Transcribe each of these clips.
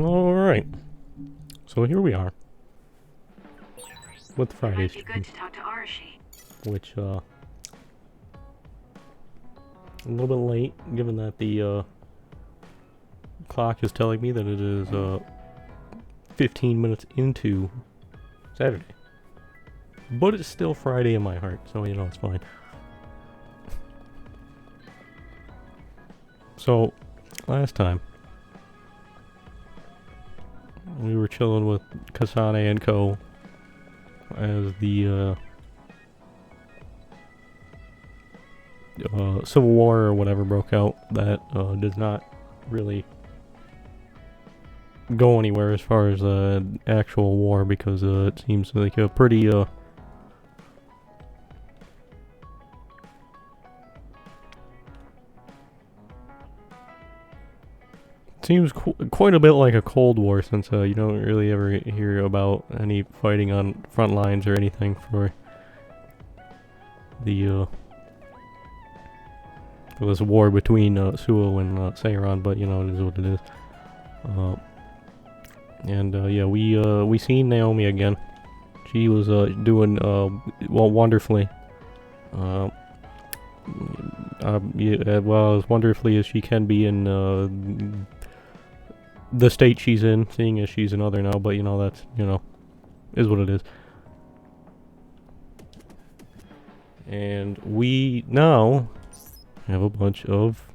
Alright. So here we are. With Friday's It might be good to talk to Arashi. which, a little bit late, given that the, clock is telling me that it is, 15 minutes into Saturday. But it's still Friday in my heart, so, you know, it's fine. So, last time, we were chilling with Kasane and Co. as the, Civil War or whatever broke out that, does not really go anywhere as far as, actual war, because, it seems like a pretty, seems quite a bit like a Cold War, since you don't really ever hear about any fighting on front lines or anything for the for this war between Suo and Seiron, but you know, it is what it is. Yeah, we seen Naomi again. She was doing well, wonderfully. Yeah, well, as wonderfully as she can be in the state she's in, seeing as she's another now, but you know, that's, you know, is what it is. And we now have a bunch of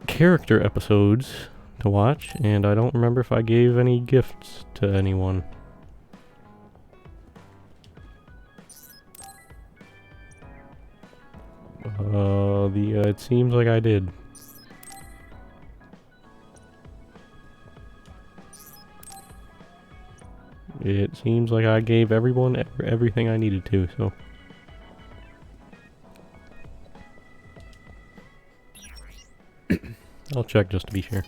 character episodes to watch, and I don't remember if I gave any gifts to anyone. It seems like I did. It seems like I gave everyone everything I needed to, so. I'll check just to be sure.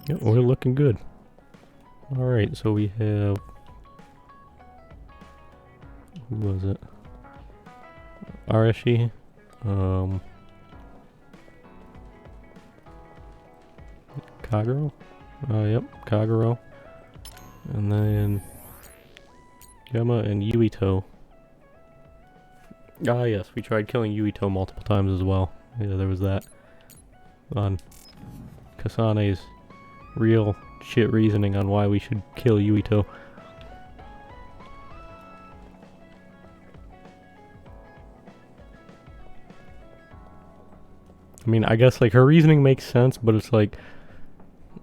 Yep, we're looking good. Alright, so we have... Who was it? Arashi. Kagero? Yep, Kagero. And then... Gemma and Yuito. Ah yes, we tried killing Yuito multiple times as well. Yeah, there was that. On Kasane's real shit reasoning on why we should kill Yuito. I mean, I guess, like, her reasoning makes sense, but it's like,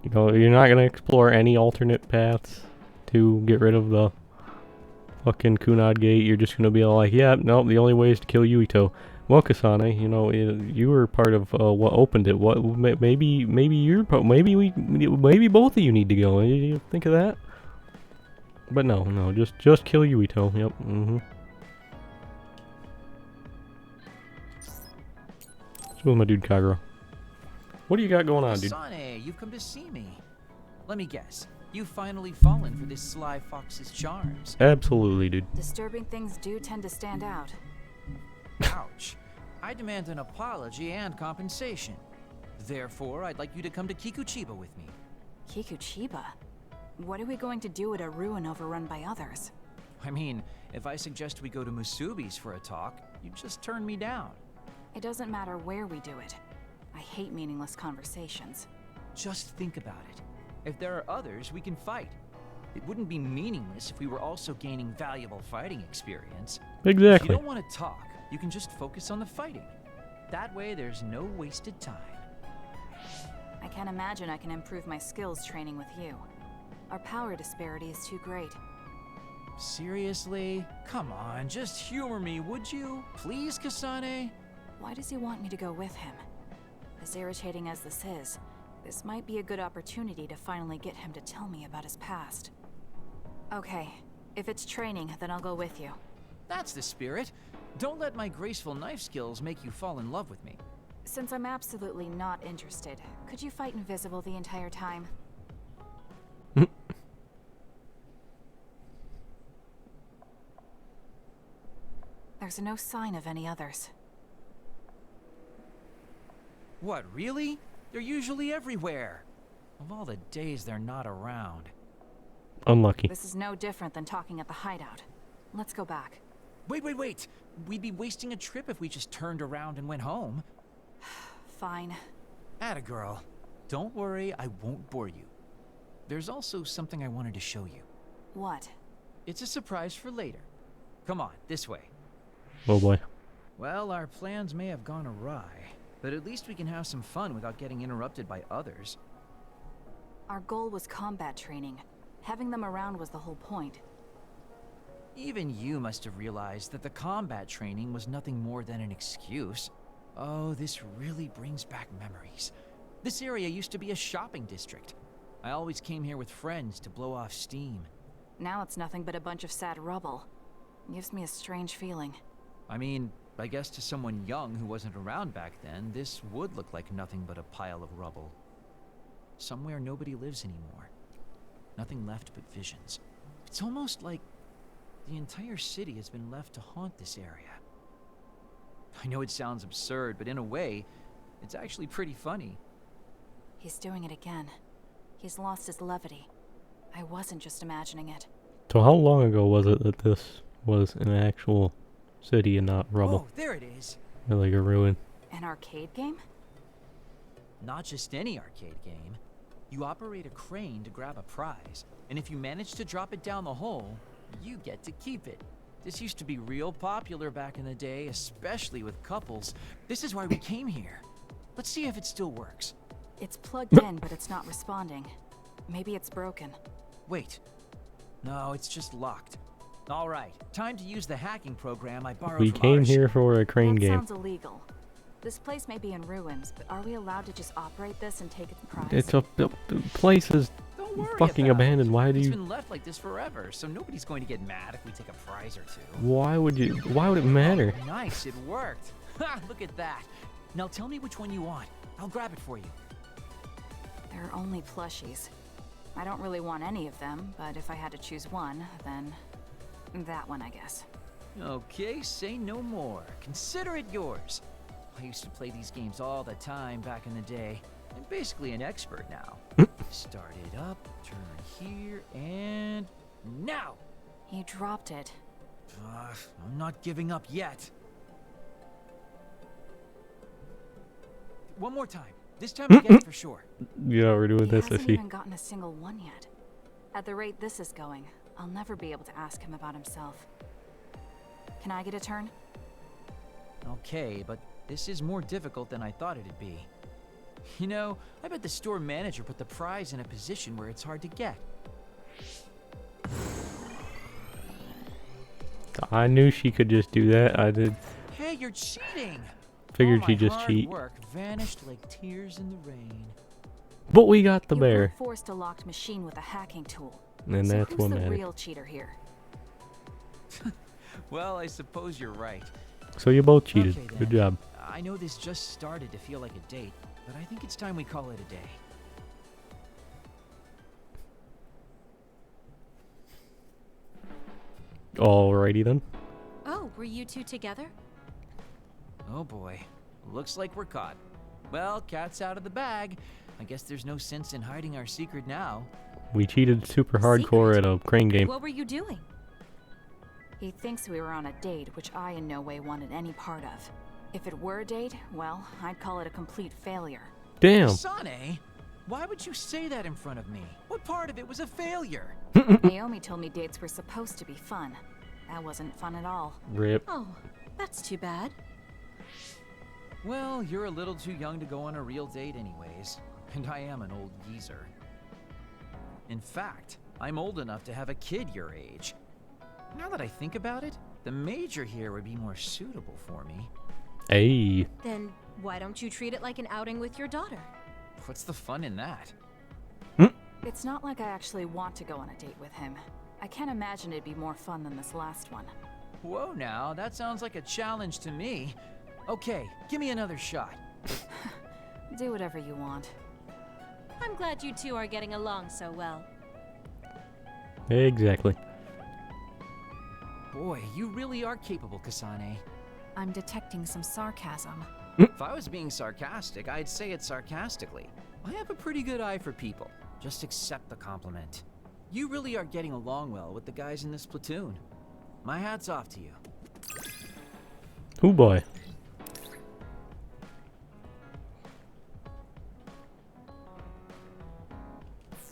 you know, you're not gonna explore any alternate paths to get rid of the fucking Kunad Gate. You're just gonna be all like, yeah, no, the only way is to kill Yuito. Well, Kasane, you know, you were part of what opened it. What maybe both of you need to go. You think of that? But no, just kill Yuito. Yep. So my dude Kagero. What do you got going on, dude? Kasane, you've come to see me. Let me guess. You've finally fallen for this sly fox's charms. Absolutely, dude. Disturbing things do tend to stand out. Ouch. I demand an apology and compensation. Therefore, I'd like you to come to Kikuchiba with me. Kikuchiba? What are we going to do at a ruin overrun by others? I mean, if I suggest we go to Musubi's for a talk, you just turn me down. It doesn't matter where we do it. I hate meaningless conversations. Just think about it. If there are others, we can fight. It wouldn't be meaningless if we were also gaining valuable fighting experience. Exactly. If you don't want to talk, you can just focus on the fighting. That way, there's no wasted time. I can't imagine I can improve my skills training with you. Our power disparity is too great. Seriously? Come on, just humor me, would you? Please, Kasane? Why does he want me to go with him? As irritating as this is, this might be a good opportunity to finally get him to tell me about his past. Okay, if it's training, then I'll go with you. That's the spirit. Don't let my graceful knife skills make you fall in love with me. Since I'm absolutely not interested, could you fight invisible the entire time? There's no sign of any others. What, really? They're usually everywhere. Of all the days they're not around. Unlucky. This is no different than talking at the hideout. Let's go back. Wait. We'd be wasting a trip if we just turned around and went home. Fine. Atta girl. Don't worry, I won't bore you. There's also something I wanted to show you. What? It's a surprise for later. Come on, this way. Oh boy. Well, our plans may have gone awry, but at least we can have some fun without getting interrupted by others. Our goal was combat training. Having them around was the whole point. Even you must have realized that the combat training was nothing more than an excuse. Oh, this really brings back memories. This area used to be a shopping district. I always came here with friends to blow off steam. Now it's nothing but a bunch of sad rubble. Gives me a strange feeling. I mean, I guess to someone young who wasn't around back then, this would look like nothing but a pile of rubble. Somewhere nobody lives anymore. Nothing left but visions. It's almost like the entire city has been left to haunt this area. I know it sounds absurd, but in a way, it's actually pretty funny. He's doing it again. He's lost his levity. I wasn't just imagining it. So how long ago was it that this was an actual city and not rubble? Oh, there it is. Or like a ruin? An arcade game? Not just any arcade game. You operate a crane to grab a prize, and if you manage to drop it down the hole, you get to keep it. This used to be real popular back in the day, especially with couples. This is why we came here. Let's see if it still works. It's plugged in, but it's not responding. Maybe it's broken. Wait. No, it's just locked. All right, time to use the hacking program I borrowed We from came Arsh. here for a crane That game. sounds illegal. This place may be in ruins, but are we allowed to just operate this and take its prize? It's the place is Don't worry fucking about abandoned. it. Why do It's you? been left like this forever, so nobody's going to get mad if we take a prize or two. Why would you? Why would it matter? Oh, nice, it worked. Ha, look at that. Now tell me which one you want. I'll grab it for you. There are only plushies. I don't really want any of them, but if I had to choose one, then that one, I guess. Okay, say no more. Consider it yours. I used to play these games all the time back in the day. I'm basically an expert now. Start it up, turn here, and now! You dropped it. I'm not giving up yet. One more time. This time I get it for sure. Yeah, we're doing He this. I hasn't see. even gotten a single one yet. At the rate this is going, I'll never be able to ask him about himself. Can I get a turn? Okay, but this is more difficult than I thought it'd be. You know, I bet the store manager put the prize in a position where it's hard to get. I knew she could just do that. I did. Hey, you're cheating! Figured All she'd my just hard cheat. work vanished like tears in the rain. But we got the You bear, forced a locked machine with a hacking tool. and So that's who's what the matters. real cheater here? Well, I suppose you're right. So you both cheated. Okay, Good then. job. I know this just started to feel like a date, but I think it's time we call it a day. Alrighty then. Oh, were you two together? Oh boy, looks like we're caught. Well, cat's out of the bag. I guess there's no sense in hiding our secret now. We cheated super hardcore Secret? at a crane game. What were you doing? He thinks we were on a date, which I in no way wanted any part of. If it were a date, well, I'd call it a complete failure. Damn. Sane, why would you say that in front of me? What part of it was a failure? Naomi told me dates were supposed to be fun. That wasn't fun at all. Rip. Oh, that's too bad. Well, you're a little too young to go on a real date anyways, and I am an old geezer. In fact, I'm old enough to have a kid your age. Now that I think about it, the major here would be more suitable for me. Hey. Then why don't you treat it like an outing with your daughter? What's the fun in that? It's not like I actually want to go on a date with him. I can't imagine it'd be more fun than this last one. Whoa now, that sounds like a challenge to me. Okay, give me another shot. Do whatever you want. I'm glad you two are getting along so well. Exactly. Boy, you really are capable, Kasane. I'm detecting some sarcasm. If I was being sarcastic, I'd say it sarcastically. I have a pretty good eye for people. Just accept the compliment. You really are getting along well with the guys in this platoon. My hat's off to you. Oh boy.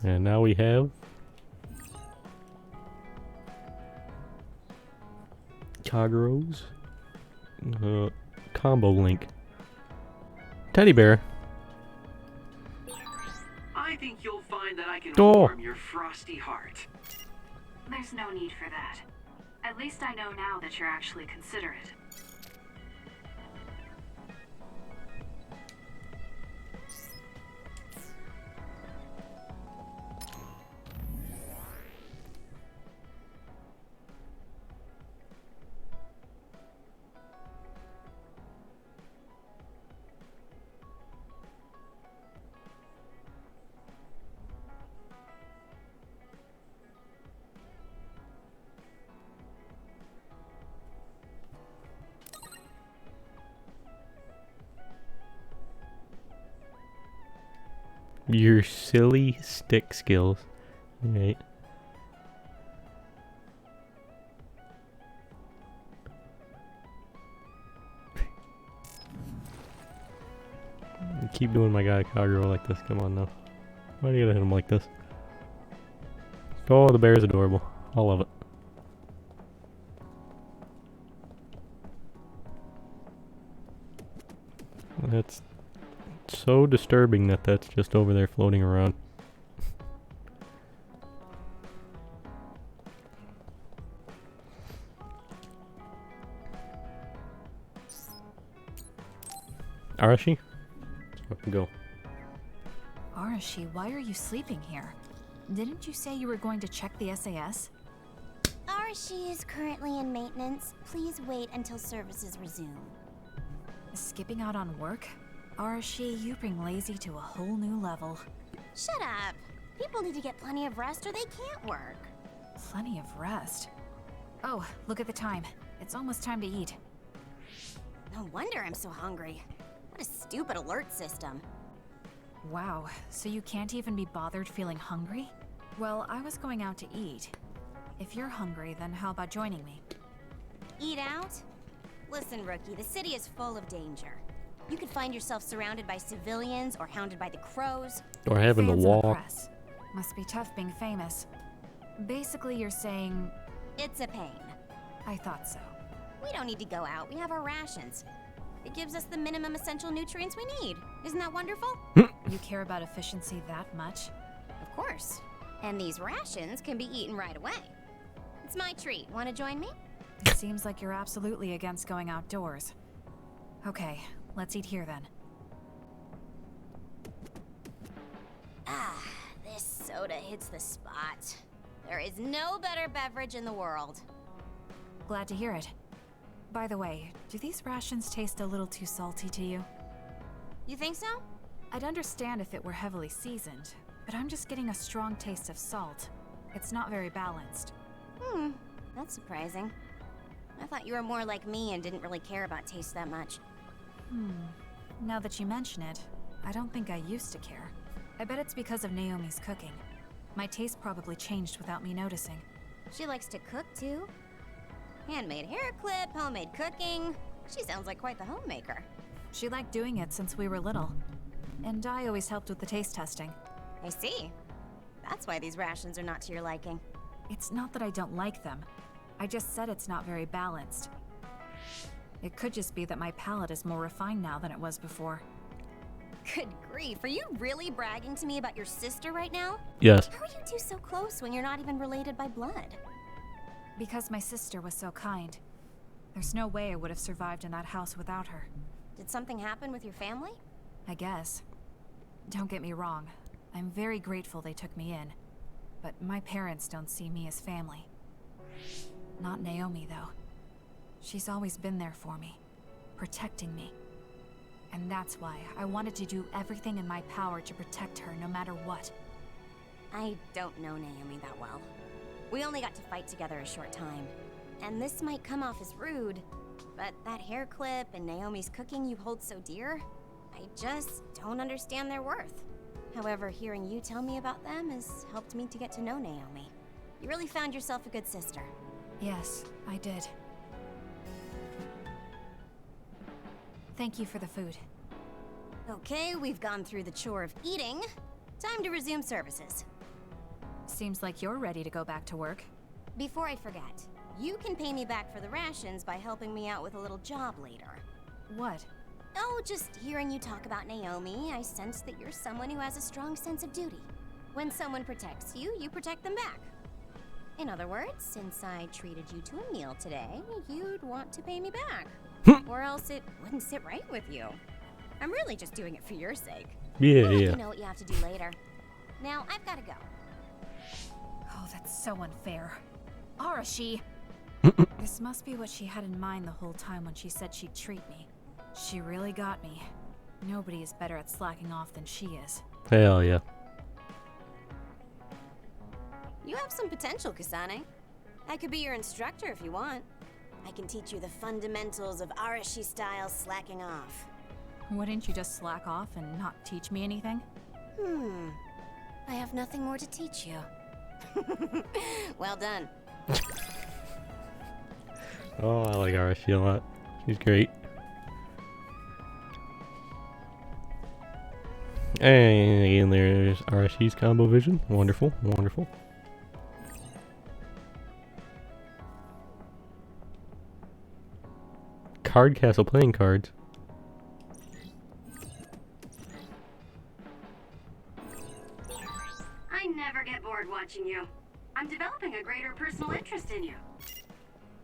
And now we have Kagero's combo link. Teddy bear. I think you'll find that I can Oh. warm your frosty heart. There's no need for that. At least I know now that you're actually considerate. Your silly stick skills. Right. Keep doing my guy Kagero like this. Come on now. Why do you gotta hit him like this? Oh, the bear's adorable. I love it. That's so disturbing that that's just over there floating around. Arashi? Let's fucking go. Arashi, why are you sleeping here? Didn't you say you were going to check the SAS? Arashi is currently in maintenance. Please wait until services resume. Skipping out on work? Arashi, you bring lazy to a whole new level. Shut up. People need to get plenty of rest or they can't work. Plenty of rest. Oh, look at the time. It's almost time to eat. No wonder I'm so hungry. What a stupid alert system. Wow, so you can't even be bothered feeling hungry? Well, I was going out to eat. If you're hungry, then how about joining me? Eat out? Listen, Rookie, the city is full of danger. You could find yourself surrounded by civilians or hounded by the crows. Or having to Fans in the walk. press. Must be tough being famous. Basically, you're saying... It's a pain. I thought so. We don't need to go out. We have our rations. It gives us the minimum essential nutrients we need. Isn't that wonderful? You care about efficiency that much? Of course. And these rations can be eaten right away. It's my treat. Want to join me? It seems like you're absolutely against going outdoors. Okay, let's eat here then. Ah, this soda hits the spot. There is no better beverage in the world. Glad to hear it. By the way, do these rations taste a little too salty to you? You think so? I'd understand if it were heavily seasoned, but I'm just getting a strong taste of salt. It's not very balanced. That's surprising. I thought you were more like me and didn't really care about taste that much. Now that you mention it, I don't think I used to care. I bet it's because of Naomi's cooking. My taste probably changed without me noticing. She likes to cook too. Handmade hair clip, homemade cooking. She sounds like quite the homemaker. She liked doing it since we were little. And I always helped with the taste testing. I see. That's why these rations are not to your liking. It's not that I don't like them. I just said it's not very balanced. It could just be that my palate is more refined now than it was before. Good grief, are you really bragging to me about your sister right now? Yes. How are you two so close when you're not even related by blood? Because my sister was so kind. There's no way I would have survived in that house without her. Did something happen with your family? I guess. Don't get me wrong. I'm very grateful they took me in. But my parents don't see me as family. Not Naomi, though. She's always been there for me, protecting me. And that's why I wanted to do everything in my power to protect her no matter what. I don't know Naomi that well. We only got to fight together a short time. And this might come off as rude, but that hair clip and Naomi's cooking you hold so dear, I just don't understand their worth. However, hearing you tell me about them has helped me to get to know Naomi. You really found yourself a good sister. Yes, I did. Thank you for the food. Okay, we've gone through the chore of eating. Time to resume services. Seems like you're ready to go back to work. Before I forget, you can pay me back for the rations by helping me out with a little job later. What? Oh, just hearing you talk about Naomi, I sense that you're someone who has a strong sense of duty. When someone protects you, you protect them back. In other words, since I treated you to a meal today, you'd want to pay me back. Or else it wouldn't sit right with you. I'm really just doing it for your sake. Yeah, I'll let yeah. you know what you have to do later. Now, I've got to go. Oh, that's so unfair. Arashi! This must be what she had in mind the whole time when she said she'd treat me. She really got me. Nobody is better at slacking off than she is. Hell yeah. You have some potential, Kasane. I could be your instructor if you want. I can teach you the fundamentals of Arashi-style slacking off. Wouldn't you just slack off and not teach me anything? I have nothing more to teach you. Well done. Oh, I like Arashi a lot. She's great. And there's Arashi's combo vision. Wonderful, wonderful. Card Castle playing cards. I never get bored watching you. I'm developing a greater personal interest in you.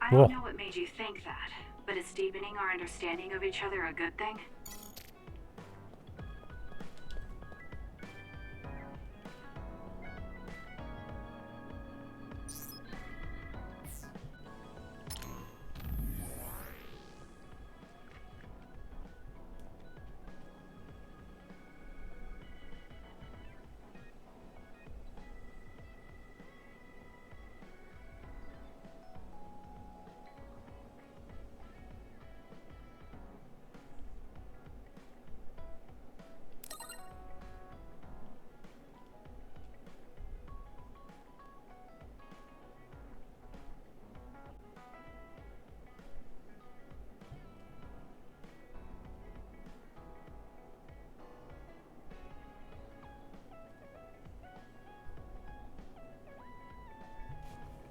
I Whoa. don't know what made you think that, but is deepening our understanding of each other a good thing?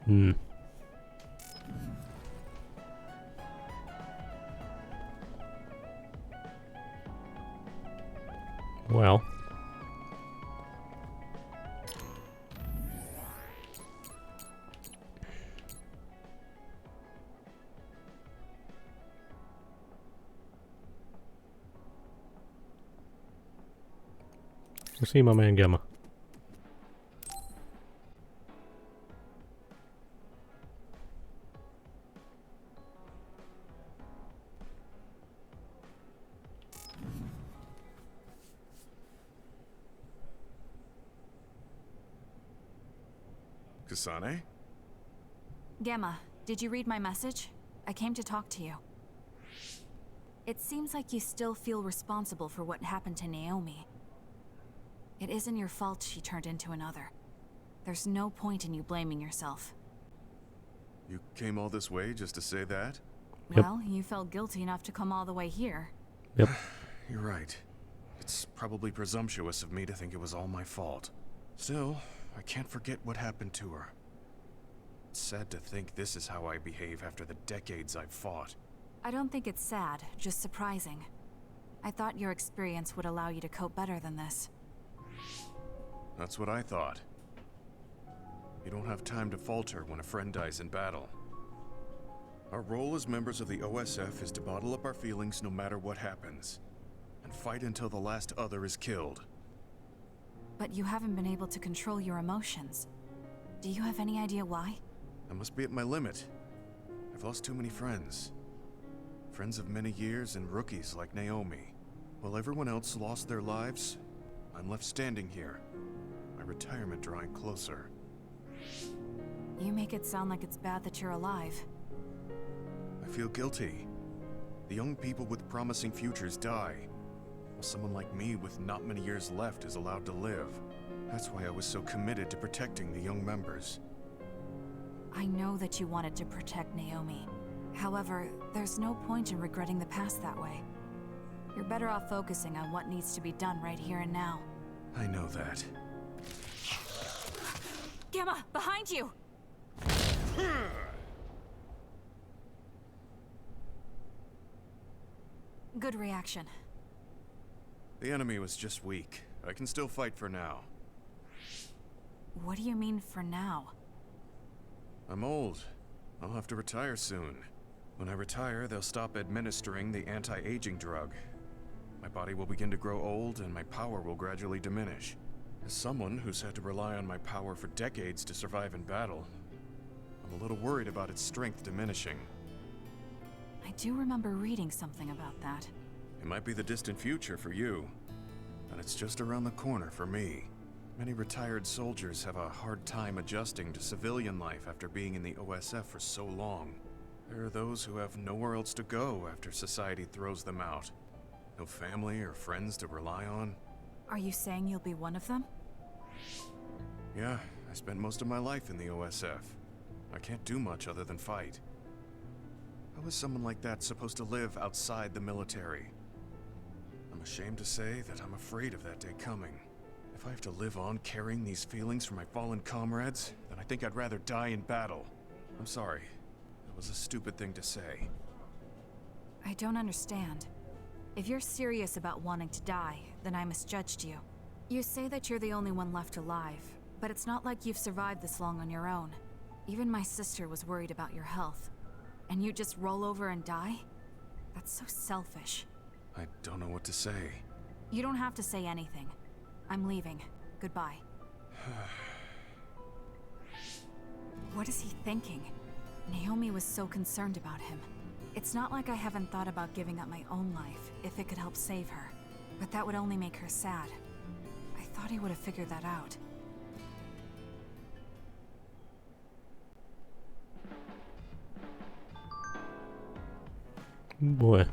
Hmm. Well. We'll see my man Gamma. Kasane? Gamma, did you read my message? I came to talk to you. It seems like you still feel responsible for what happened to Naomi. It isn't your fault she turned into another. There's no point in you blaming yourself. You came all this way just to say that? Yep. Well, you felt guilty enough to come all the way here. Yep. You're right. It's probably presumptuous of me to think it was all my fault. Still, I can't forget what happened to her. It's sad to think this is how I behave after the decades I've fought. I don't think it's sad, just surprising. I thought your experience would allow you to cope better than this. That's what I thought. You don't have time to falter when a friend dies in battle. Our role as members of the OSF is to bottle up our feelings no matter what happens, and fight until the last other is killed. But you haven't been able to control your emotions. Do you have any idea why? I must be at my limit. I've lost too many friends. Friends of many years and rookies like Naomi. While everyone else lost their lives, I'm left standing here, my retirement drawing closer. You make it sound like it's bad that you're alive. feel guilty. The young people with promising futures die, while someone like me with not many years left is allowed to live. That's why I was so committed to protecting the young members. I know that you wanted to protect Naomi. However, there's no point in regretting the past that way. You're better off focusing on what needs to be done right here and now. I know that. Gamma, behind you! Good reaction. The enemy was just weak. I can still fight for now. What do you mean for now? I'm old. I'll have to retire soon. When I retire, they'll stop administering the anti-aging drug. My body will begin to grow old and my power will gradually diminish. As someone who's had to rely on my power for decades to survive in battle, I'm a little worried about its strength diminishing. I do remember reading something about that. It might be the distant future for you, but it's just around the corner for me. Many retired soldiers have a hard time adjusting to civilian life after being in the OSF for so long. There are those who have nowhere else to go after society throws them out. No family or friends to rely on. Are you saying you'll be one of them? Yeah, I spent most of my life in the OSF. I can't do much other than fight. How is someone like that supposed to live outside the military? I'm ashamed to say that I'm afraid of that day coming. If I have to live on carrying these feelings for my fallen comrades, then I think I'd rather die in battle. I'm sorry. That was a stupid thing to say. I don't understand. If you're serious about wanting to die, then I misjudged you. You say that you're the only one left alive, but it's not like you've survived this long on your own. Even my sister was worried about your health. And you just roll over and die? That's so selfish. I don't know what to say. You don't have to say anything. I'm leaving. Goodbye. What is he thinking? Naomi was so concerned about him. It's not like I haven't thought about giving up my own life if it could help save her. But that would only make her sad. I thought he would have figured that out. Boy.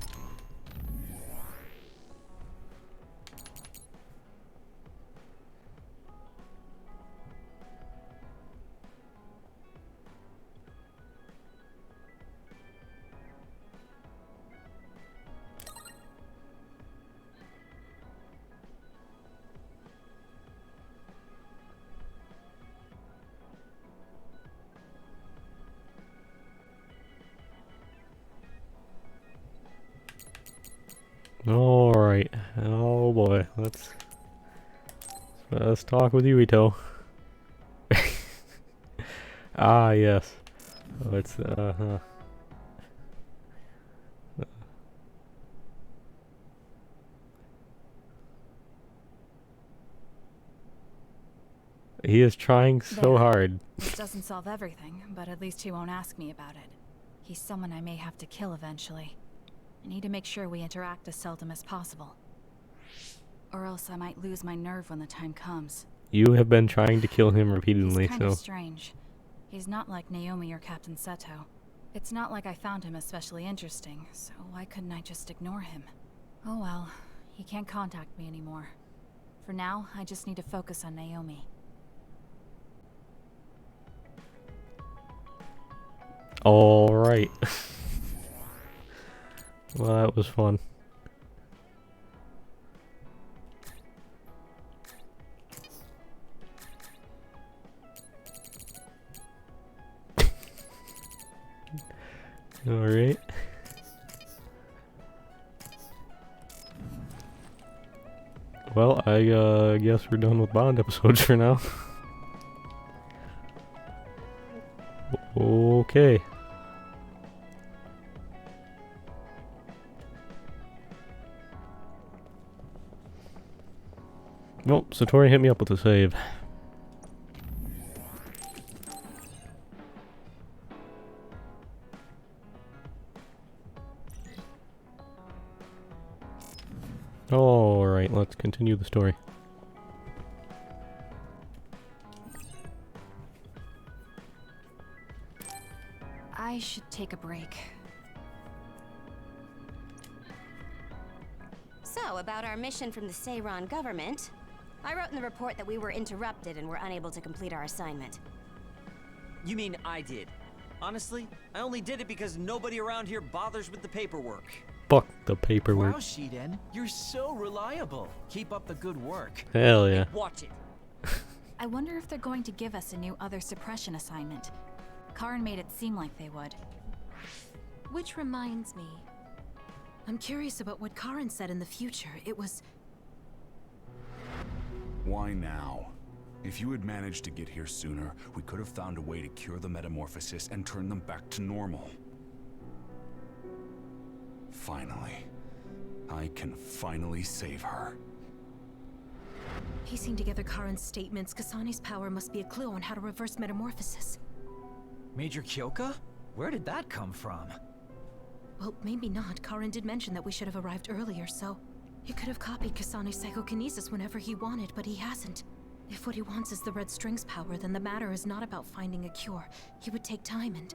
All right. Oh boy. Let's talk with you, Ito. Ah, yes. Oh, it's He is trying so There. hard. This doesn't solve everything, but at least he won't ask me about it. He's someone I may have to kill eventually. I need to make sure we interact as seldom as possible. Or else I might lose my nerve when the time comes. You have been trying to kill him repeatedly, He's kind so of strange. He's not like Naomi or Captain Seto. It's not like I found him especially interesting, so why couldn't I just ignore him? Oh well, he can't contact me anymore. For now, I just need to focus on Naomi. all right. Well, that was fun. All right. Well, I guess we're done with Bond episodes for now. Okay. Nope, Satori hit me up with a save. Alright, let's continue the story. I should take a break. So, about our mission from the Seiran government, I wrote in the report that we were interrupted and were unable to complete our assignment. You mean I did? Honestly, I only did it because nobody around here bothers with the paperwork. Fuck the paperwork. Wow, Shiden, you're so reliable. Keep up the good work. Hell yeah. Watch it. I wonder if they're going to give us a new other suppression assignment. Karin made it seem like they would. Which reminds me, I'm curious about what Karin said in the future. It was... Why now? If you had managed to get here sooner, we could have found a way to cure the metamorphosis and turn them back to normal. Finally. I can finally save her. Piecing together Karin's statements, Kasane's power must be a clue on how to reverse metamorphosis. Major Kyoka? Where did that come from? Well, maybe not. Karin did mention that we should have arrived earlier, so... He could have copied Kasane's psychokinesis whenever he wanted, but he hasn't. If what he wants is the Red String's power, then the matter is not about finding a cure. He would take time and...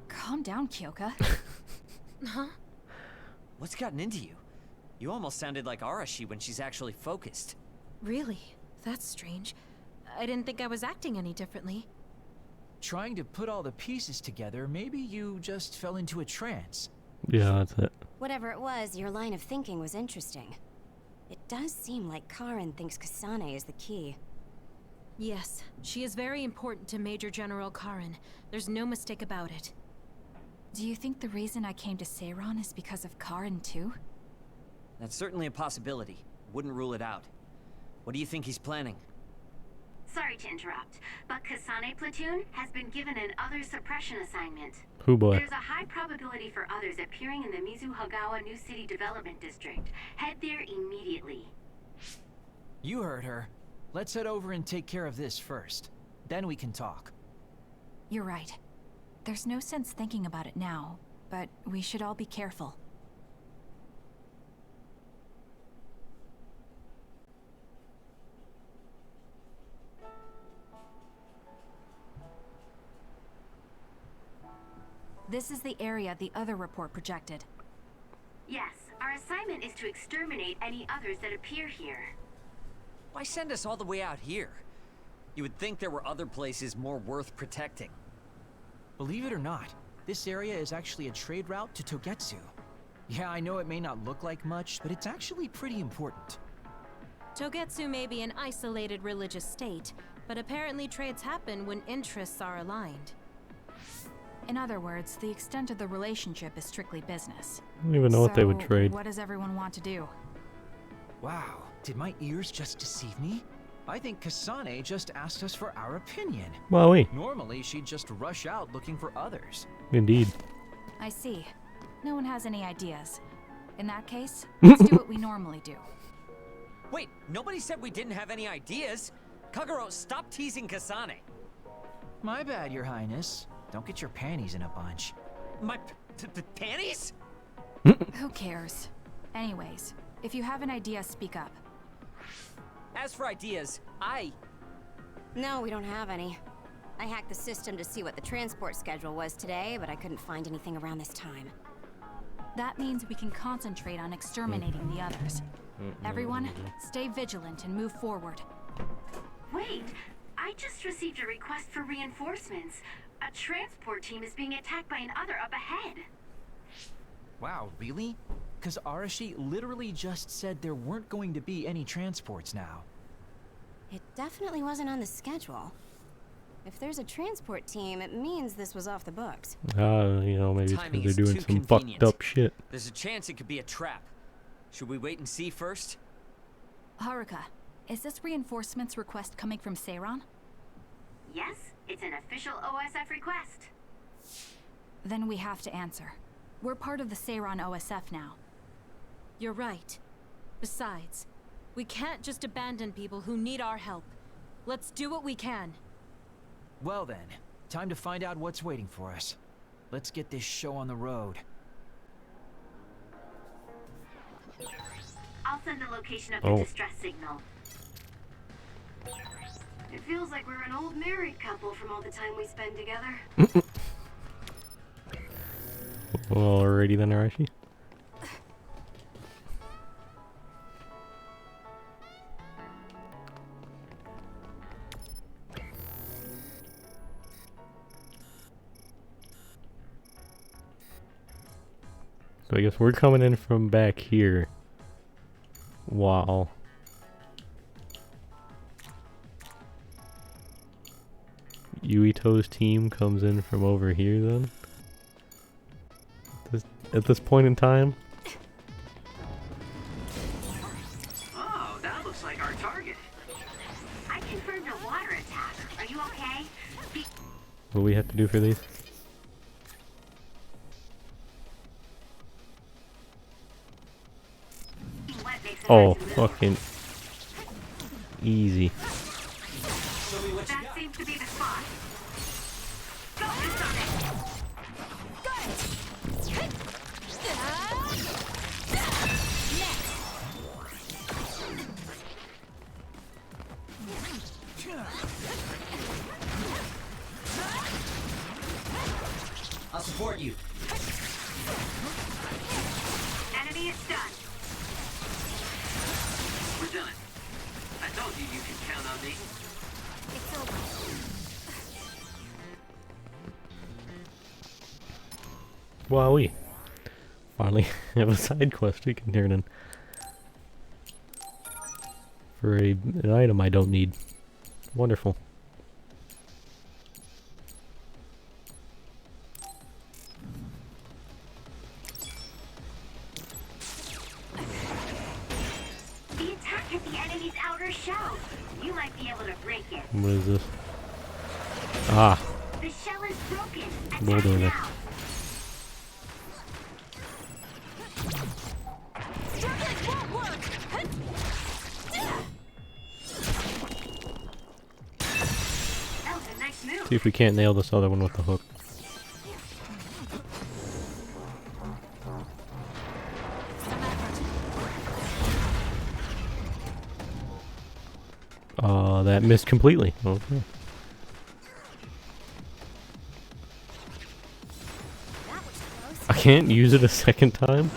Calm down, Kyoka. Huh? What's gotten into you? You almost sounded like Arashi when she's actually focused. Really? That's strange. I didn't think I was acting any differently. Trying to put all the pieces together, maybe you just fell into a trance. Yeah, that's it. Whatever it was, your line of thinking was interesting. It does seem like Karin thinks Kasane is the key. Yes, she is very important to Major General Karin. There's no mistake about it. Do you think the reason I came to Seiran is because of Karin too? That's certainly a possibility. Wouldn't rule it out. What do you think he's planning? Sorry to interrupt, but Kasane Platoon has been given an other suppression assignment. Who boy? There's a high probability for others appearing in the Mizuhagawa New City Development District. Head there immediately. You heard her. Let's head over and take care of this first. Then we can talk. You're right. There's no sense thinking about it now, but we should all be careful. This is the area the other report projected. Yes, our assignment is to exterminate any others that appear here. Why send us all the way out here? You would think there were other places more worth protecting. Believe it or not, this area is actually a trade route to Togetsu. Yeah, I know it may not look like much, but it's actually pretty important. Togetsu may be an isolated religious state, but apparently trades happen when interests are aligned. In other words, the extent of the relationship is strictly business. I don't even know what they would So, trade. what does everyone want to do? Wow, did my ears just deceive me? I think Kasane just asked us for our opinion. Wowee. Normally, she'd just rush out looking for others. Indeed. I see. No one has any ideas. In that case, let's do what we normally do. Wait, nobody said we didn't have any ideas. Kagero, stop teasing Kasane. My bad, Your Highness. Don't get your panties in a bunch. My panties? Who cares? Anyways, if you have an idea, speak up. As for ideas, No, we don't have any. I hacked the system to see what the transport schedule was today, but I couldn't find anything around this time. That means we can concentrate on exterminating the others. Everyone, stay vigilant and move forward. Wait, I just received a request for reinforcements. A transport team is being attacked by an other up ahead. Wow, really? Because Arashi literally just said there weren't going to be any transports now. It definitely wasn't on the schedule. If there's a transport team, it means this was off the books. You know, maybe it's Timing because they're is doing too some convenient. fucked up shit. there's a chance it could be a trap. Should we wait and see first? Haruka, is this reinforcements request coming from Seiran? Yes, it's an official OSF request. Then we have to answer. We're part of the Seiran OSF now. You're right. Besides, we can't just abandon people who need our help. Let's do what we can. Well then, time to find out what's waiting for us. Let's get this show on the road. I'll send the location of the Oh. distress signal. It feels like we're an old married couple from all the time we spend together. Alrighty then, Arashi. So I guess we're coming in from back here. Wow. Yuito's team comes in from over here then? At this point in time? Oh, that looks like our target. I confirmed a water attack. Are you okay? What do we have to do for these? What makes it Oh, hard to move? fucking easy. That seems to be the spot. Focus on it. I'll support you. Enemy is stunned. We're done. I told you you can count on me. It's over. Wowee. Finally have a side quest we can turn in. For an item I don't need. Wonderful. The attack hit the enemy's outer shell. You might be able to break it. What is this? Ah, The shell is broken. Attack Bulldozer. now. That was a nice move. see if we can't nail this other one with the hook. That missed completely. Okay. That was close. I can't use it a second time?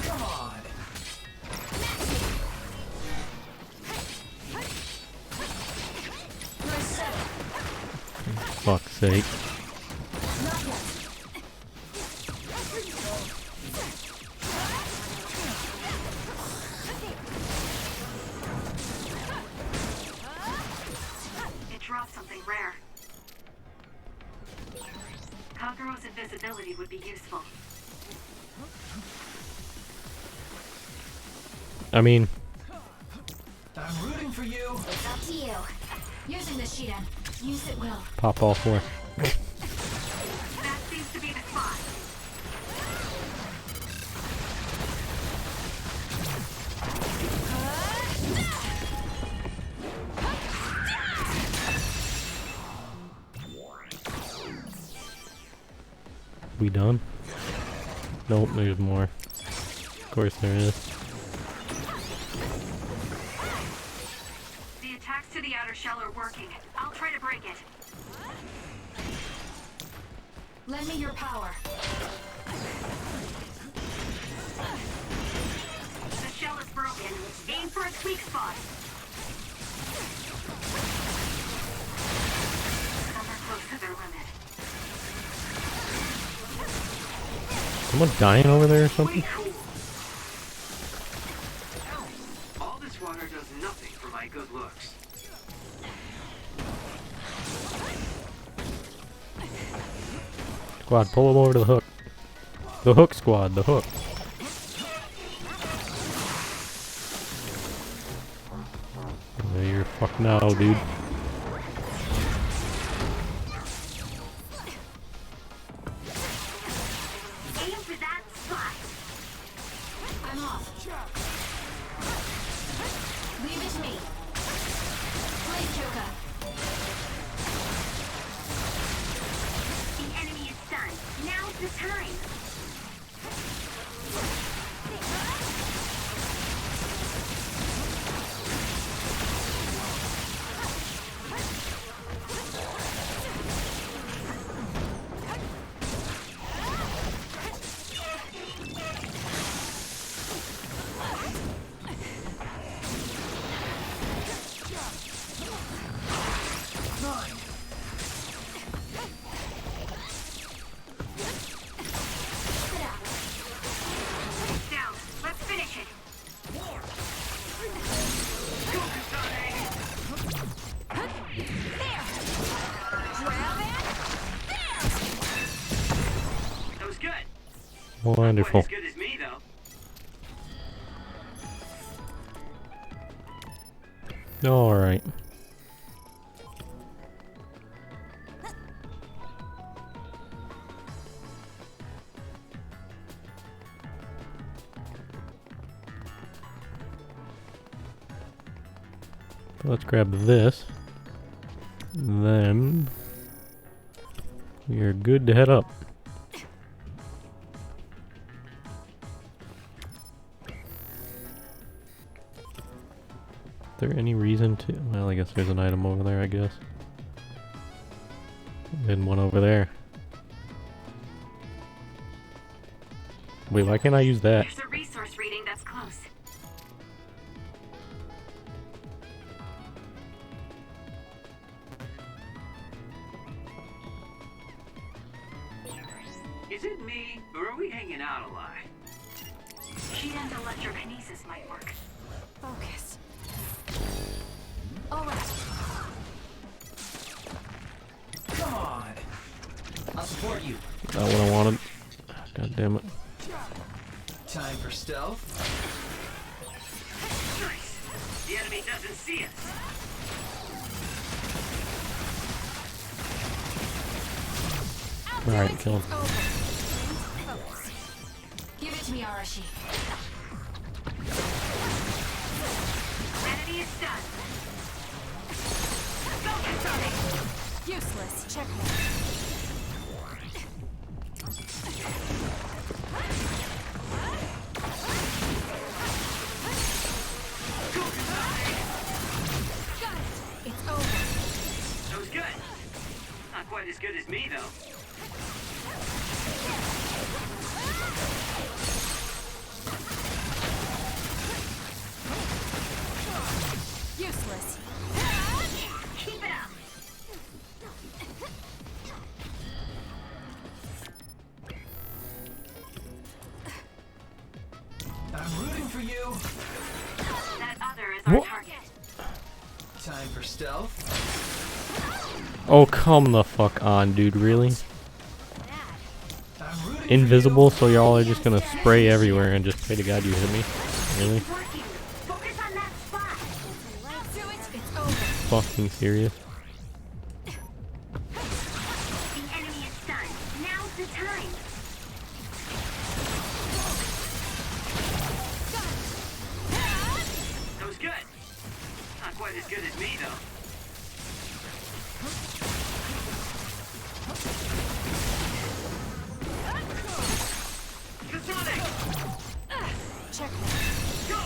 Come on. Fuck's sake. It dropped something rare. Kagero's invisibility would be useful. I mean, I'm rooting for you. It's up to you. Using the Shiden. Use it will. pop all four. That seems to be the spot. We done? Nope, there's more. Of course there is. The attacks to the outer shell are working. I'll try to break it. Lend me your power. The shell is broken. Aim for its weak spot. Some are close to their limit. Someone dying over there or something? All this water does nothing for my good looks. Squad, pull him over to the hook. The hook squad, the hook. Yeah, you're fucked now, dude. Aim for that spot. I'm off. Leave it to me. Blade Choka. The enemy is stunned. Now's the time. Wonderful. Not quite as good as me, though. Alright. Let's grab this. Then we are good to head up. Is there any reason to? Well, I guess there's an item over there, I guess. And one over there. Wait, why can't I use that? There's a resource reading that's close. Is it me, or are we hanging out a lot? Shiden's electrokinesis might work. Focus. All right. Come on. I'll support you. Not what I wanted. God damn it. Time for stealth. Nice. The enemy doesn't see us. Alright, kill him. Focus. Give it to me, Arashi. Enemy is stunned. Focus on it. Useless. Checkmate. Got it. It's over. That was good. Not quite as good as me, though. Useless. Keep it up. I'm rooting for you. That other is our target. Time for stealth. Oh, come the fuck on, dude, really? I'm rooting Invisible, so y'all are just gonna spray everywhere and just pray to God you hit me? Really? Working. Focus on that spot. Do it. It's over. Fucking serious? The enemy is stunned. Now's the time. That was good. Not quite as good as me, though. Sonic! Checkmate. Go!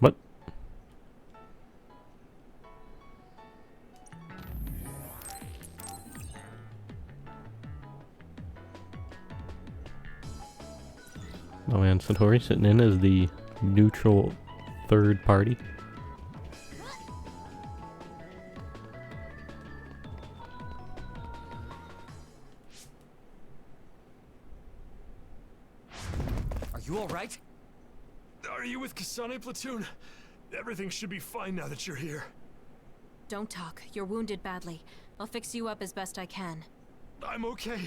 What? Oh man, Satori sitting in as the neutral third party. Are you alright? Are you with Kasane Platoon? Everything should be fine now that you're here. Don't talk. You're wounded badly. I'll fix you up as best I can. I'm okay,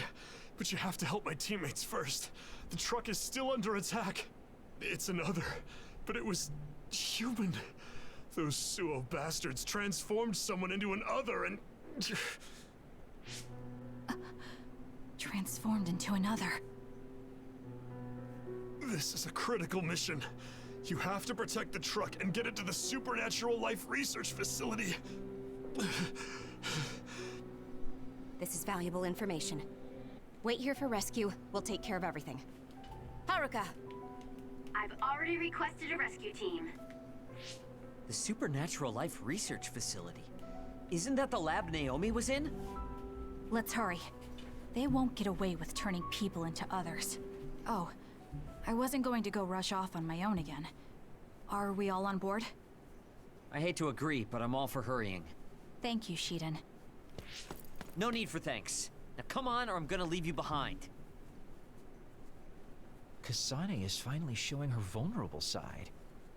but you have to help my teammates first. The truck is still under attack. It's another, but it was human. Those Suo bastards transformed someone into an other and... Transformed into another. This is a critical mission. You have to protect the truck and get it to the Supernatural Life Research Facility. This is valuable information. Wait here for rescue. We'll take care of everything. Haruka! I've already requested a rescue team. The Supernatural Life Research Facility. Isn't that the lab Naomi was in? Let's hurry. They won't get away with turning people into others. Oh, I wasn't going to go rush off on my own again. Are we all on board? I hate to agree, but I'm all for hurrying. Thank you, Shiden. No need for thanks. Now come on, or I'm gonna leave you behind. Kasane is finally showing her vulnerable side.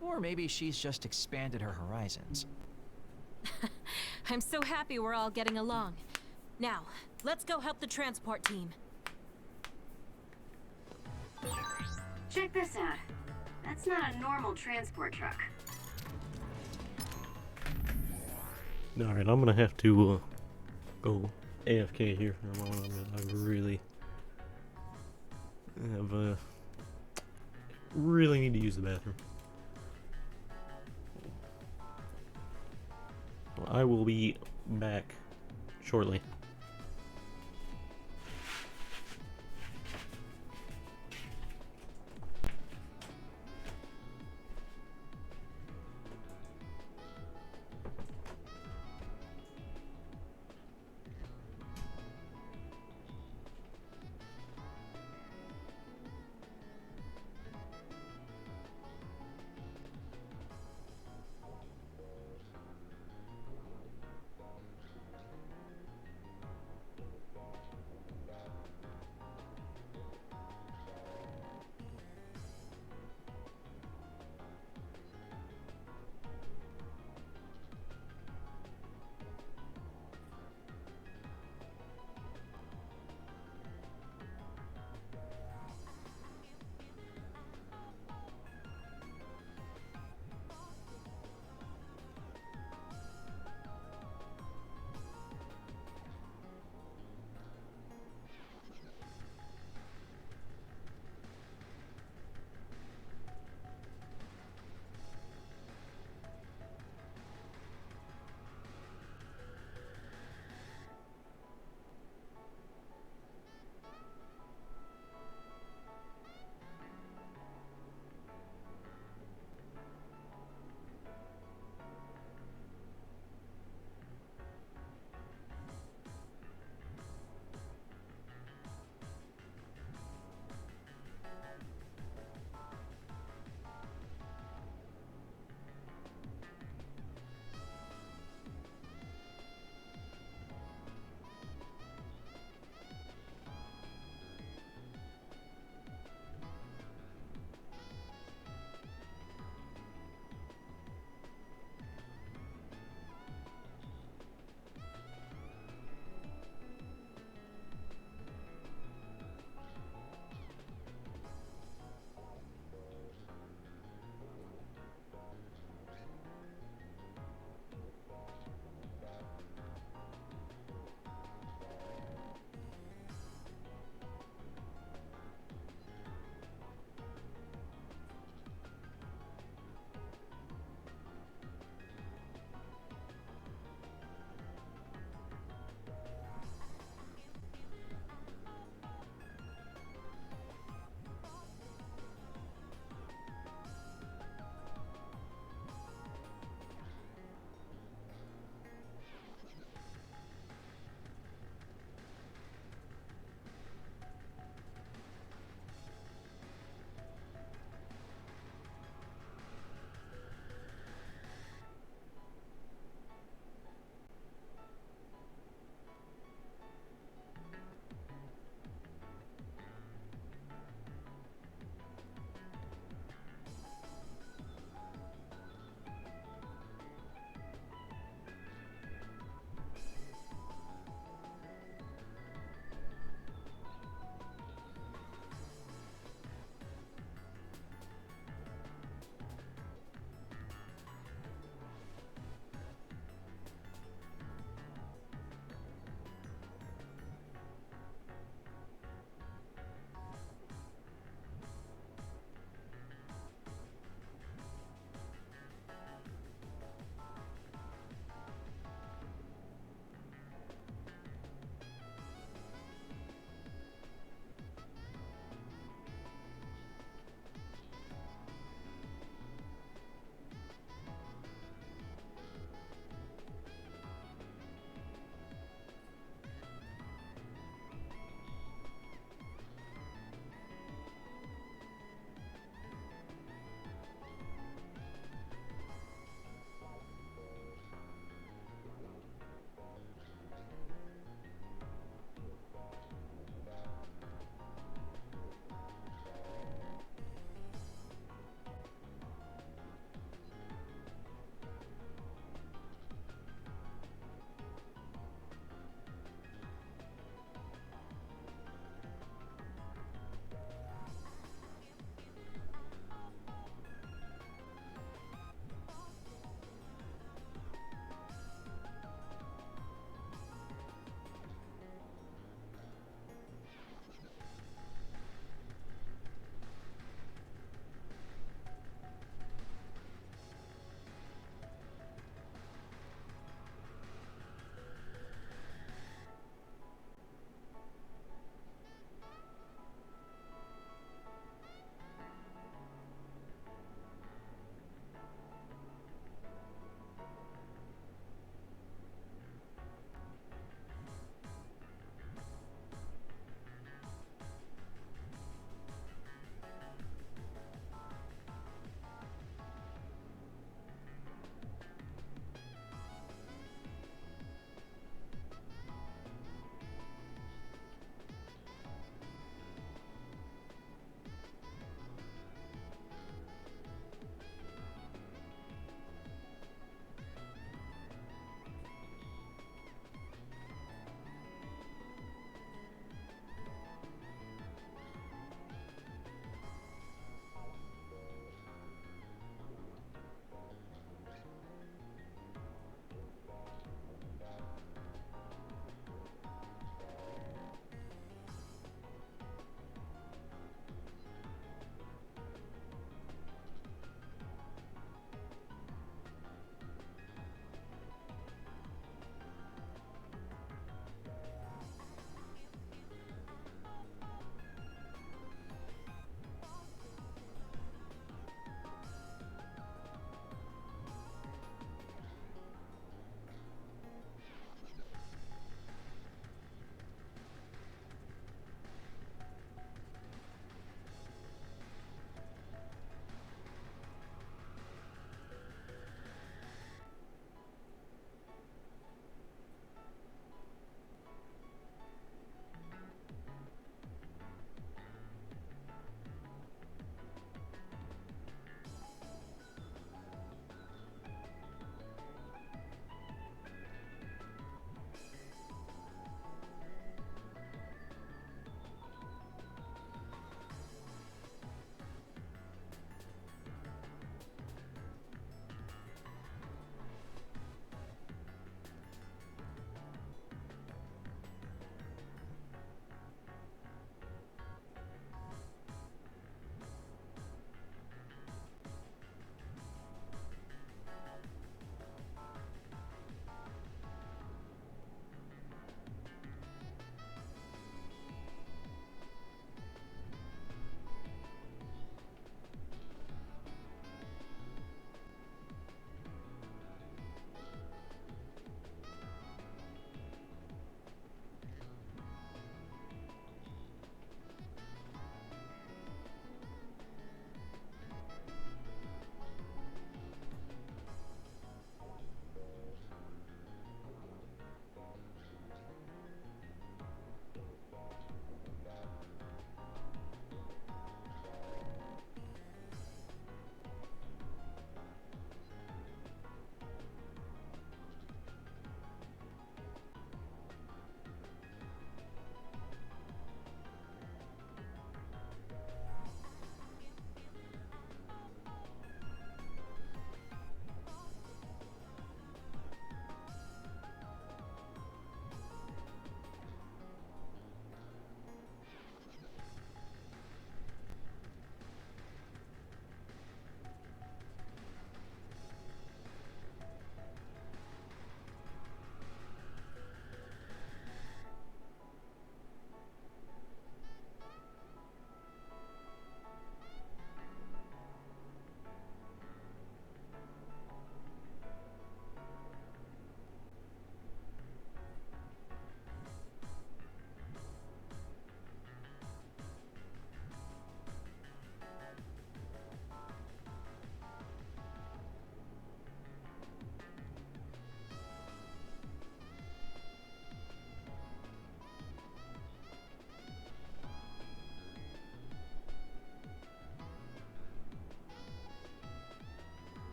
Or maybe she's just expanded her horizons. I'm so happy we're all getting along. Now, let's go help the transport team. Check this out. That's not a normal transport truck. Alright, I'm gonna have to go AFK here for a moment. I really have really need to use the bathroom. Well, I will be back shortly.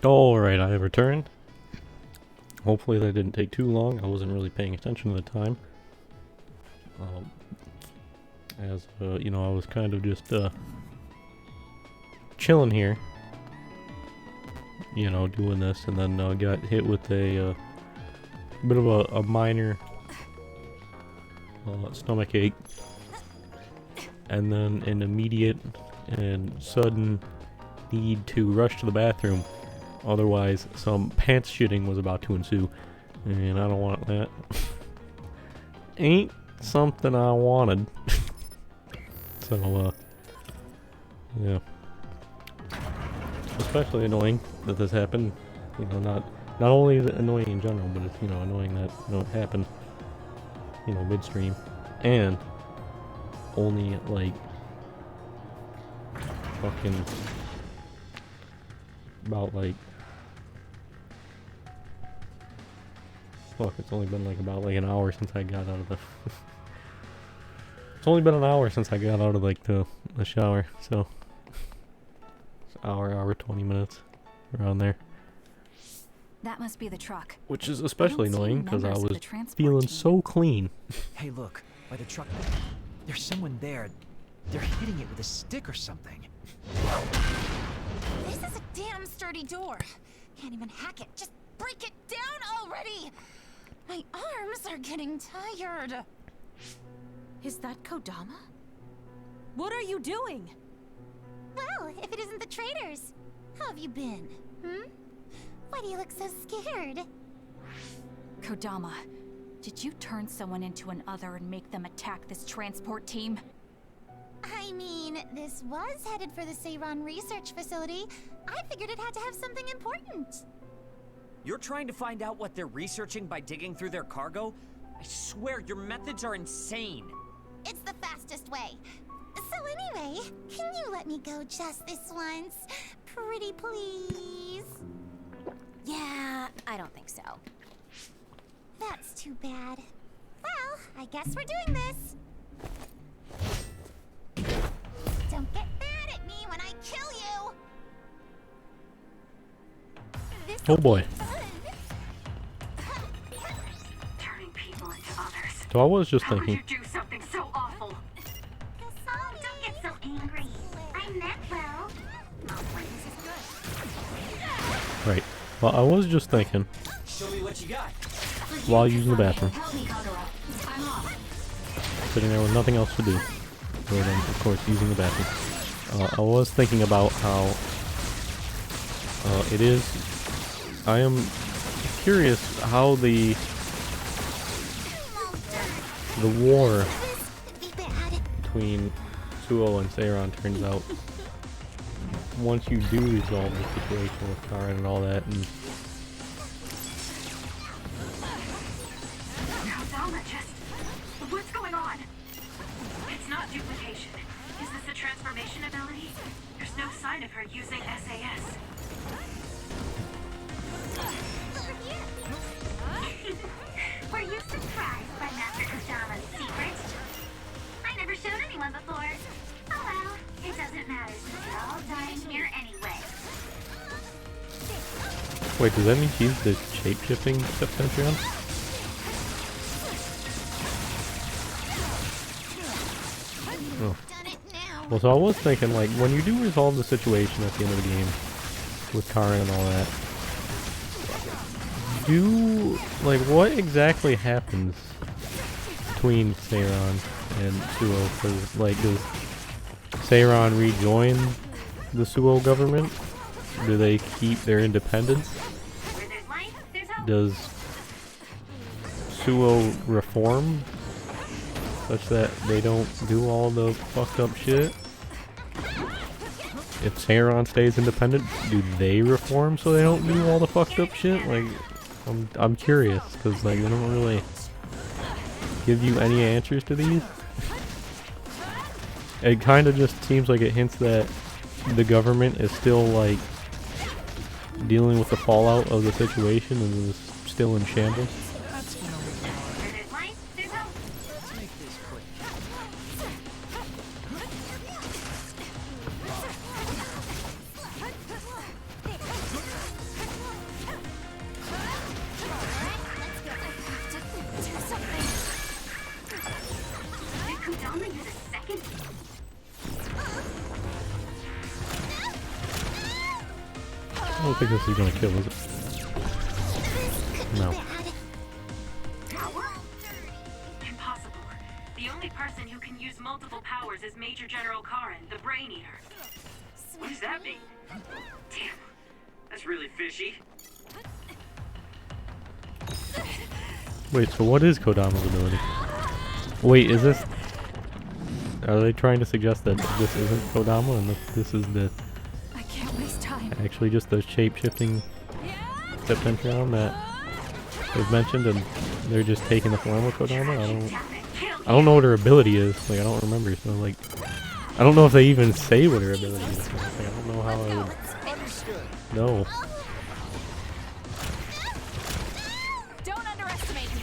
Alright, I have returned. Hopefully that didn't take too long. I wasn't really paying attention at the time. You know, I was kind of just chilling here. You know, doing this, and then got hit with a bit of a minor stomach ache. And then an immediate and sudden need to rush to the bathroom. Otherwise, some pants shitting was about to ensue. And I don't want that. Ain't something I wanted. So, yeah. Especially annoying that this happened. You know, not only annoying in general, but it's, you know, annoying that, you know, it happened, you know, midstream. And only, like, fucking about, like, fuck, it's only been, like, about, like, an hour since I got out of the... It's only been an hour since I got out of, like, the shower, so... It's hour, 20 minutes, around there. That must be the truck. Which is especially annoying, because I was transport feeling team. so clean. Hey, look, by the truck. There's someone there. They're hitting it with a stick or something. This is a damn sturdy door. Can't even hack it. Just break it down already. My arms are getting tired. Is that Kodama? What are you doing? Well, if it isn't the traitors. How have you been? Why do you look so scared? Kodama, did you turn someone into an other and make them attack this transport team? I mean, this was headed for the Seiran research facility. I figured it had to have something important. You're trying to find out what they're researching by digging through their cargo? I swear, your methods are insane. It's the fastest way. So anyway, can you let me go just this once? Pretty please? Yeah, I don't think so. That's too bad. Well, I guess we're doing this. Don't get mad at me when I kill you! Oh boy. Turning people into others. So I was just How thinking. could you do something so awful? Oh, don't get so angry. I meant well. Right. Well, I was just thinking, Show me what you got. while using the bathroom, sitting there with nothing else to do, other than, of course, using the bathroom. I was thinking about how it is. I am curious how the war between Suo and Seiran turns out once you do resolve the situation with Karen and all that. And What's going on? It's not duplication. Is this a transformation ability? There's no sign of her using SAS. Were you surprised by Master Kodama's secret? I never showed anyone before. Oh well, it doesn't matter since you're all dying here anyway. wait, does that mean she's the shape-shifting Septentrion? Oh. Well, so I was thinking, like, when you do resolve the situation at the end of the game with Karen and all that, what exactly happens between Seiran and Suo? Because, like, does Seiran rejoin the Suo government? Do they keep their independence? Does Suo reform such that they don't do all the fucked up shit? If Seiran stays independent, do they reform so they don't do all the fucked up shit? Like, I'm curious, because, like, they don't really give you any answers to these. It kind of just seems like it hints that the government is still, like, dealing with the fallout of the situation and is still in shambles. don't think this is gonna kill, is it? No. Power? Impossible. The only person who can use multiple powers is Major General Karen, the Brain Eater. What does that mean? Damn, that's really fishy. Wait, so what is Kodama's ability? Wait, is this... Are they trying to suggest that this isn't Kodama and that this is the... I can't waste time. Actually just the shape-shifting Septentrion that they've mentioned and they're just taking the form of Kodama? I don't know what her ability is. Like, I don't remember, so like... I don't know if they even say what her ability is. Like, I don't know how I would... No. Don't underestimate me.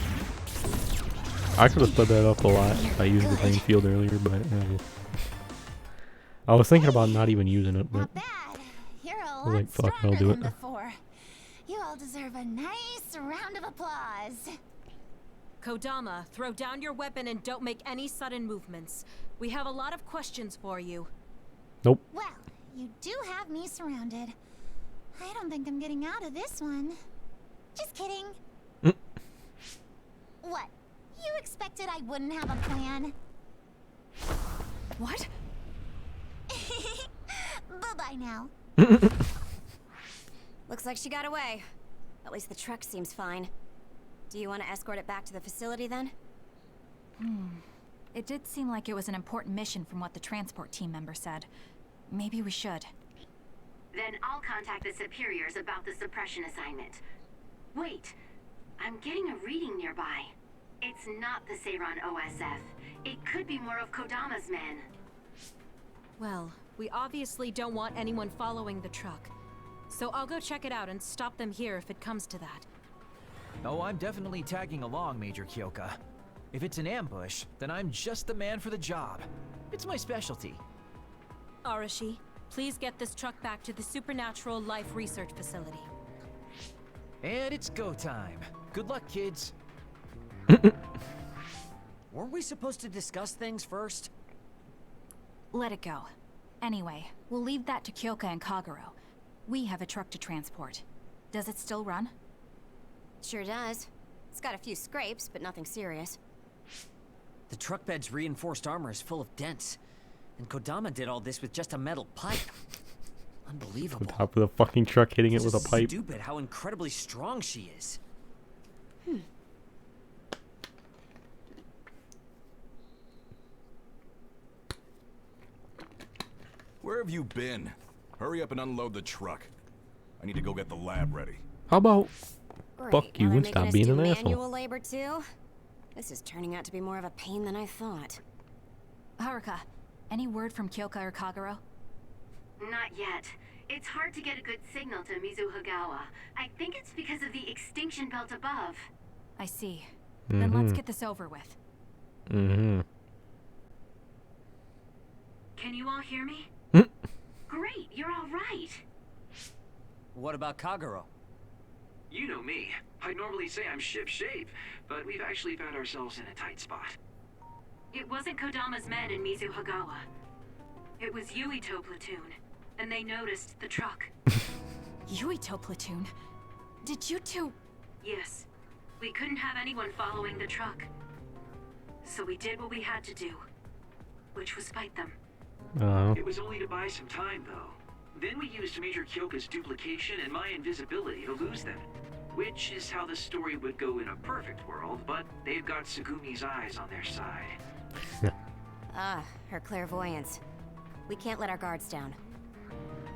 I could have sped that up a lot if I used the brain field earlier, but... I was thinking about not even using it, but... Not bad. You're a I was lot like, fuck, I'll stronger do than it. before. You all deserve a nice round of applause. Kodama, throw down your weapon and don't make any sudden movements. We have a lot of questions for you. Nope. Well, you do have me surrounded. I don't think I'm getting out of this one. Just kidding. What? You expected I wouldn't have a plan? What? Bye-bye now. Looks like she got away. At least the truck seems fine. Do you want to escort it back to the facility then? It did seem like it was an important mission from what the transport team member said. Maybe we should. Then I'll contact the superiors about the suppression assignment. Wait, I'm getting a reading nearby. It's not the Seiran OSF. It could be more of Kodama's men. Well, we obviously don't want anyone following the truck. So I'll go check it out and stop them here if it comes to that. Oh, I'm definitely tagging along, Major Kyoka. If it's an ambush, then I'm just the man for the job. It's my specialty. Arashi, please get this truck back to the Supernatural Life Research Facility. And it's go time. Good luck, kids. Weren't we supposed to discuss things first? Let it go. Anyway, we'll leave that to Kyoka and Kagero. We have a truck to transport. Does it still run? Sure does. It's got a few scrapes, but nothing serious. The truck bed's reinforced armor is full of dents. And Kodama did all this with just a metal pipe. Unbelievable. On top of the fucking truck hitting it It's with a just pipe. Stupid how incredibly strong she is. Where have you been? Hurry up and unload the truck. I need to go get the lab ready. How about Great. fuck you Now they're and stop making us being do an manual asshole? labor too? This is turning out to be more of a pain than I thought. Haruka, any word from Kyoka or Kagero? Not yet. It's hard to get a good signal to Mizuhagawa. I think it's because of the extinction belt above. I see. Then let's get this over with. Can you all hear me? Great, you're all right. What about Kagero? You know me. I normally say I'm ship-shape, but we've actually found ourselves in a tight spot. It wasn't Kodama's men in Mizuhagawa. It was Yuito platoon, and they noticed the truck. Yuito platoon? Did you two... Yes, we couldn't have anyone following the truck. So we did what we had to do, which was fight them. It was only to buy some time, though. Then we used Major Kyoka's duplication and my invisibility to lose them. Which is how the story would go in a perfect world, but they've got Segumi's eyes on their side. Her clairvoyance. We can't let our guards down.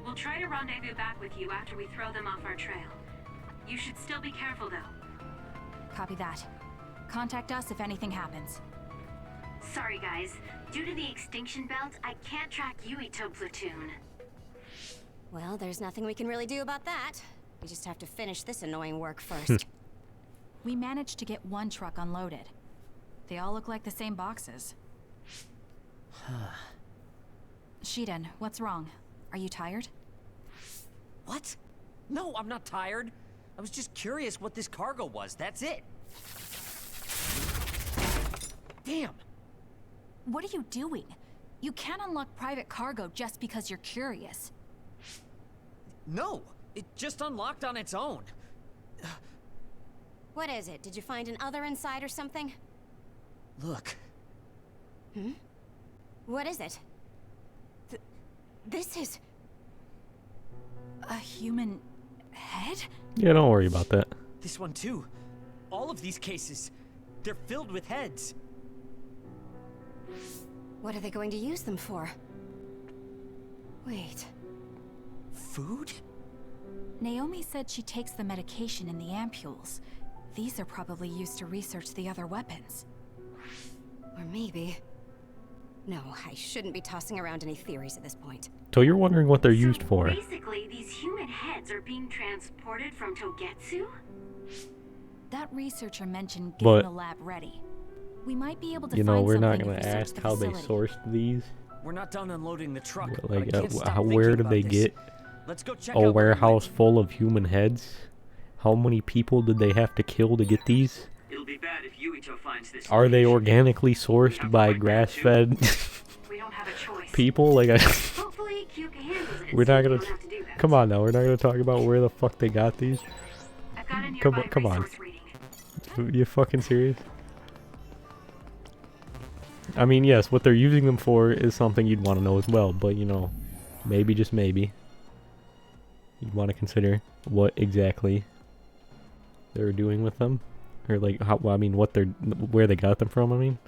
We'll try to rendezvous back with you after we throw them off our trail. You should still be careful, though. Copy that. Contact us if anything happens. Sorry, guys. Due to the extinction belt, I can't track Yuito platoon. Well, there's nothing we can really do about that. We just have to finish this annoying work first. We managed to get one truck unloaded. They all look like the same boxes. Shiden, what's wrong? Are you tired? What? No, I'm not tired. I was just curious what this cargo was, that's it. Damn! What are you doing? You can't unlock private cargo just because you're curious. No! It just unlocked on its own. What is it? Did you find an other inside or something? Look. Hmm? What is it? This is... A human head? Yeah, don't worry about that. This one too. All of these cases, they're filled with heads. What are they going to use them for? Wait. Food? Naomi said she takes the medication in the ampules. These are probably used to research the other weapons. Or maybe... No, I shouldn't be tossing around any theories at this point. So you're wondering what they're used for? Basically, these human heads are being transported from Togetsu? That researcher mentioned But, getting the lab ready. We might be able to you know, find we're not something going if to we search ask the how they facility. sourced these. We're not done unloading the truck. Like, but I can't stop where thinking did they about this. get Let's go check a out the warehouse room. full of human heads? How many people did they have to kill to get these? It'll be bad if Yuito finds this. Are they location. organically sourced by grass-fed We don't have a choice. people? Like, Hopefully, Kyoka handles it. we're so not we gonna. don't have to do that. Come on now, we're not gonna talk about where the fuck they got these. I've got a Come nearby on, come on. resource reading. You fucking serious? I mean, yes, what they're using them for is something you'd want to know as well, but you know, maybe, just maybe, you'd want to consider what exactly they're doing with them, or like how. Well, I mean, where they got them from. I mean.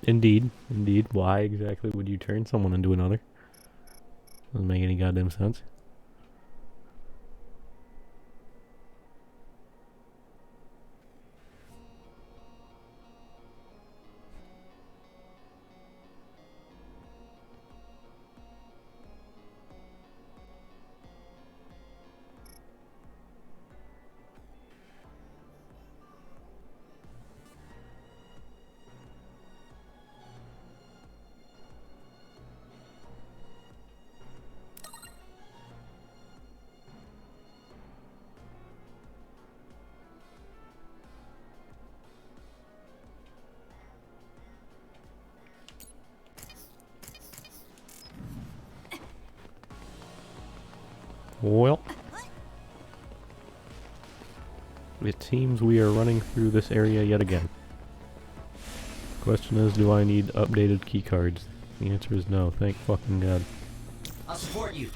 Indeed, indeed. Why exactly would you turn someone into another? Doesn't make any goddamn sense. Well, it seems we are running through this area yet again. Question is, do I need updated keycards? The answer is no, thank fucking god. I'll support you.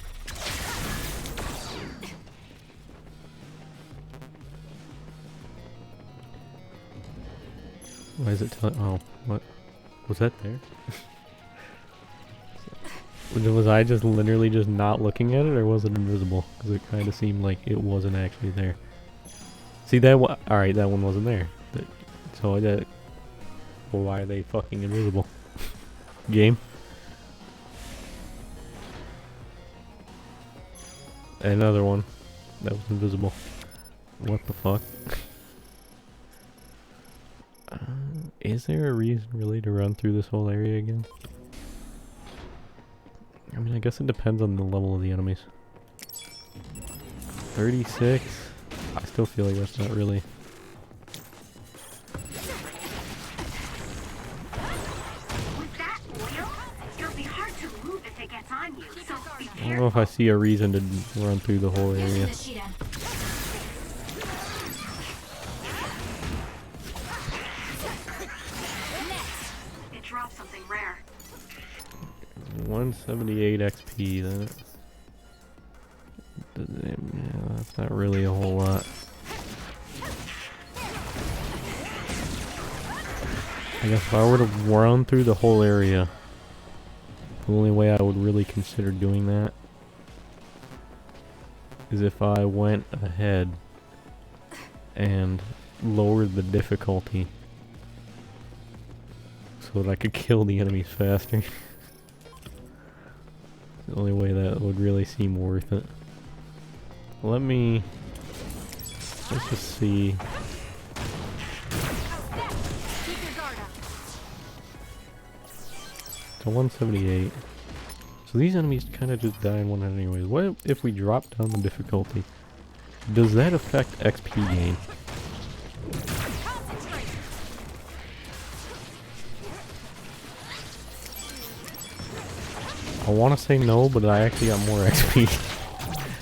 Why is it telling? Oh, what? Was that there? Was I just literally just not looking at it, or was it invisible? Because it kind of seemed like it wasn't actually there. See that one? Alright, that one wasn't there. So that... Well, why are they fucking invisible? Game? Another one. That was invisible. What the fuck? Is there a reason really to run through this whole area again? I mean, I guess it depends on the level of the enemies. 36? I still feel like that's not really... With that oil, it'll be hard to move if it gets on you, so be I don't know if I see a reason to run through the whole area. It drops something rare. 178 XP, that Yeah, that's not really a whole lot. I guess if I were to run through the whole area, the only way I would really consider doing that is if I went ahead and lowered the difficulty so that I could kill the enemies faster. The only way that would really seem worth it. Let's just see. So 178. So these enemies kind of just die in one hit anyways. What if we drop down the difficulty? Does that affect XP gain? I want to say no, but I actually got more XP.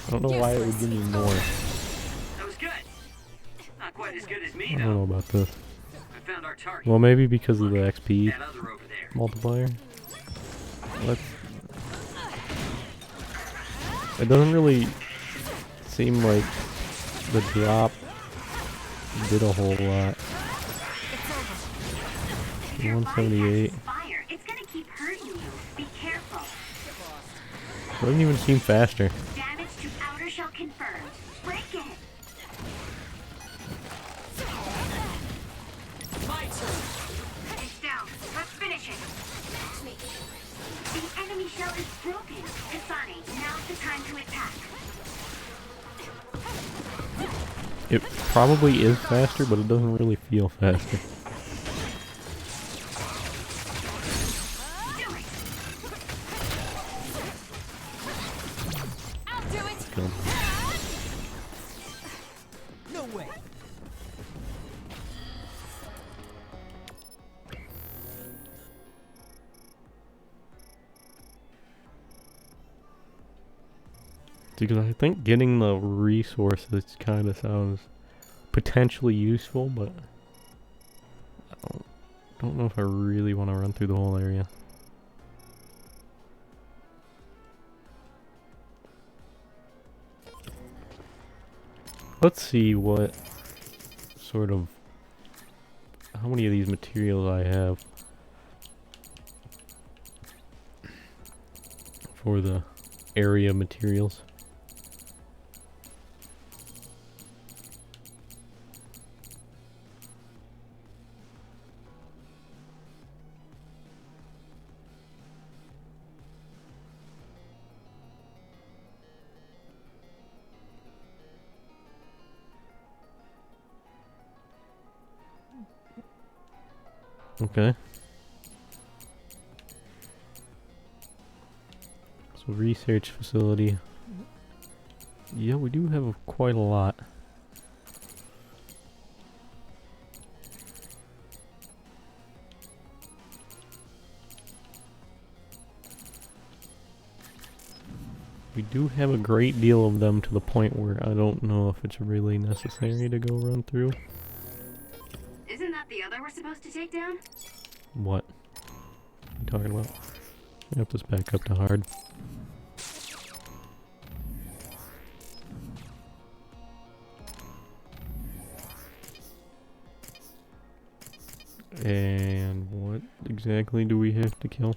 I don't know why it would give me more. That was good. Not quite as good as me, I though. don't know about this. I found our target. Well, maybe because of the XP That other over there. multiplier. It doesn't really seem like the drop did a whole lot. 178. Fire. It's gonna keep hurting you. Be careful. It doesn't even seem faster. Damage to outer shell confirmed. Break it. It's down. Let's finish it. The enemy shell is broken. Kasane, now's the time to attack. It probably is faster, but it doesn't really feel faster. Cool. No way. Because I think getting the resources kind of sounds potentially useful, but I don't know if I really want to run through the whole area. Let's see what sort of, how many of these materials I have for the area materials. Okay. So research facility. Yeah, we do have quite a lot. We do have a great deal of them to the point where I don't know if it's really necessary to go run through. Isn't that the other we're supposed to take down? What? What are you talking about? I have this back up to hard. And what exactly do we have to kill?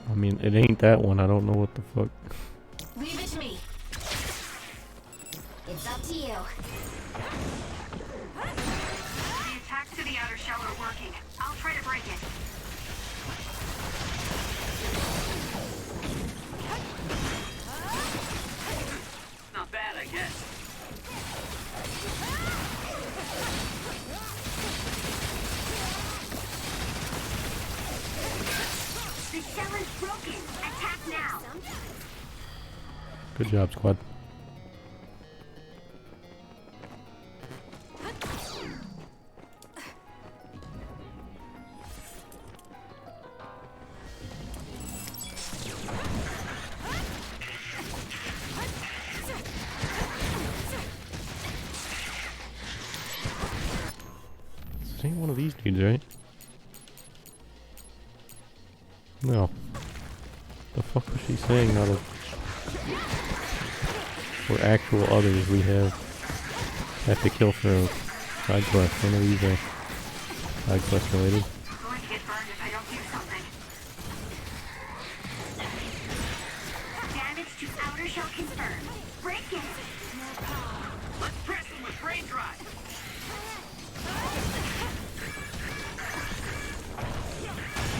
I mean, it ain't that one. I don't know what the fuck. Leave it to me. It's up to you. The attacks to the outer shell are working. I'll try to break it. Not bad, I guess. The shell is broken. Attack now. Good job, squad. This ain't one of these dudes, right? No. The fuck was she saying out of... Or actual others we have to kill for a side quest. None of these are side quest related. I'm going to get burned if I don't do something. Damage to outer shell confirmed. Break it! Let's press them with brain drive.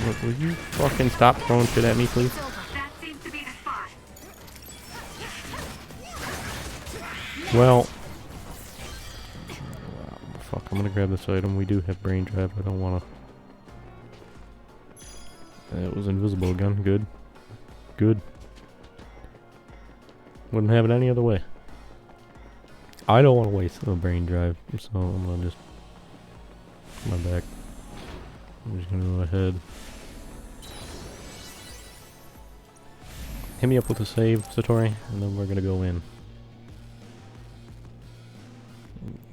Look, will you fucking stop throwing shit at me, please? That seems to be the spot. Well... Fuck, I'm gonna grab this item. We do have brain drive. I don't wanna... It was invisible again. Good. Good. Wouldn't have it any other way. I don't want to waste a brain drive, so I'm gonna just... My back. I'm just gonna go ahead. Hit me up with a save, Satori, and then we're gonna go in.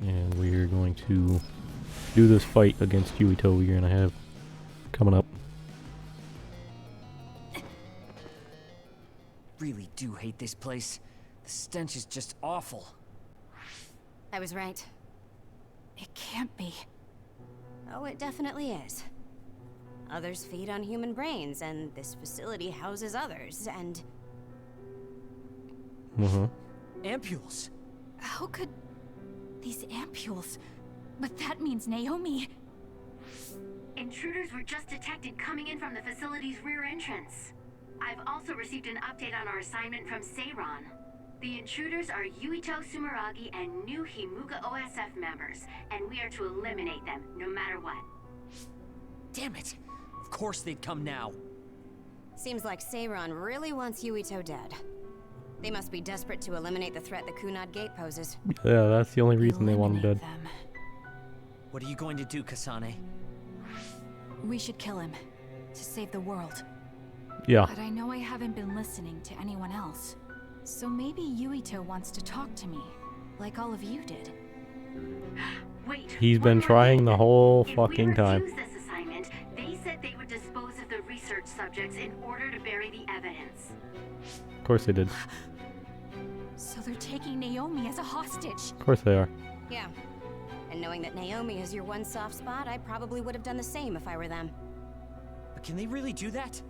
And we're going to do this fight against Yuito we're gonna have coming up. Really do hate this place. The stench is just awful. I was right. It can't be. Oh, it definitely is. Others feed on human brains, and this facility houses others, and... Ampules. How could... These ampules... But that means Naomi... Intruders were just detected coming in from the facility's rear entrance. I've also received an update on our assignment from Seiran. The intruders are Yuito Sumeragi and new Himuga OSF members, and we are to eliminate them, no matter what. Damn it. Of course they'd come now. Seems like Seiran really wants Yuito dead. They must be desperate to eliminate the threat the Kunad Gate poses. Yeah, that's the only reason they want him dead. Them. What are you going to do, Kasane? We should kill him. To save the world. Yeah. But I know I haven't been listening to anyone else. So maybe Yuito wants to talk to me. Like all of you did. Wait, He's been trying the whole fucking time. If we refuse this assignment, they said they would dispose of the research subjects in order to bury the evidence. Of course they did. So they're taking Naomi as a hostage. Of course they are. Yeah. And knowing that Naomi is your one soft spot, I probably would have done the same if I were them. But can they really do that?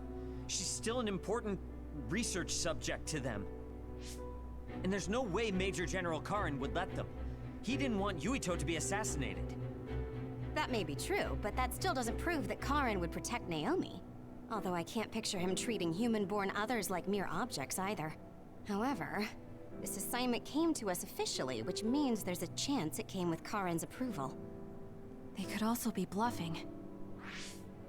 She's still an important research subject to them. And there's no way Major General Karin would let them. He didn't want Yuito to be assassinated. That may be true, but that still doesn't prove that Karin would protect Naomi. Although I can't picture him treating human-born others like mere objects either. However, this assignment came to us officially, which means there's a chance it came with Karin's approval. They could also be bluffing.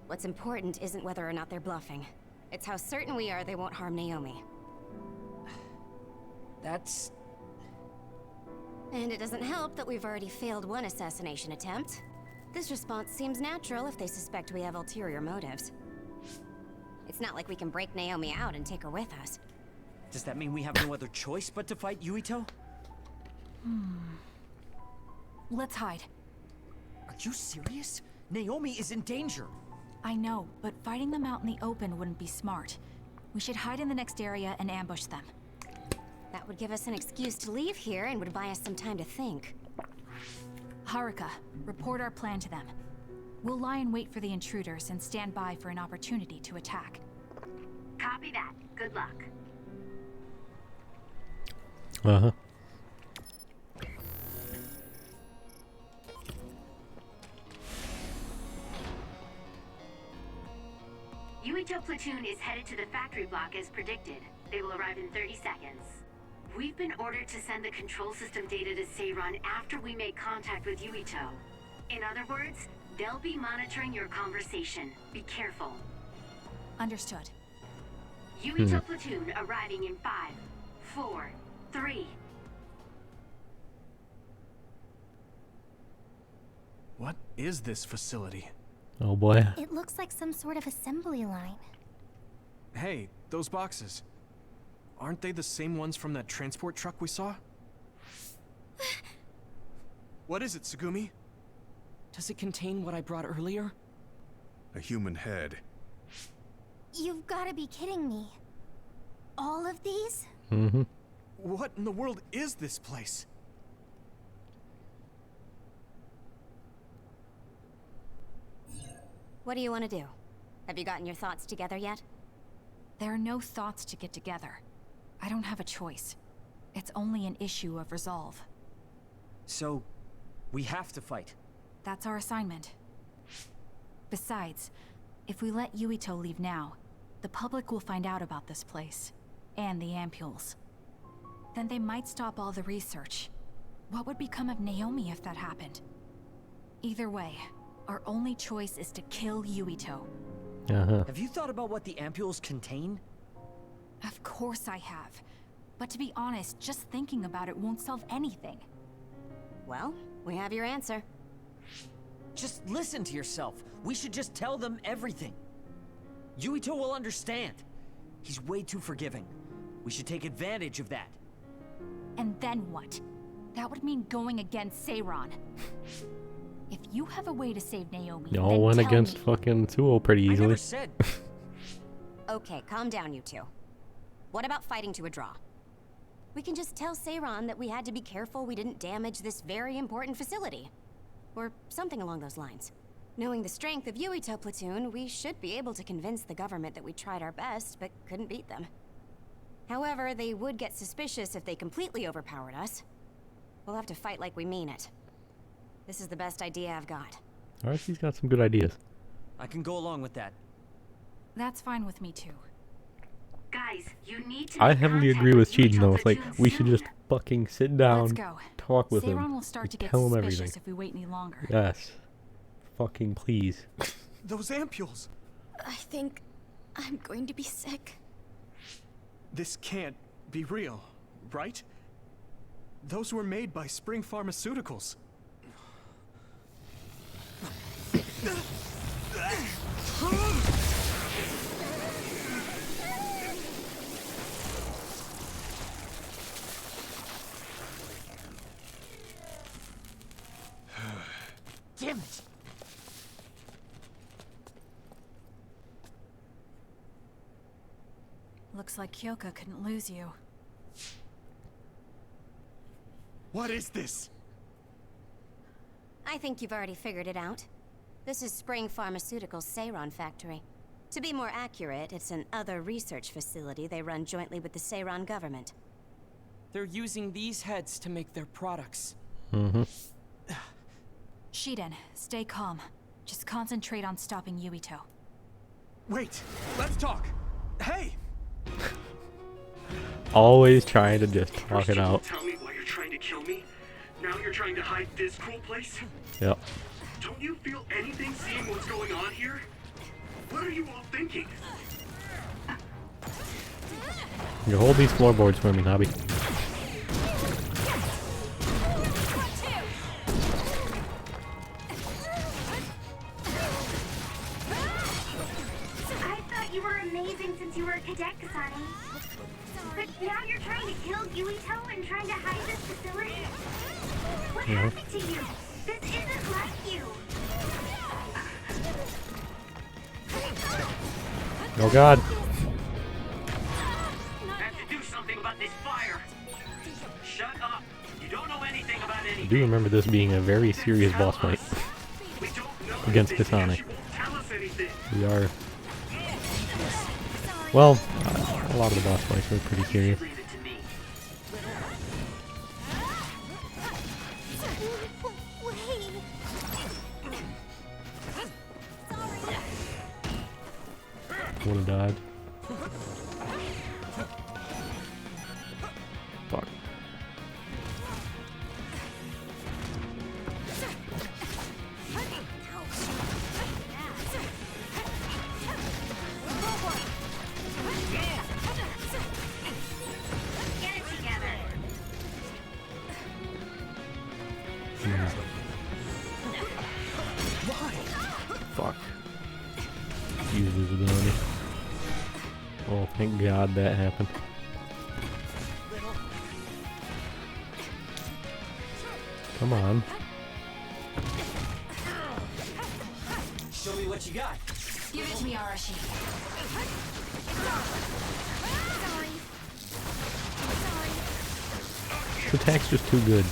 What's important isn't whether or not they're bluffing. It's how certain we are they won't harm Naomi. That's... And it doesn't help that we've already failed one assassination attempt. This response seems natural if they suspect we have ulterior motives. It's not like we can break Naomi out and take her with us. Does that mean we have no other choice but to fight Yuito? Let's hide. Are you serious? Naomi is in danger. I know, but fighting them out in the open wouldn't be smart. We should hide in the next area and ambush them. That would give us an excuse to leave here and would buy us some time to think. Haruka, report our plan to them. We'll lie in wait for the intruders and stand by for an opportunity to attack. Copy that. Good luck. Uh-huh. Yuito platoon is headed to the factory block as predicted. They will arrive in 30 seconds. We've been ordered to send the control system data to Seiran after we make contact with Yuito. In other words, they'll be monitoring your conversation. Be careful. Understood. Yuito platoon arriving in 5, 4, 3. What is this facility? Oh boy. It looks like some sort of assembly line. Hey, those boxes. Aren't they the same ones from that transport truck we saw? What is it, Tsugumi? Does it contain what I brought earlier? A human head. You've got to be kidding me. All of these? Mm-hmm. What in the world is this place? What do you want to do? Have you gotten your thoughts together yet? There are no thoughts to get together. I don't have a choice. It's only an issue of resolve. So, we have to fight. That's our assignment. Besides, if we let Yuito leave now, the public will find out about this place. And the ampules. Then they might stop all the research. What would become of Naomi if that happened? Either way, our only choice is to kill Yuito. Uh-huh. Have you thought about what the ampules contain? Of course I have. But to be honest, just thinking about it won't solve anything. Well, we have your answer. Just listen to yourself. We should just tell them everything. Yuito will understand. He's way too forgiving. We should take advantage of that. And then what? That would mean going against Seiran. If you have a way to save Naomi, Y'all then went tell against me. fucking Tsuo pretty I easily. never said. Okay, calm down, you two. What about fighting to a draw? We can just tell Seiran that we had to be careful we didn't damage this very important facility. Or something along those lines. Knowing the strength of Yuito Platoon, we should be able to convince the government that we tried our best, but couldn't beat them. However, they would get suspicious if they completely overpowered us. We'll have to fight like we mean it. This is the best idea I've got. Alright, she's got some good ideas. I can go along with that. That's fine with me too. Guys, you need to I make heavily contact agree with Yuito Cheatin though. It's like, Platoon we should just soon. fucking sit Let's down, go. talk with Seiran him, will start to and get tell him suspicious everything. if we wait any longer. Yes. Fucking please. Those ampules. I think I'm going to be sick. This can't be real, right? Those were made by Spring Pharmaceuticals. Damn it! Looks like Kyoka couldn't lose you. What is this? I think you've already figured it out. This is Spring Pharmaceuticals' Seiran factory. To be more accurate, it's an other research facility they run jointly with the Seiran government. They're using these heads to make their products. Mm-hmm. Shiden, stay calm. Just concentrate on stopping Yuito. Wait, let's talk. Hey! Always trying to just talk First it you won't out. tell me why you're trying to kill me. Now you're trying to hide this cool place? Yep. Don't you feel anything seeing what's going on here? What are you all thinking? You hold these floorboards for me, Nobby. I thought you were amazing since you were a cadet, Kasane. But now you're trying to kill Yuito and trying to hide this facility? What happened to you? This isn't like you. Oh god. Have to do something about this fire. Shut up. You don't know anything about I anything. do remember this being a very serious boss fight We don't know against anything Kasane. because she won't tell us anything. We are... Well, a lot of the boss fights were pretty serious. Leave it to me. Would've died. Fuck. Get it together. Fuck. Use his ability. Oh, thank God that happened. Come on. Show me what you got. Give it to me, Arashi. Sorry. This attack's just too good.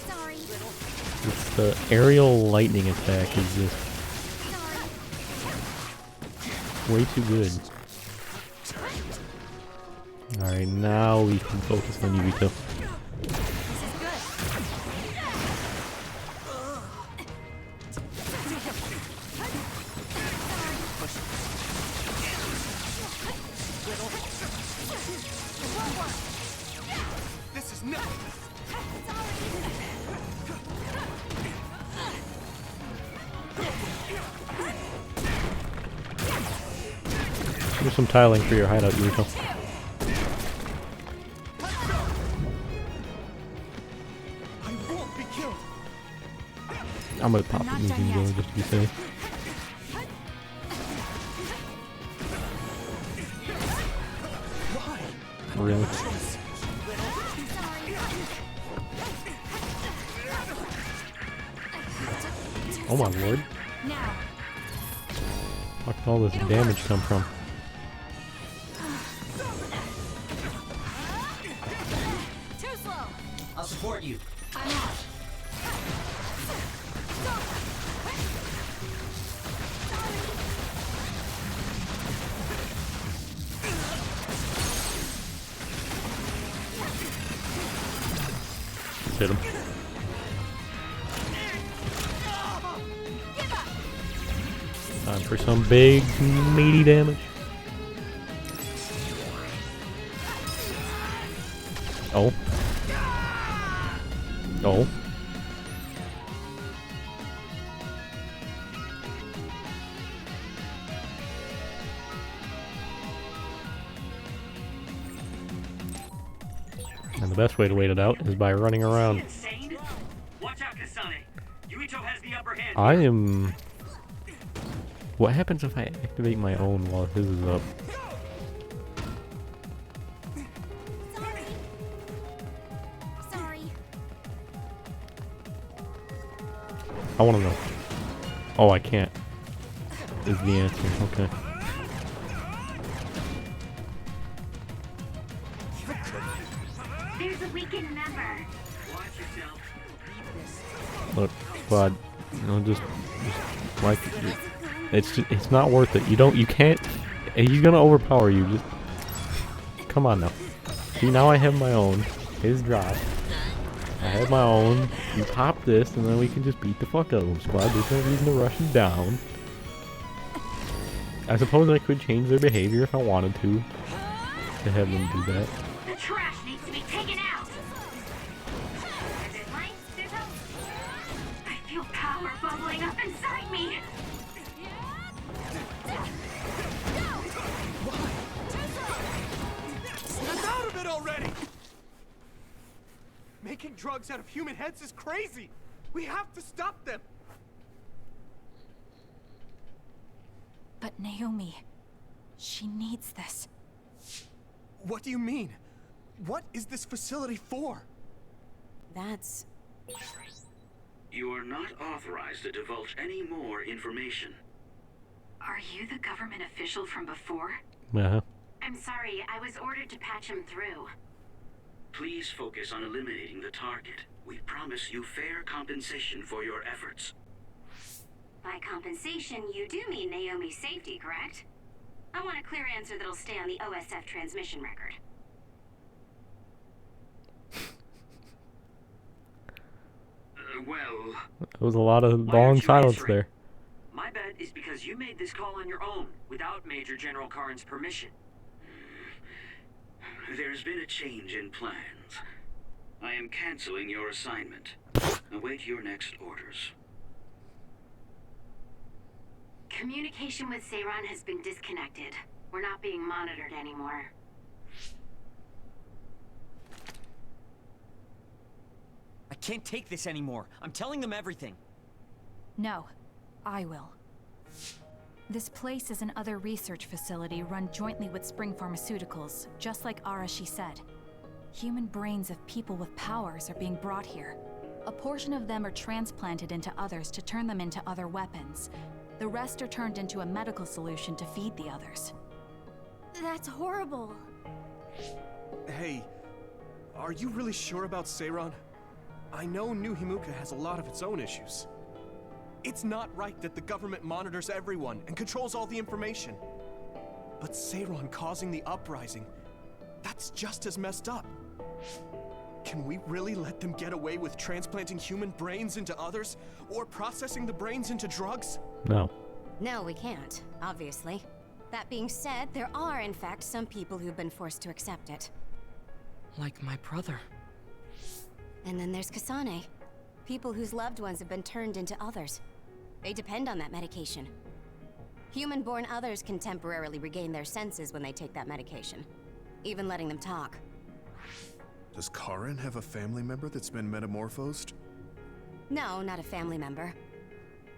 Sorry. It's the aerial lightning attack is just way too good. Alright, now we can focus on Yukito. This is nothing. Here's some tiling for your hideout, Yukito. I'm gonna pop the moving door just to be safe. Really? Oh my lord. Where did all this damage come from? Too slow. I'll support you. I'm out. Hit him. Time for some big, meaty damage. Oh. Oh. And the best way to wait it out is by running around. Watch out, Kasane. Yuito has the upper hand. I am... What happens if I activate my own while his is up? Sorry. I want to know. Oh, I can't. Is the answer. Okay. There's a weakened member. Watch yourself. Look, Bud, you know, just like, it's not worth it. You can't, he's gonna overpower you. Just, come on now. See, now I have my own. His drop. I have my own. You pop this, and then we can just beat the fuck out of him, squad. There's no reason to rush him down. I suppose I could change their behavior if I wanted to have them do that. The trash needs to be taken out. Is it light, Sizzle? I feel power bubbling up inside me. Snap out of it already! Making drugs out of human heads is crazy! We have to stop them! But Naomi, she needs this. What do you mean? What is this facility for? That's... You are not authorized to divulge any more information. Are you the government official from before? Uh-huh. I'm sorry, I was ordered to patch him through. Please focus on eliminating the target. We promise you fair compensation for your efforts. By compensation, you do mean Naomi's safety, correct? I want a clear answer that'll stay on the OSF transmission record. Well... There was a lot of why long aren't you silence answering? there. My bet is because you made this call on your own, without Major General Karin's permission. There's been a change in plans. I am canceling your assignment. Await your next orders. Communication with Seiran has been disconnected. We're not being monitored anymore. I can't take this anymore. I'm telling them everything. No, I will. This place is another research facility run jointly with Spring Pharmaceuticals, just like Arashi said. Human brains of people with powers are being brought here. A portion of them are transplanted into others to turn them into other weapons. The rest are turned into a medical solution to feed the others. That's horrible. Hey, are you really sure about Seiran? I know New Himuka has a lot of its own issues. It's not right that the government monitors everyone and controls all the information. But Seiran causing the uprising, that's just as messed up. Can we really let them get away with transplanting human brains into others? Or processing the brains into drugs? No. No, we can't, obviously. That being said, there are, in fact, some people who've been forced to accept it. Like my brother. And then there's Kasane. People whose loved ones have been turned into others. They depend on that medication. Human-born others can temporarily regain their senses when they take that medication. Even letting them talk. Does Karin have a family member that's been metamorphosed? No, not a family member.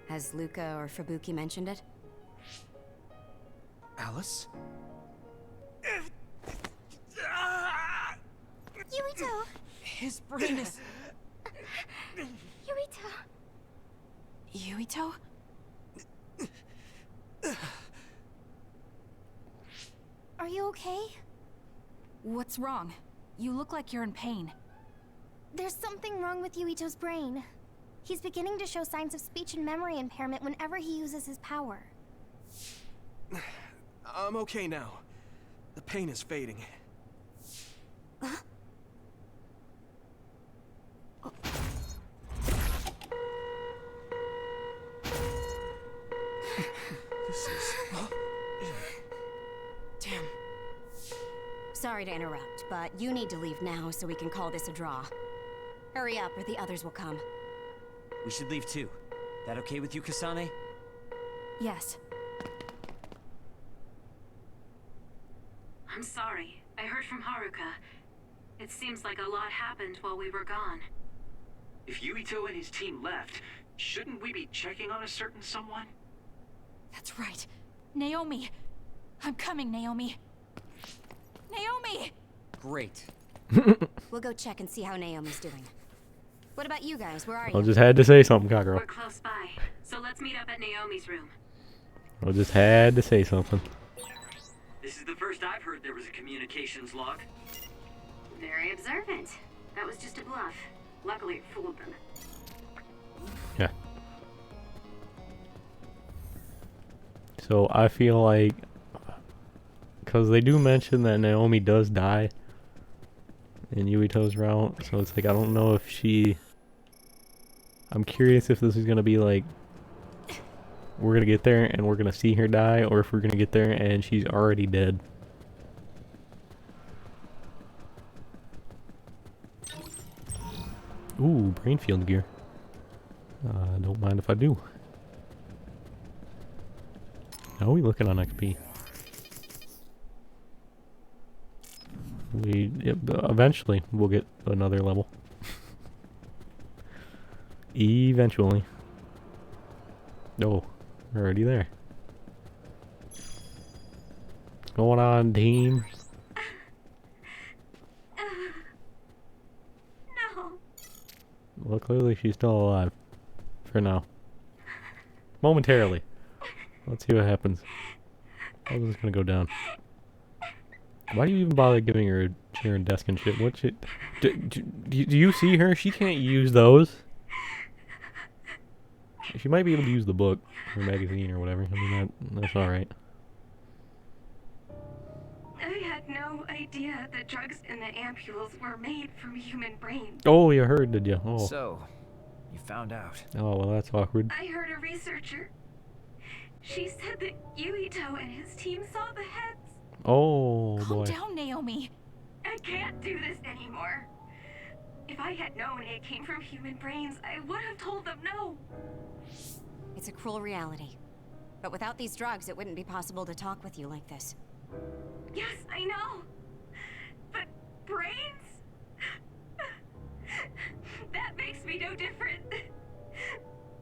Has Luca or Fubuki mentioned it? Alice? Yuito! His brain is... Yuito! Yuito? Are you okay? What's wrong? You look like you're in pain. There's something wrong with Yuito's brain. He's beginning to show signs of speech and memory impairment whenever he uses his power. I'm okay now. The pain is fading. This is... Damn. Sorry to interrupt, but you need to leave now so we can call this a draw. Hurry up or the others will come. We should leave too. That okay with you, Kasane? Yes. I'm sorry. I heard from Haruka. It seems like a lot happened while we were gone. If Yuito and his team left, shouldn't we be checking on a certain someone? That's right. Naomi! I'm coming, Naomi! Naomi! Great. We'll go check and see how Naomi's doing. What about you guys? Where are I you? just had to say something, Kakuro. We're close by, so let's meet up at Naomi's room. I just had to say something. This is the first I've heard there was a communications log. Very observant. That was just a bluff. Luckily it fooled them. Yeah. So I feel like, because they do mention that Naomi does die in Yuito's route, so it's like I don't know if she... I'm curious if this is going to be like, we're going to get there and we're going to see her die, or if we're going to get there and she's already dead. Ooh, brain field gear. Don't mind if I do. How are we looking on XP? Eventually we'll get another level. Eventually. Oh, we're already there. What's going on, team? No. Well, clearly she's still alive. For now. Momentarily. Let's see what happens. How's this gonna go down? Why do you even bother giving her a chair and desk and shit? What shit? Do you see her? She can't use those. She might be able to use the book or magazine or whatever. I mean, that's alright. I had no idea the drugs in the ampules were made from human brains. Oh, you heard, did you? Oh. So, you found out. Oh, well, that's awkward. I heard a researcher. She said that Yuito and his team saw the heads. Oh, Calm boy. down, Naomi. I can't do this anymore. If I had known it came from human brains, I would have told them no. It's a cruel reality. But without these drugs, it wouldn't be possible to talk with you like this. Yes, I know. But brains? That makes me no different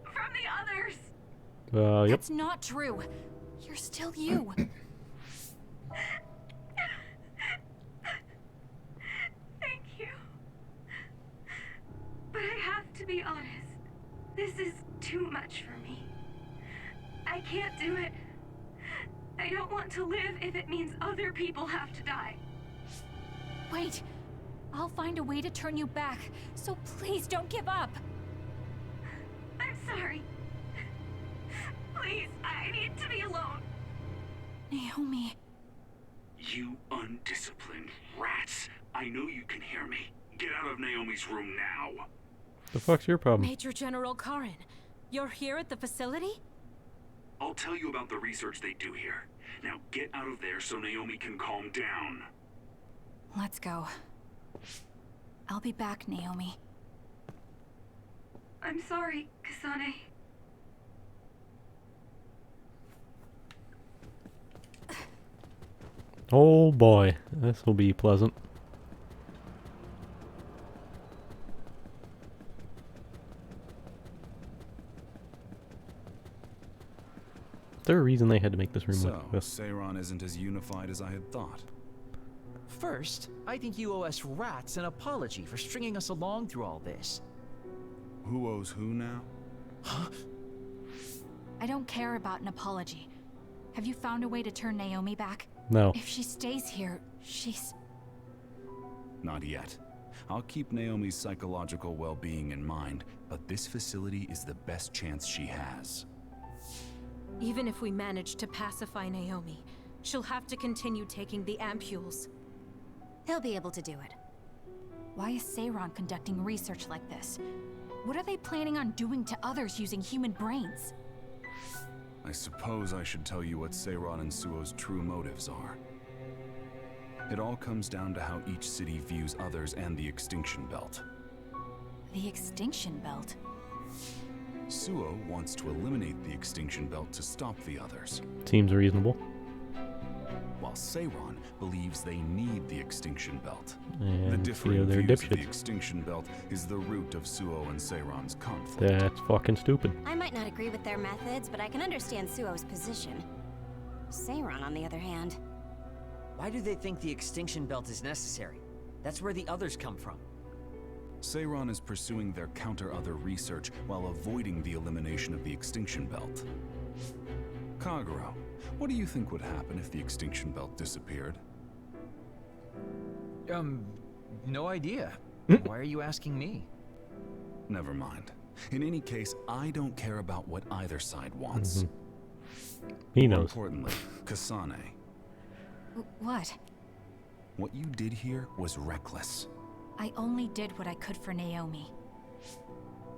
from the others. Yep. That's not true. You're still you. Thank you. But I have to To be honest, this is too much for me. I can't do it. I don't want to live if it means other people have to die. Wait! I'll find a way to turn you back, so please don't give up! I'm sorry. Please, I need to be alone. Naomi... You undisciplined rats. I know you can hear me. Get out of Naomi's room now. The fuck's your problem? Major General Karin, you're here at the facility? I'll tell you about the research they do here. Now get out of there so Naomi can calm down. Let's go. I'll be back, Naomi. I'm sorry, Kasane. Oh boy, this will be pleasant. Is there a reason they had to make this room like this? Seiron isn't as unified as I had thought. First, I think you owe us rats an apology for stringing us along through all this. Who owes who now? Huh? I don't care about an apology. Have you found a way to turn Naomi back? No. If she stays here, she's... Not yet. I'll keep Naomi's psychological well-being in mind, but this facility is the best chance she has. Even if we manage to pacify Naomi, she'll have to continue taking the ampules. He'll be able to do it. Why is Seiron conducting research like this? What are they planning on doing to others using human brains? I suppose I should tell you what Seiron and Suo's true motives are. It all comes down to how each city views others and the Extinction Belt. The Extinction Belt? Suo wants to eliminate the Extinction Belt to stop the others. Seems reasonable. While Seiron believes they need the Extinction Belt. And the differing they're views of the dipshits. Extinction Belt is the root of Suo and Seiron's conflict. That's fucking stupid. I might not agree with their methods, but I can understand Suo's position. Seiron, on the other hand... Why do they think the Extinction Belt is necessary? That's where the others come from. Seiron is pursuing their counter-other research while avoiding the elimination of the Extinction Belt. Kagero, what do you think would happen if the Extinction Belt disappeared? No idea. Why are you asking me? Never mind. In any case, I don't care about what either side wants. He More knows. importantly, Kasane, What? what you did here was reckless. I only did what I could for Naomi.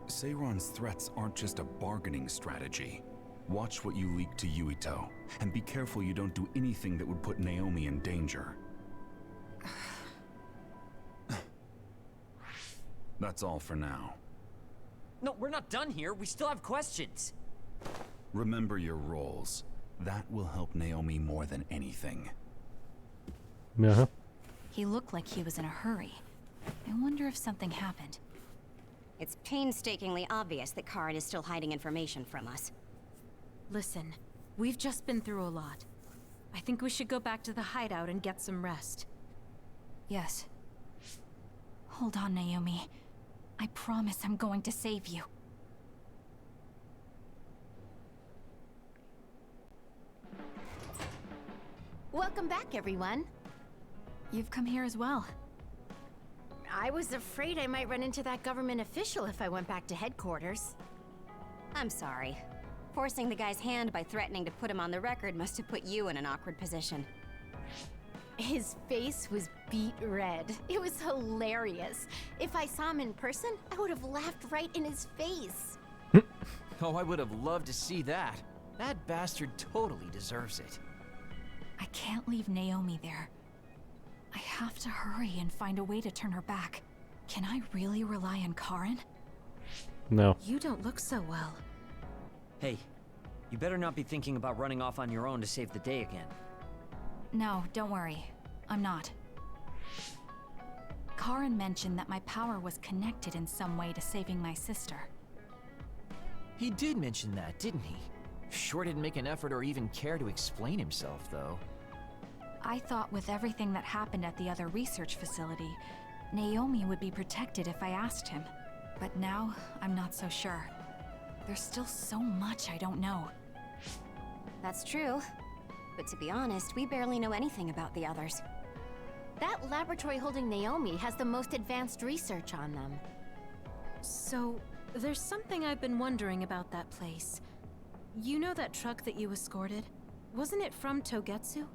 Seiron's threats aren't just a bargaining strategy. Watch what you leak to Yuito, and be careful you don't do anything that would put Naomi in danger. That's all for now. No, we're not done here. We still have questions. Remember your roles. That will help Naomi more than anything. Uh-huh. He looked like he was in a hurry. I wonder if something happened. It's painstakingly obvious that Karin is still hiding information from us. Listen, we've just been through a lot. I think we should go back to the hideout and get some rest. Yes. Hold on, Naomi. I promise I'm going to save you. Welcome back, everyone. You've come here as well. I was afraid I might run into that government official if I went back to headquarters. I'm sorry. Forcing the guy's hand by threatening to put him on the record must have put you in an awkward position. His face was beet red. It was hilarious. If I saw him in person, I would have laughed right in his face. Oh, I would have loved to see that. That bastard totally deserves it. I can't leave Naomi there. I have to hurry and find a way to turn her back. Can I really rely on Karin? No. You don't look so well. Hey, you better not be thinking about running off on your own to save the day again. No, don't worry. I'm not. Karin mentioned that my power was connected in some way to saving my sister. He did mention that, didn't he? Sure didn't make an effort or even care to explain himself, though. I thought with everything that happened at the other research facility, Naomi would be protected if I asked him. But now, I'm not so sure. There's still so much I don't know. That's true. But to be honest, we barely know anything about the others. That laboratory holding Naomi has the most advanced research on them. So, there's something I've been wondering about that place. You know that truck that you escorted? Wasn't it from Togetsu?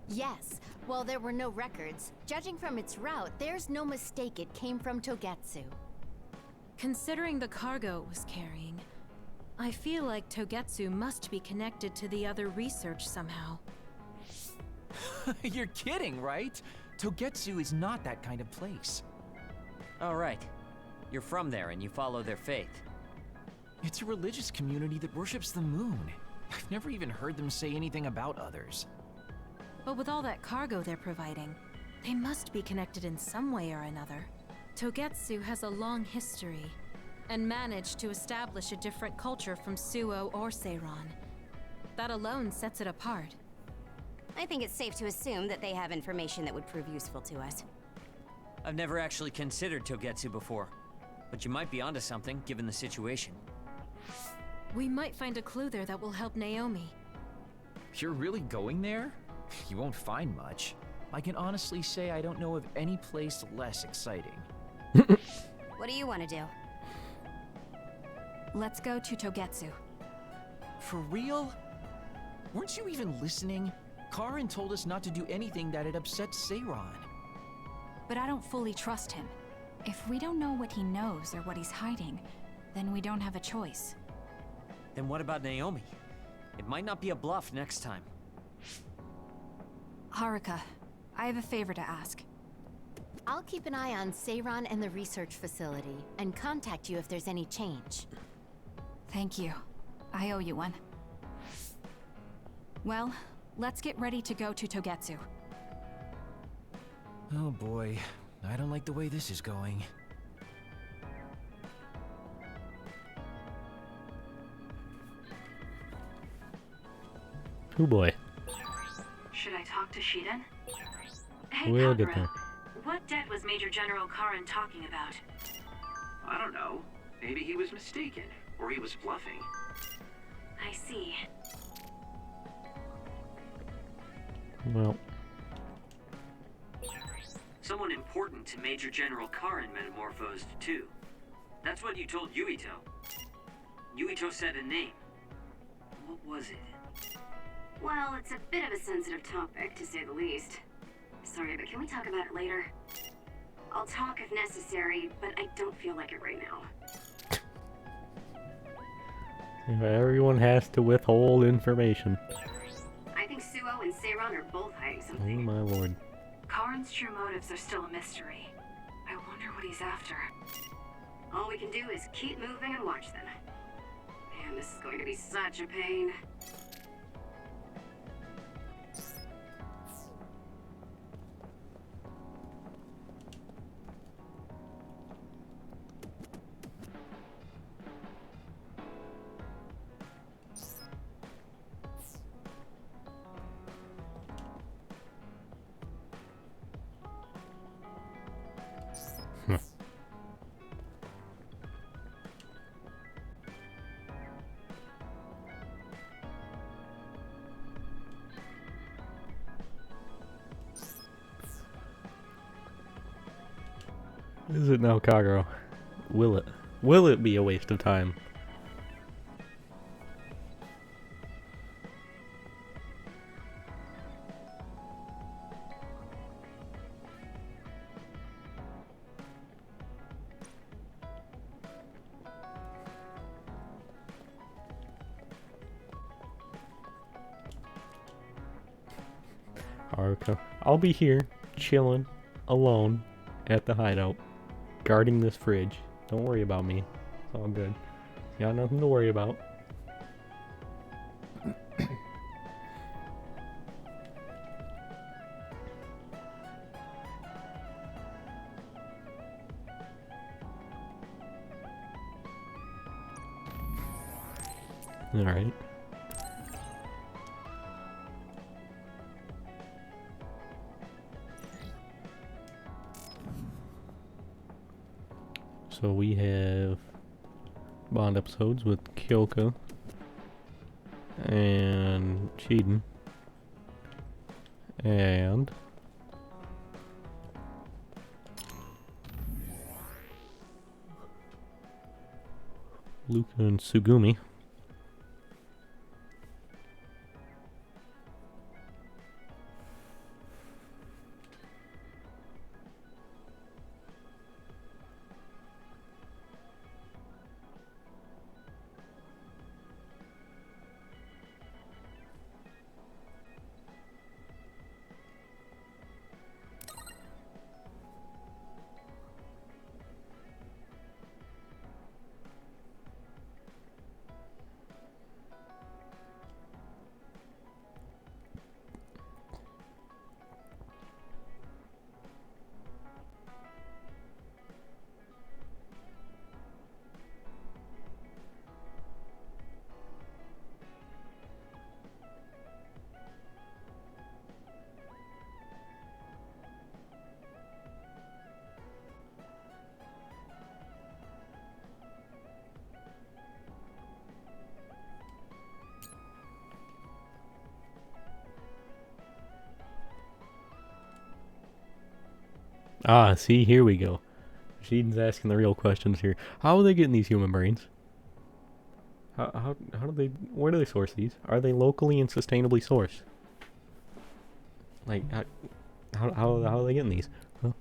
Yes. While there were no records, judging from its route, there's no mistake it came from Togetsu. Considering the cargo it was carrying, I feel like Togetsu must be connected to the other research somehow. You're kidding, right? Togetsu is not that kind of place. Oh, right. You're from there and you follow their faith. It's a religious community that worships the moon. I've never even heard them say anything about others. But with all that cargo they're providing, they must be connected in some way or another. Togetsu has a long history, and managed to establish a different culture from Suo or Seiran. That alone sets it apart. I think it's safe to assume that they have information that would prove useful to us. I've never actually considered Togetsu before, but you might be onto something given the situation. We might find a clue there that will help Naomi. You're really going there? You won't find much. I can honestly say I don't know of any place less exciting. What do you want to do? Let's go to Togetsu. For real? Weren't you even listening? Karin told us not to do anything that'd upset Seiran. But I don't fully trust him. If we don't know what he knows or what he's hiding, then we don't have a choice. Then what about Naomi? It might not be a bluff next time. Haruka, I have a favor to ask. I'll keep an eye on Seiran and the research facility, and contact you if there's any change. Thank you. I owe you one. Well, let's get ready to go to Togetsu. Oh boy, I don't like the way this is going. Oh boy. Should I talk to Shiden? Hey, We'll get Kagura, there. what debt was Major General Karin talking about? I don't know. Maybe he was mistaken, or he was bluffing. I see. Well, Someone important to Major General Karin metamorphosed too. That's what you told Yuito. Yuito said a name. What was it? Well, it's a bit of a sensitive topic, to say the least. Sorry, but can we talk about it later? I'll talk if necessary, but I don't feel like it right now. everyone has to withhold information. I think Suo and Seiran are both hiding Oh something. my lord. Karin's true motives are still a mystery. I wonder what he's after. All we can do is keep moving and watch them. Man, this is going to be such a pain. Is it now, Kagero? Will it? Will it be a waste of time? Haruka, I'll be here, chilling, alone, at the hideout, guarding this fridge. Don't worry about me. It's all good. You got nothing to worry about. Alright. So we have Bond episodes with Kyoka and Shiden and Luca and Sugumi. Ah, see, here we go. Shiden's asking the real questions here. How are they getting these human brains? How do they, where do they source these? Are they locally and sustainably sourced? Like, how are they getting these? Huh?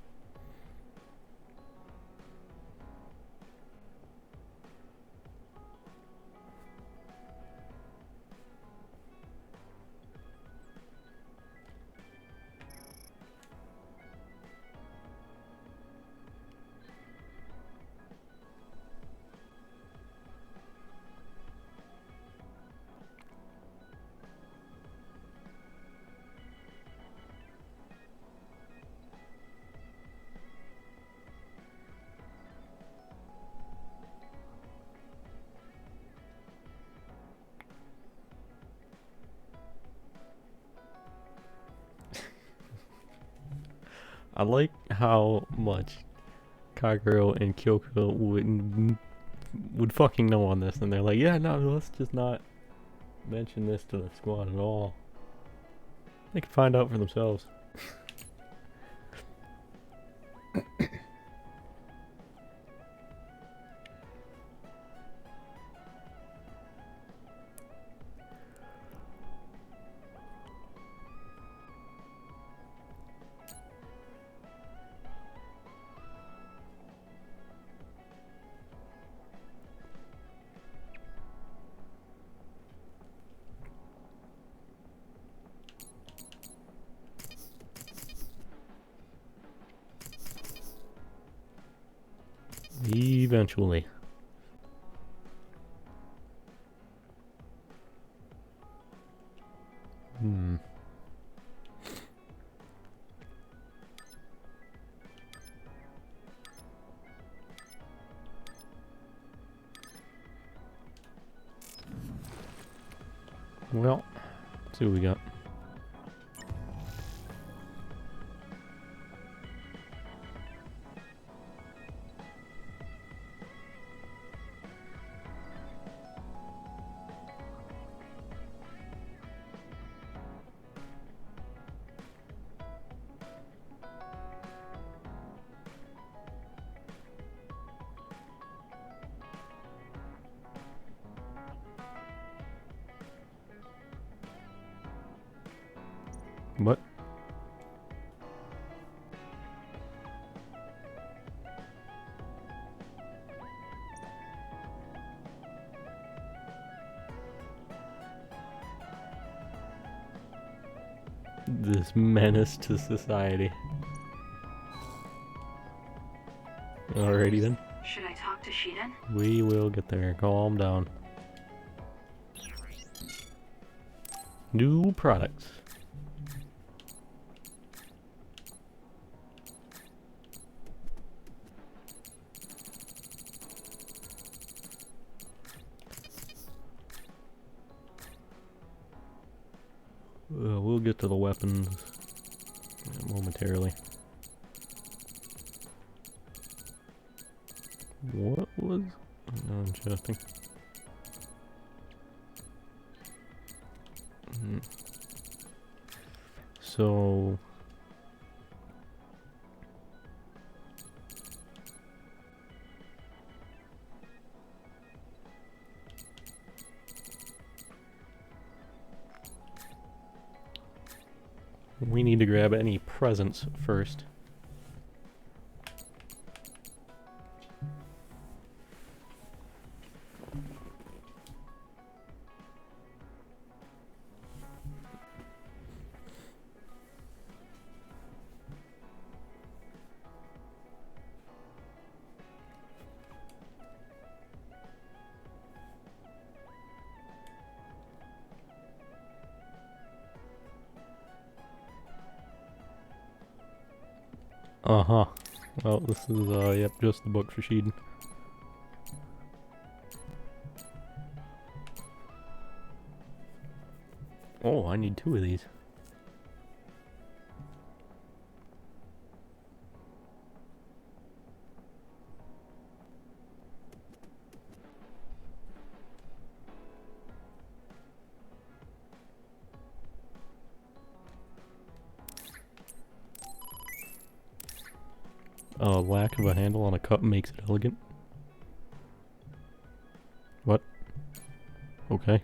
I like how much Kagero and Kyoko would fucking know on this, and they're like, yeah, no, let's just not mention this to the squad at all. They can find out for themselves. Eventually. Well, let's see what we got. What? This menace to society. Alrighty then. Should I talk to Shiden? We will get there. Calm down. New products. We'll get to the weapons momentarily. What was... Oh, interesting. So... we need to grab any presents first. Uh-huh. Well, this is, yep, just the book for Sheeden. Oh, I need 2 of these. Lack of a handle on a cup makes it elegant. What? Okay.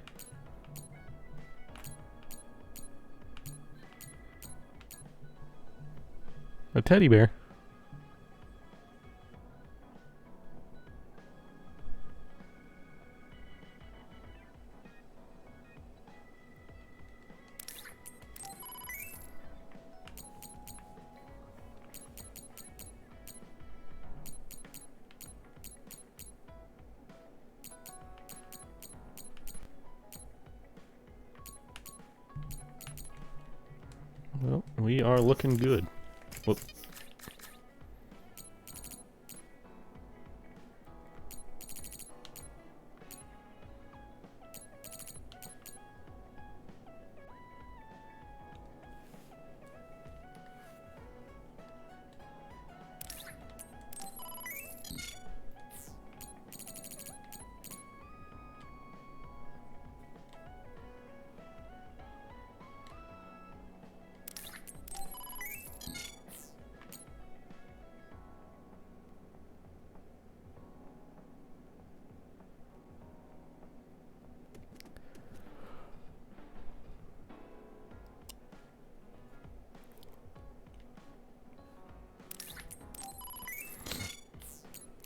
A teddy bear? Well, we are looking good. Whoop.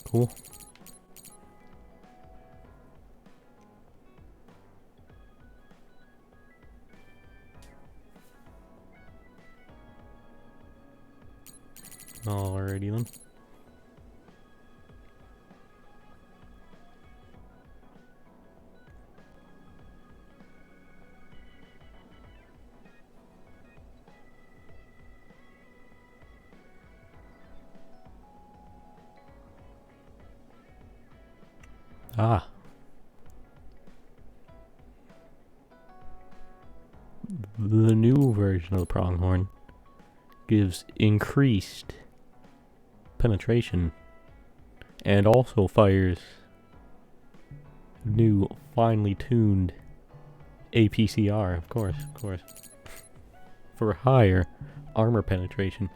Cool. Alrighty then. Ah. The new version of the pronghorn gives increased penetration and also fires new finely tuned APCR, of course, for higher armor penetration.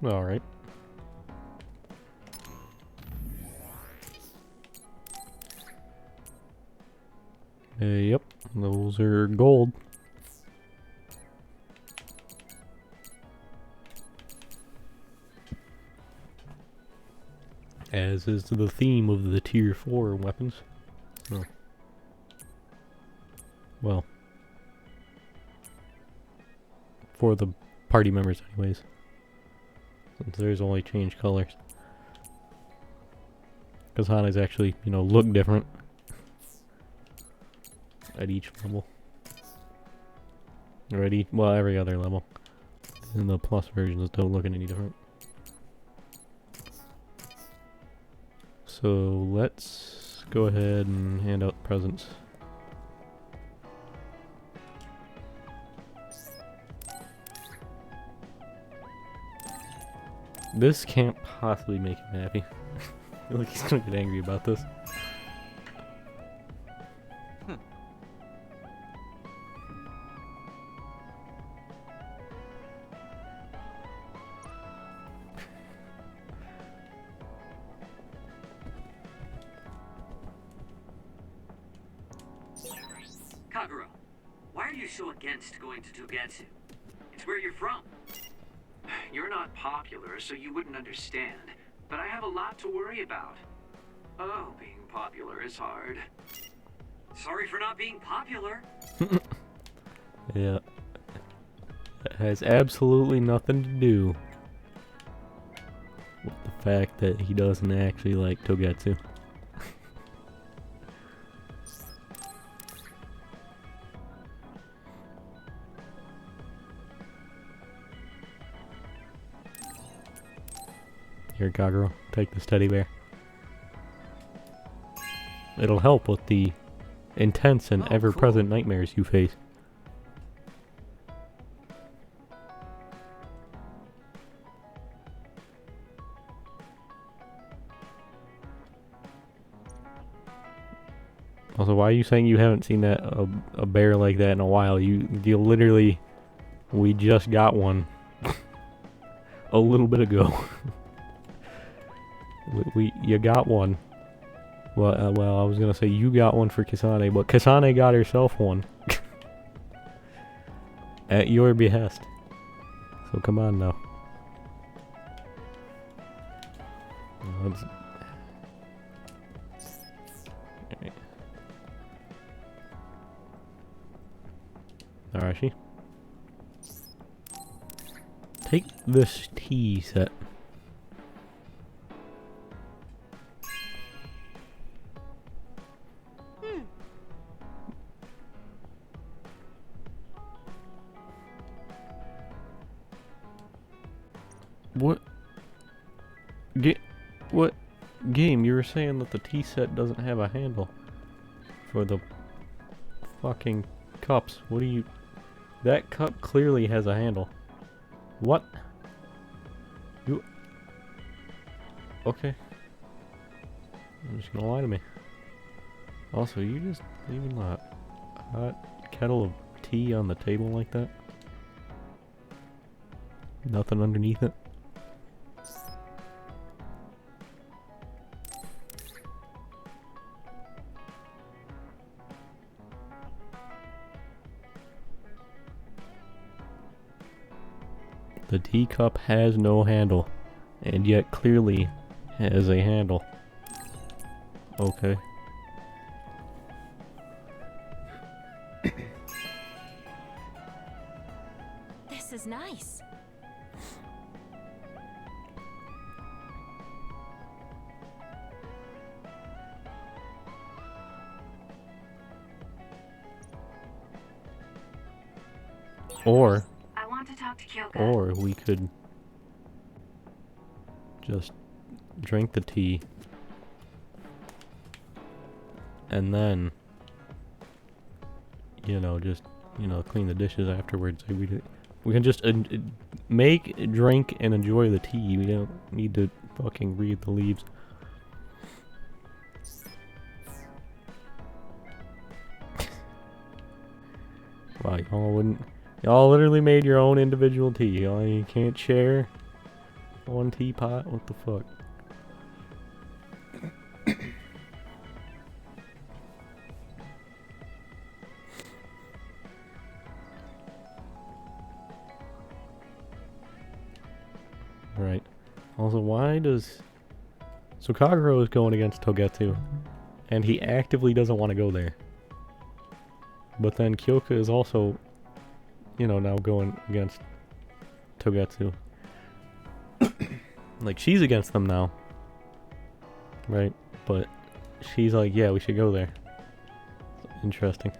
Alright. Yep, those are gold. As is the theme of the tier 4 weapons. Oh. Well. For the party members anyways. Since there's only changed colors. Kasane's actually, you know, look different at each level. Or at each, well, every other level. And the plus versions don't look any different. So let's go ahead and hand out presents. This can't possibly make him happy. I feel like he's gonna get angry about this. Kagura, why are you so against going to Togetsu? It's where you're from. You're not popular, so you wouldn't understand. But I have a lot to worry about. Oh, being popular is hard. Sorry for not being popular. Yeah. That has absolutely nothing to do with the fact that he doesn't actually like Togetsu. Here, Kagura, take this teddy bear. It'll help with the intense and ever-present nightmares you face. Also, why are you saying you haven't seen that a bear like that in a while? You literally, we just got one a little bit ago. You got one. Well, I was gonna say you got one for Kasane, but Kasane got herself one at your behest. So come on now. Let's... Right. Arashi, take this tea set. What game? You were saying that the tea set doesn't have a handle for the fucking cups. What do you... That cup clearly has a handle. What? You... Okay. I'm just gonna lie to me. Also, you just leaving a hot kettle of tea on the table like that? Nothing underneath it? The teacup has no handle, and yet clearly has a handle. Okay. This is nice. Or I want to talk to Kyoka. Or we could just drink the tea and then, you know, just, you know, clean the dishes afterwards. We can just make, drink, and enjoy the tea. We don't need to fucking read the leaves. Wow, y'all wouldn't... Y'all literally made your own individual tea. You can't share one teapot? What the fuck? Right. Also, why does... So Kagero is going against Togetsu, and he actively doesn't want to go there. But then Kyoka is also, you know, now going against Togetsu. Like, she's against them now. Right? But she's like, yeah, we should go there. Interesting.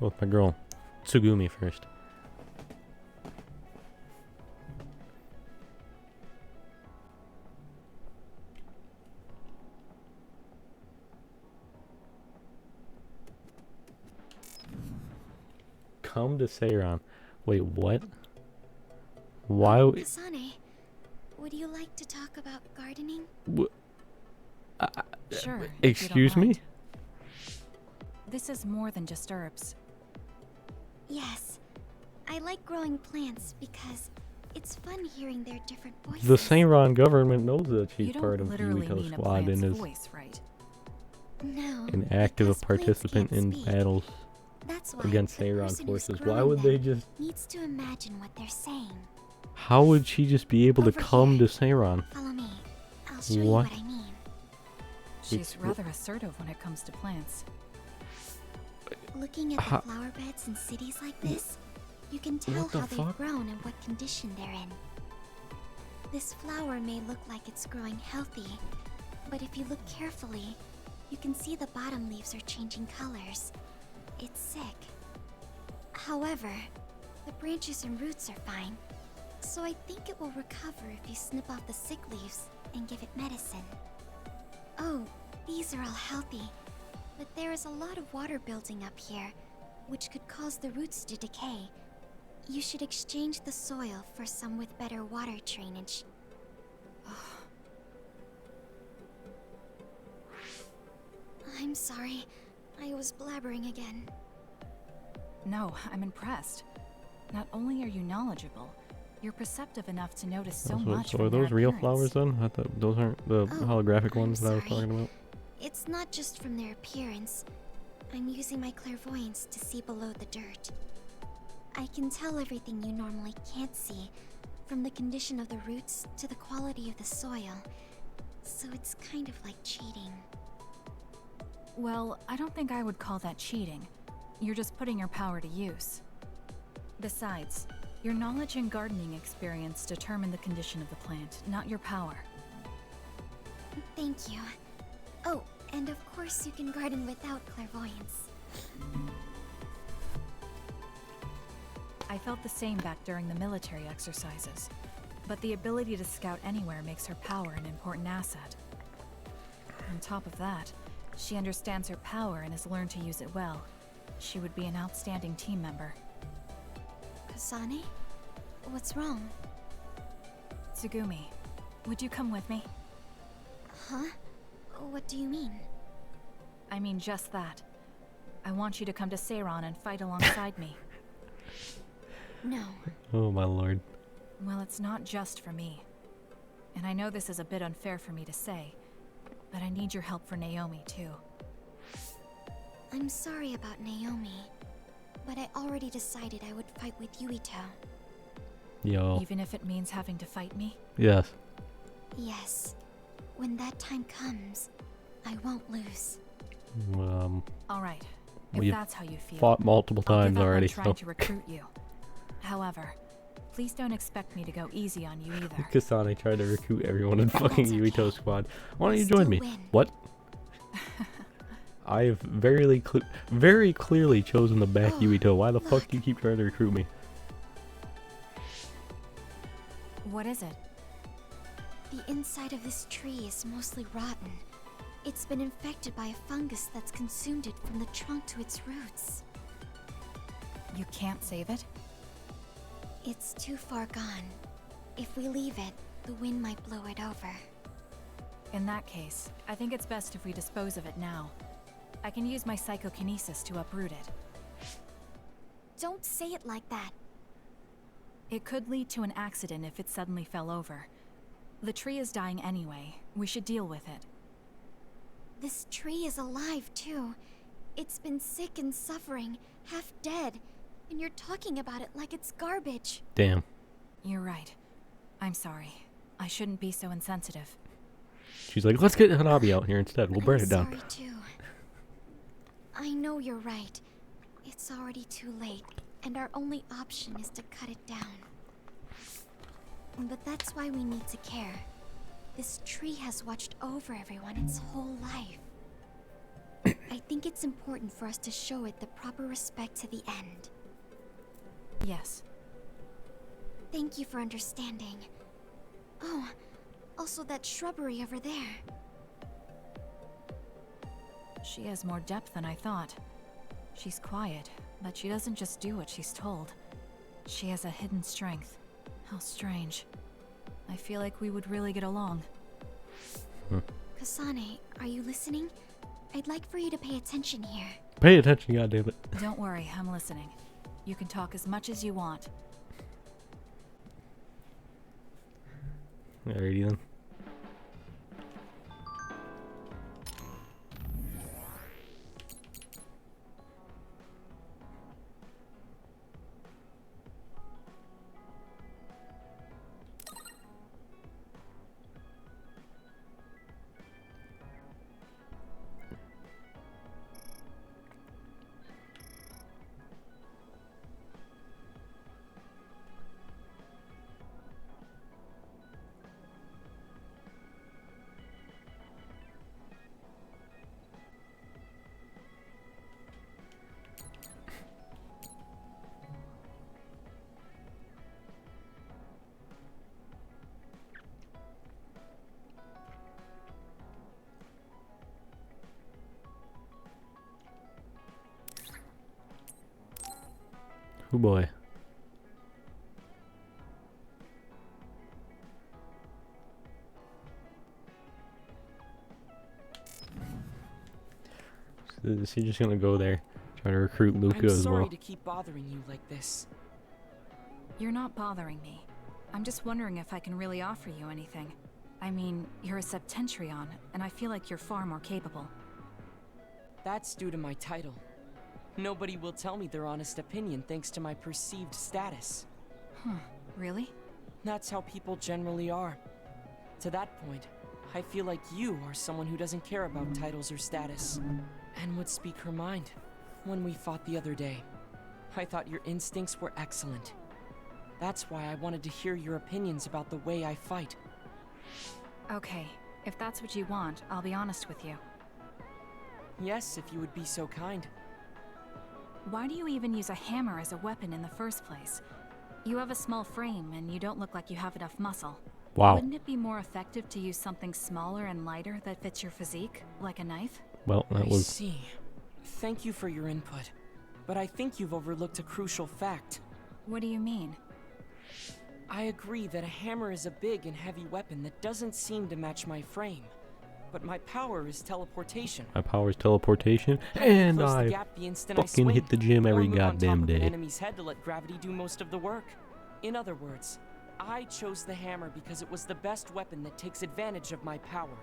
With my girl, Tsugumi first. Come to Seiran. Wait, what? Why? Kasane, would you like to talk about gardening? Sure. Excuse me? This is more than just herbs. Yes. I like growing plants because it's fun hearing their different voices. The Seiran government knows that she's You don't part of literally Yuito's mean a squad and plant's is voice, right? No, an active because plants participant can't in speak. battles That's why against the Seiran person who's forces. Why growing would they them just... needs to imagine what they're saying. How would she just be able to Over come here. to Seiran? Follow me. I'll show you What? what I mean. She's rather assertive when it comes to plants. Looking at the flower beds in cities like this, you can tell What the how they've fuck? grown and what condition they're in. This flower may look like it's growing healthy, but if you look carefully, you can see the bottom leaves are changing colors. It's sick. However, the branches and roots are fine, so I think it will recover if you snip off the sick leaves and give it medicine. Oh, these are all healthy, but there is a lot of water building up here, which could cause the roots to decay. You should exchange the soil for some with better water drainage. I'm sorry. I was blabbering again. No, I'm impressed. Not only are you knowledgeable, you're perceptive enough to notice so much So from are their those real appearance. flowers then? I thought those aren't the holographic ones that I was sorry. talking about. It's not just from their appearance. I'm using my clairvoyance to see below the dirt. I can tell everything you normally can't see, from the condition of the roots to the quality of the soil. So it's kind of like cheating. Well, I don't think I would call that cheating. You're just putting your power to use. Besides, your knowledge and gardening experience determine the condition of the plant, not your power. Thank you. Oh, and of course you can garden without clairvoyance. I felt the same back during the military exercises, but the ability to scout anywhere makes her power an important asset. On top of that, she understands her power and has learned to use it well. She would be an outstanding team member. Kasane? What's wrong? Tsugumi, would you come with me? Huh? What do you mean? I mean just that. I want you to come to Seiran and fight alongside me. No. Oh my lord. Well, it's not just for me. And I know this is a bit unfair for me to say, but I need your help for Naomi too. I'm sorry about Naomi, but I already decided I would fight with Yuito. Yo. Even if it means having to fight me? Yes. Yes. When that time comes, I won't lose. Alright. If We've that's how you feel, fought multiple I'll times give up on already, trying so. to recruit you. However, please don't expect me to go easy on you either. Kasane tried to recruit everyone in fucking That's Yuito's squad. Why don't you Still join me? win. What? I've very clearly chosen to back Oh, Yuito. Why the fuck look. do you keep trying to recruit me? What is it? The inside of this tree is mostly rotten. It's been infected by a fungus that's consumed it from the trunk to its roots. You can't save it? It's too far gone. If we leave it, the wind might blow it over. In that case, I think it's best if we dispose of it now. I can use my psychokinesis to uproot it. Don't say it like that. It could lead to an accident if it suddenly fell over. The tree is dying anyway. We should deal with it. This tree is alive, too. It's been sick and suffering, half dead, and you're talking about it like it's garbage. Damn. You're right. I'm sorry. I shouldn't be so insensitive. She's like, let's get Hanabi out here instead. We'll burn it down. Sorry too. I know you're right. It's already too late, and our only option is to cut it down. But that's why we need to care. This tree has watched over everyone its whole life. I think it's important for us to show it the proper respect to the end. Yes. Thank you for understanding. Oh, also that shrubbery over there. She has more depth than I thought. She's quiet, but she doesn't just do what she's told. She has a hidden strength. How strange. I feel like we would really get along. Kasane, are you listening? I'd like for you to pay attention here. Pay attention, goddammit. Don't worry, I'm listening. You can talk as much as you want. Alrighty then. Oh boy. Is he just gonna go there, try to recruit Luca as well? I'm sorry to keep bothering you like this. You're not bothering me. I'm just wondering if I can really offer you anything. I mean, you're a Septentrion, and I feel like you're far more capable. That's due to my title. Nobody will tell me their honest opinion thanks to my perceived status. Huh, really? That's how people generally are. To that point, I feel like you are someone who doesn't care about titles or status, and would speak her mind. When we fought the other day, I thought your instincts were excellent. That's why I wanted to hear your opinions about the way I fight. Okay, if that's what you want, I'll be honest with you. Yes, if you would be so kind. Why do you even use a hammer as a weapon in the first place? You have a small frame, and you don't look like you have enough muscle. Wow. Wouldn't it be more effective to use something smaller and lighter that fits your physique, like a knife? Well, that was... I see. Thank you for your input, but I think you've overlooked a crucial fact. What do you mean? I agree that a hammer is a big and heavy weapon that doesn't seem to match my frame. But my power is teleportation. My power is teleportation, and I fucking hit the gym every goddamn day. Enemy's head to let gravity do most of the work. In other words, I chose the hammer because it was the best weapon that takes advantage of my power.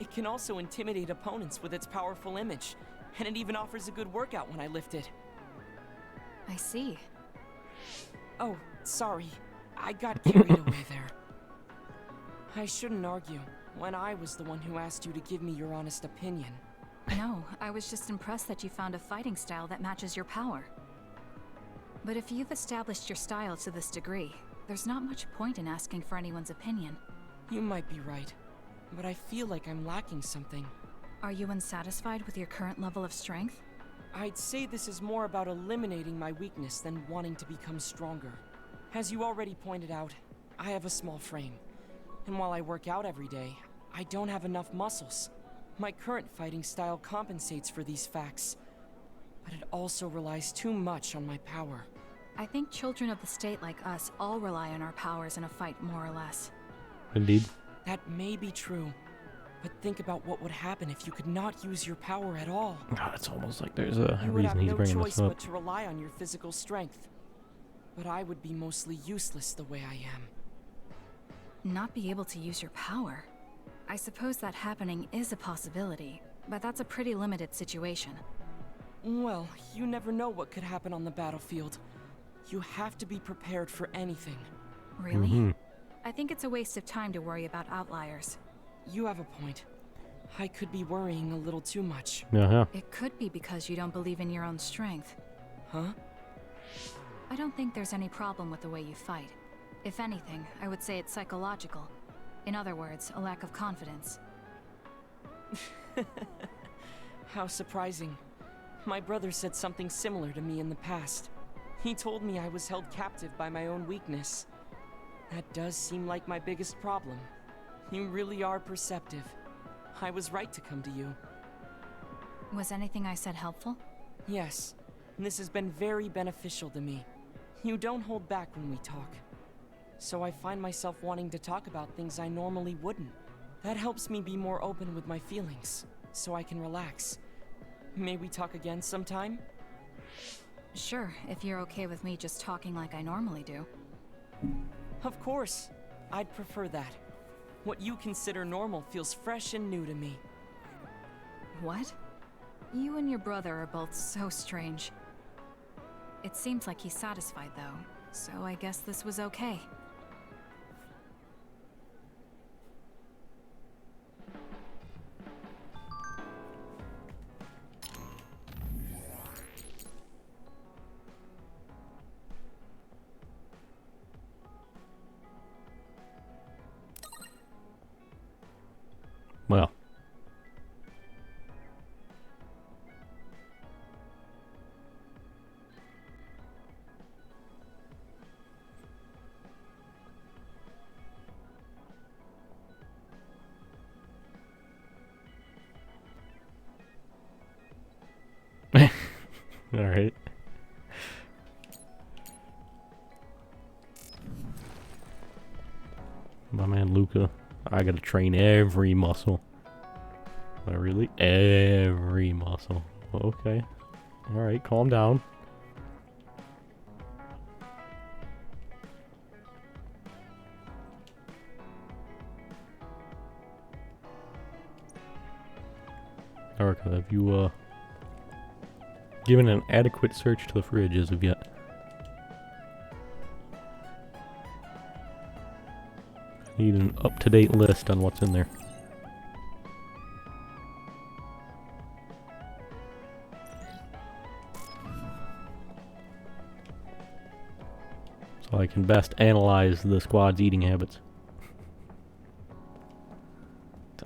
It can also intimidate opponents with its powerful image, and it even offers a good workout when I lift it. I see. Oh, sorry. I got carried away there. I shouldn't argue, when I was the one who asked you to give me your honest opinion. No, I was just impressed that you found a fighting style that matches your power. But if you've established your style to this degree, there's not much point in asking for anyone's opinion. You might be right, but I feel like I'm lacking something. Are you unsatisfied with your current level of strength? I'd say this is more about eliminating my weakness than wanting to become stronger. As you already pointed out, I have a small frame. And while I work out every day, I don't have enough muscles. My current fighting style compensates for these facts, but it also relies too much on my power. I think children of the state like us all rely on our powers in a fight, more or less. Indeed. That may be true, but think about what would happen if you could not use your power at all. God, it's almost like there's a You would have reason he's no bringing choice this up. but to rely on your physical strength. But I would be mostly useless the way I am. Not be able to use your power? I suppose that happening is a possibility, but that's a pretty limited situation. Well, you never know what could happen on the battlefield. You have to be prepared for anything. Really? I think it's a waste of time to worry about outliers. You have a point. I could be worrying a little too much. Uh-huh. It could be because you don't believe in your own strength. Huh? I don't think there's any problem with the way you fight. If anything, I would say it's psychological. In other words, a lack of confidence. How surprising. My brother said something similar to me in the past. He told me I was held captive by my own weakness. That does seem like my biggest problem. You really are perceptive. I was right to come to you. Was anything I said helpful? Yes, and this has been very beneficial to me. You don't hold back when we talk. So I find myself wanting to talk about things I normally wouldn't. That helps me be more open with my feelings, so I can relax. May we talk again sometime? Sure, if you're okay with me just talking like I normally do. Of course. I'd prefer that. What you consider normal feels fresh and new to me. What? You and your brother are both so strange. It seems like he's satisfied, though, so I guess this was okay. Well. All right. My man Luca, I gotta train every muscle. Really? Every muscle. Okay. Alright, calm down. Erica, have you, given an adequate search to the fridge as of yet? Need an up-to-date list on what's in there. So I can best analyze the squad's eating habits.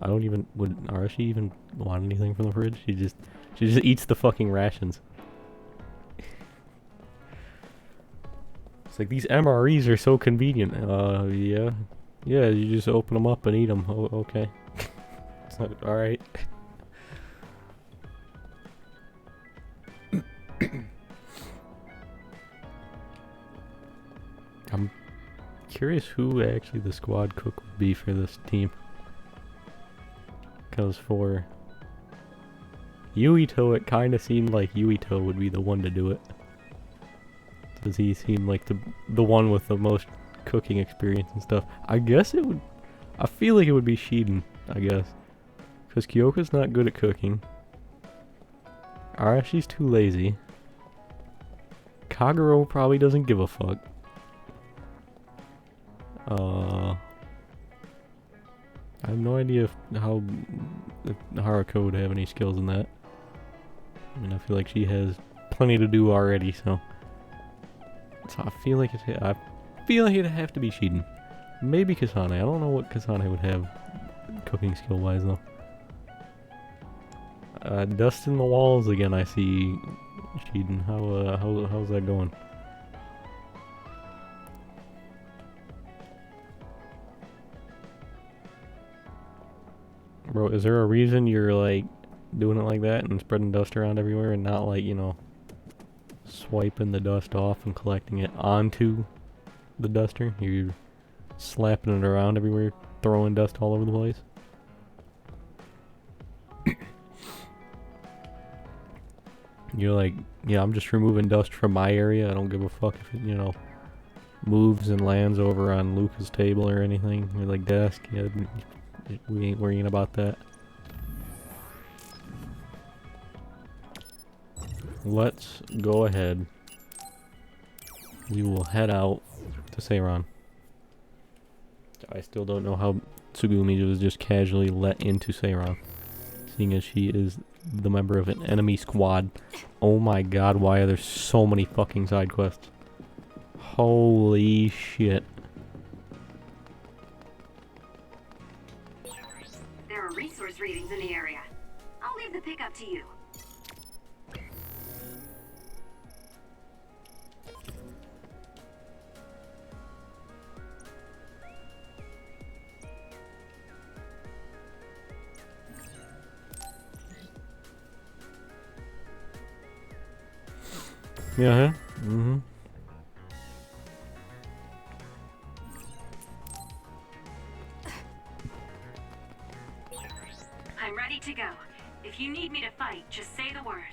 I don't even, would Arashi even want anything from the fridge? She just eats the fucking rations. It's like, these MREs are so convenient. Yeah. Yeah, you just open them up and eat them. Oh, okay. Alright. I'm curious who actually the squad cook would be for this team. Because for Yuito, it kind of seemed like Yuito would be the one to do it. Does he seem like the one with the most cooking experience and stuff? I guess it would. I feel like it would be Shiden, I guess. Because Kyoko's not good at cooking. Arashi's too lazy. Kagero probably doesn't give a fuck. I have no idea if Haruko would have any skills in that. I mean, I feel like she has plenty to do already, so I feel like it'd have to be Shiden. Maybe Kasane. I don't know what Kasane would have cooking skill wise though. Dust in the walls again. I see Shiden. How's that going? Bro, is there a reason you're like doing it like that and spreading dust around everywhere and not like, you know, swiping the dust off and collecting it onto the duster? You're slapping it around everywhere, throwing dust all over the place. You're like, yeah, I'm just removing dust from my area. I don't give a fuck if it, you know, moves and lands over on Luca's table or anything. You're like, desk, yeah, we ain't worrying about that. Let's go ahead. We will head out to Seiran. I still don't know how Tsugumi was just casually let into Seiran, seeing as she is the member of an enemy squad. Oh my god, why are there so many fucking side quests? Holy shit. There are resource readings in the area. I'll leave the pickup to you. Yeah, huh? Mm-hmm. I'm ready to go. If you need me to fight, just say the word.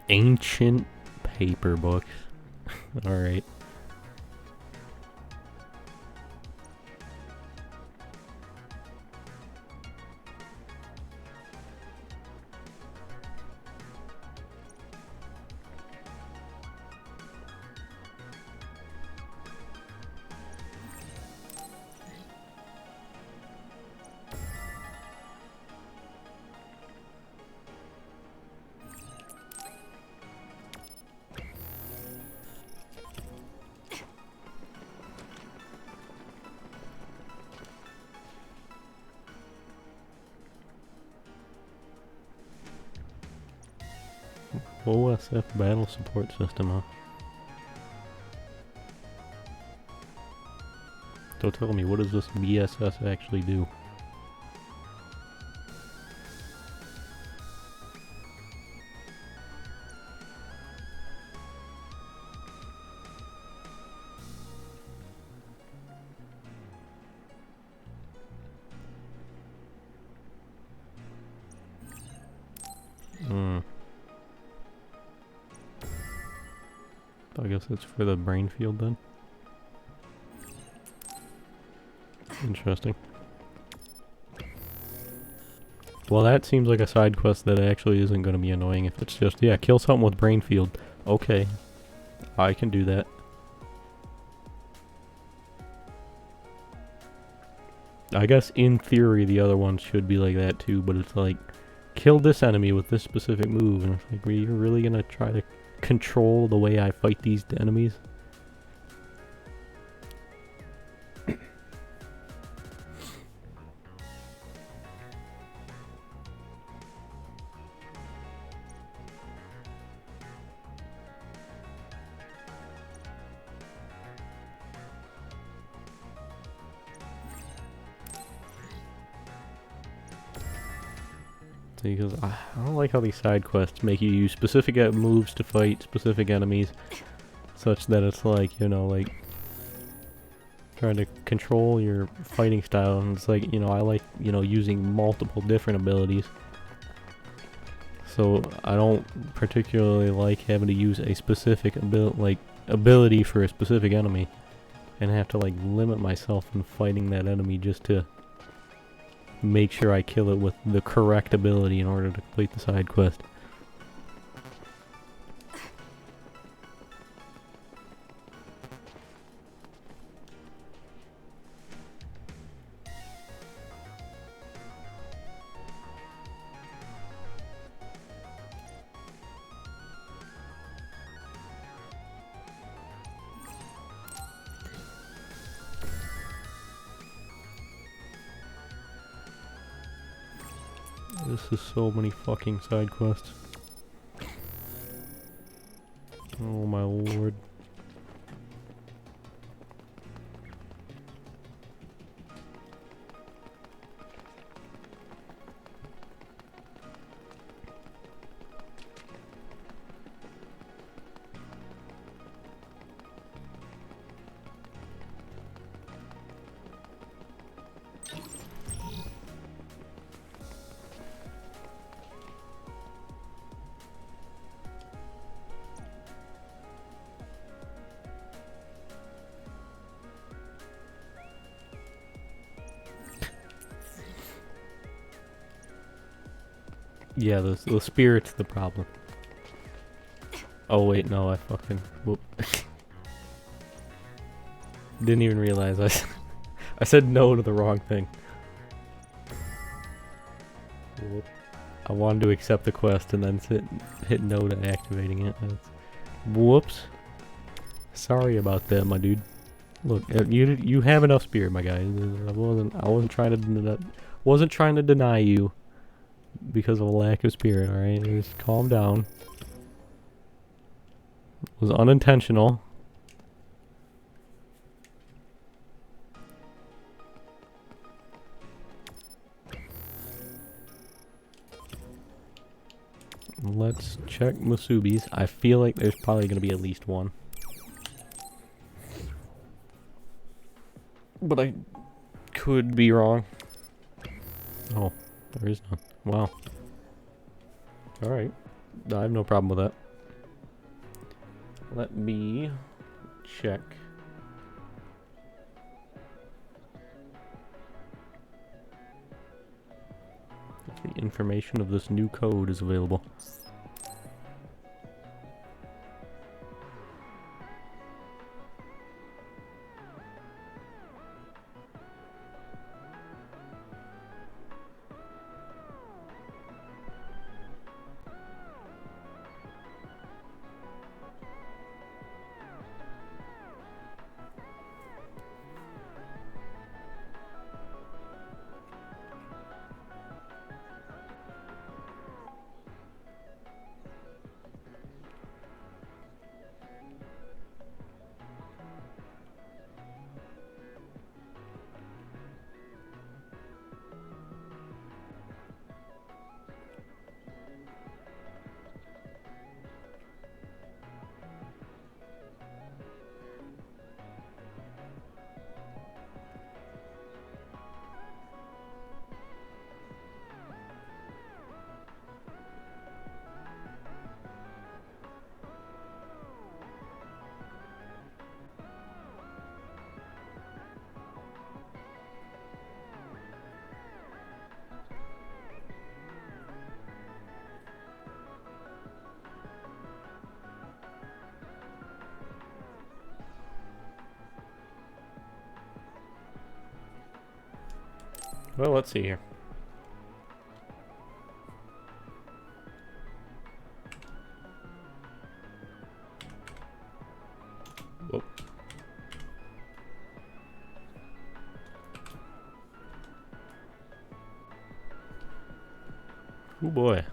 Ancient paper books. Alright. OSF battle support system, huh? Don't tell me, what does this BSS actually do? I guess it's for the brain field then. Interesting. Well, that seems like a side quest that actually isn't going to be annoying if it's just, yeah, kill something with brain field. Okay, I can do that. I guess in theory the other ones should be like that too, but it's like, kill this enemy with this specific move, and it's like, you're really going to try to control the way I fight these enemies? Because I don't like how these side quests make you use specific moves to fight specific enemies, such that it's like, you know, like trying to control your fighting style, and it's like, you know, I like, you know, using multiple different abilities. So I don't particularly like having to use a specific ability for a specific enemy, and have to like limit myself in fighting that enemy just to make sure I kill it with the correct ability in order to complete the side quest. This is so many fucking side quests. Oh my lord. Yeah, the spirit's the problem. Oh wait, no, I fucking... Whoop. Didn't even realize I said no to the wrong thing. Whoop. I wanted to accept the quest and then hit no to activating it. Whoops. Sorry about that, my dude. Look, you have enough spirit, my guy. I wasn't trying to deny you because of a lack of spirit. All right, just calm down. It was unintentional. Let's check Musubi's. I feel like there's probably going to be at least one. But I could be wrong. Oh, there is none. Wow. Alright. I have no problem with that. Let me check. If the information of this new code is available. Well, let's see here. Whoop. Oh boy.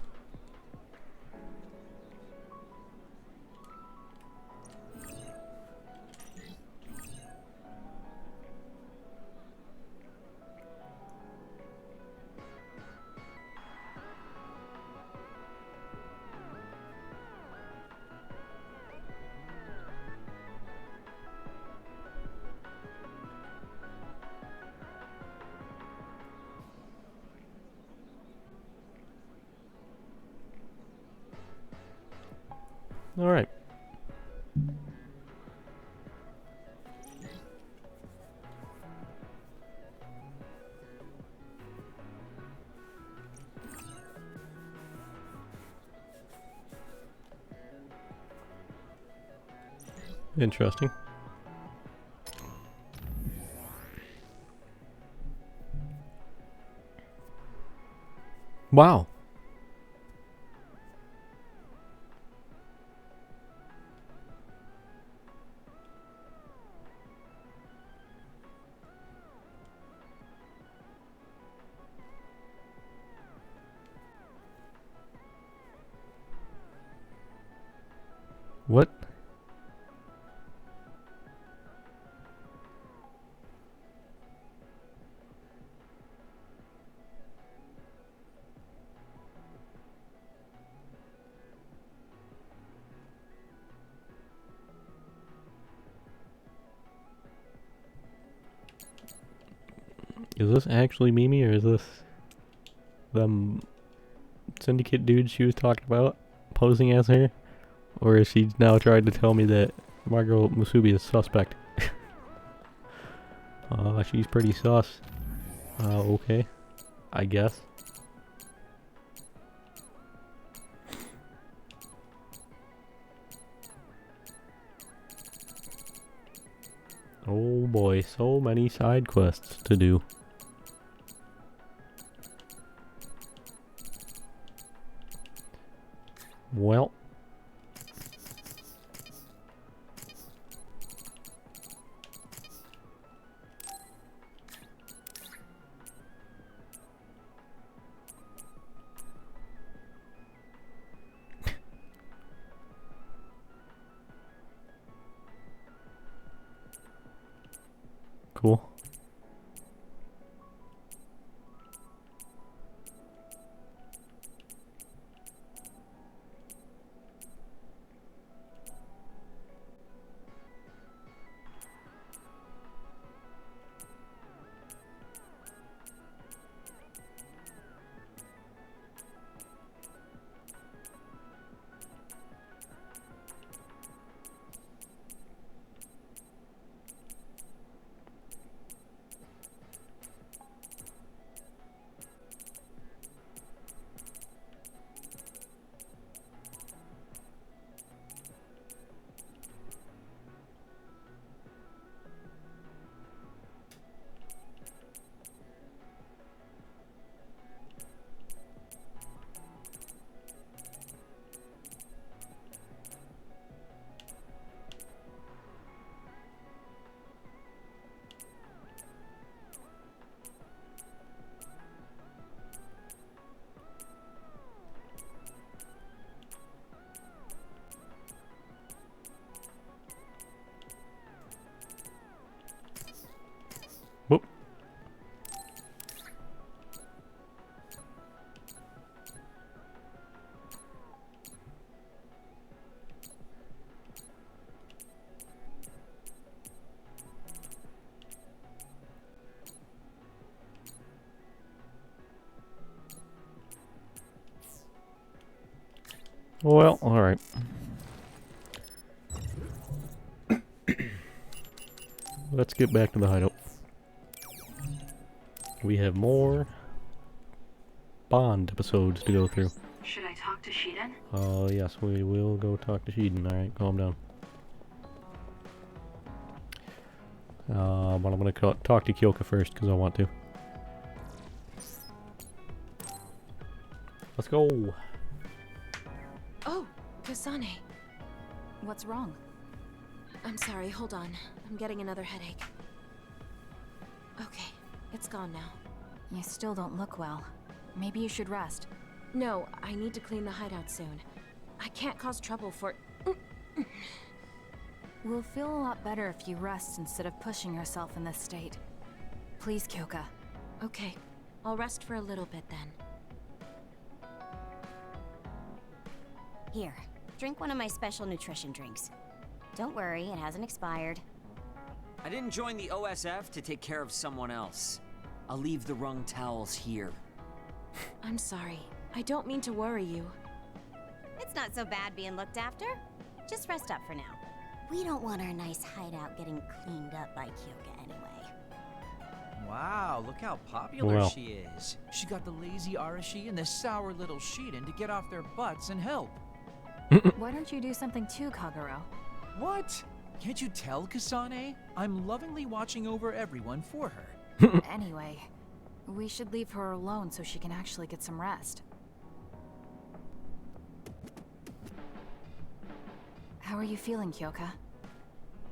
All right. Interesting. Wow. What? Is this actually Mimi, or is this them syndicate dude she was talking about posing as her? Or is she now trying to tell me that Margot Musubi is suspect? She's pretty sus. Okay. I guess. Oh boy, so many side quests to do. Well. Cool. Whoop. Well, alright. Let's get back to the hideout. We have more Bond episodes to go through. Should I talk to Shiden? Yes, we will go talk to Shiden. Alright, calm down. But I'm gonna talk to Kyoka first, because I want to. Let's go! Oh, Kasane. What's wrong? I'm sorry, hold on. I'm getting another headache. Okay, it's gone now. You still don't look well. Maybe you should rest. No, I need to clean the hideout soon. I can't cause trouble for... We'll feel a lot better if you rest instead of pushing yourself in this state. Please, Kyoka. Okay, I'll rest for a little bit then. Here, drink one of my special nutrition drinks. Don't worry, it hasn't expired. I didn't join the OSF to take care of someone else. I'll leave the wrung towels here. I'm sorry. I don't mean to worry you. It's not so bad being looked after. Just rest up for now. We don't want our nice hideout getting cleaned up by Kyoka anyway. Wow, look how popular Well. she is. She got the lazy Arashi and the sour little Shiden to get off their butts and help. Why don't you do something too, Kagero? What? Can't you tell, Kasane? I'm lovingly watching over everyone for her. Anyway, we should leave her alone so she can actually get some rest. How are you feeling, Kyoka?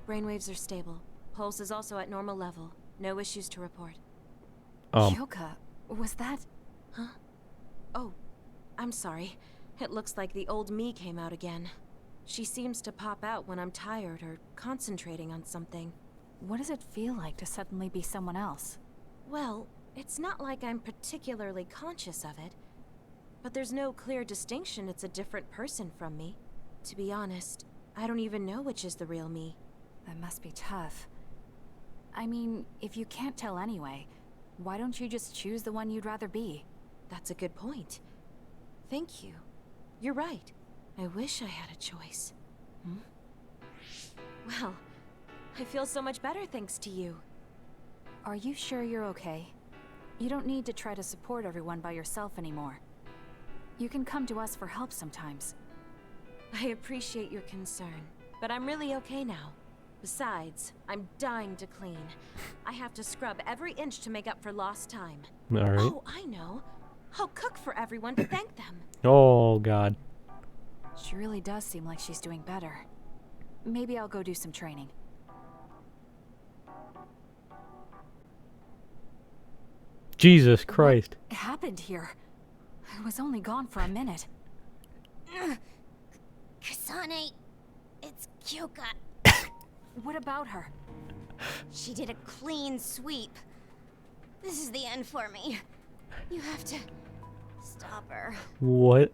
Brainwaves are stable. Pulse is also at normal level. No issues to report. Kyoka, was that... Huh? Oh, I'm sorry. It looks like the old me came out again. She seems to pop out when I'm tired or concentrating on something. What does it feel like to suddenly be someone else? Well, it's not like I'm particularly conscious of it. But there's no clear distinction it's a different person from me. To be honest, I don't even know which is the real me. That must be tough. I mean, if you can't tell anyway, why don't you just choose the one you'd rather be? That's a good point. Thank you. You're right. I wish I had a choice. Well, I feel so much better thanks to you. Are you sure you're okay? You don't need to try to support everyone by yourself anymore. You can come to us for help sometimes. I appreciate your concern, but I'm really okay now. Besides, I'm dying to clean. I have to scrub every inch to make up for lost time. Alright. Oh, I know. I'll cook for everyone to thank them. Oh, God. She really does seem like she's doing better. Maybe I'll go do some training. Jesus Christ. What happened here? I was only gone for a minute. Kasane, it's Kyoka. What about her? She did a clean sweep. This is the end for me. You have to stop her. What?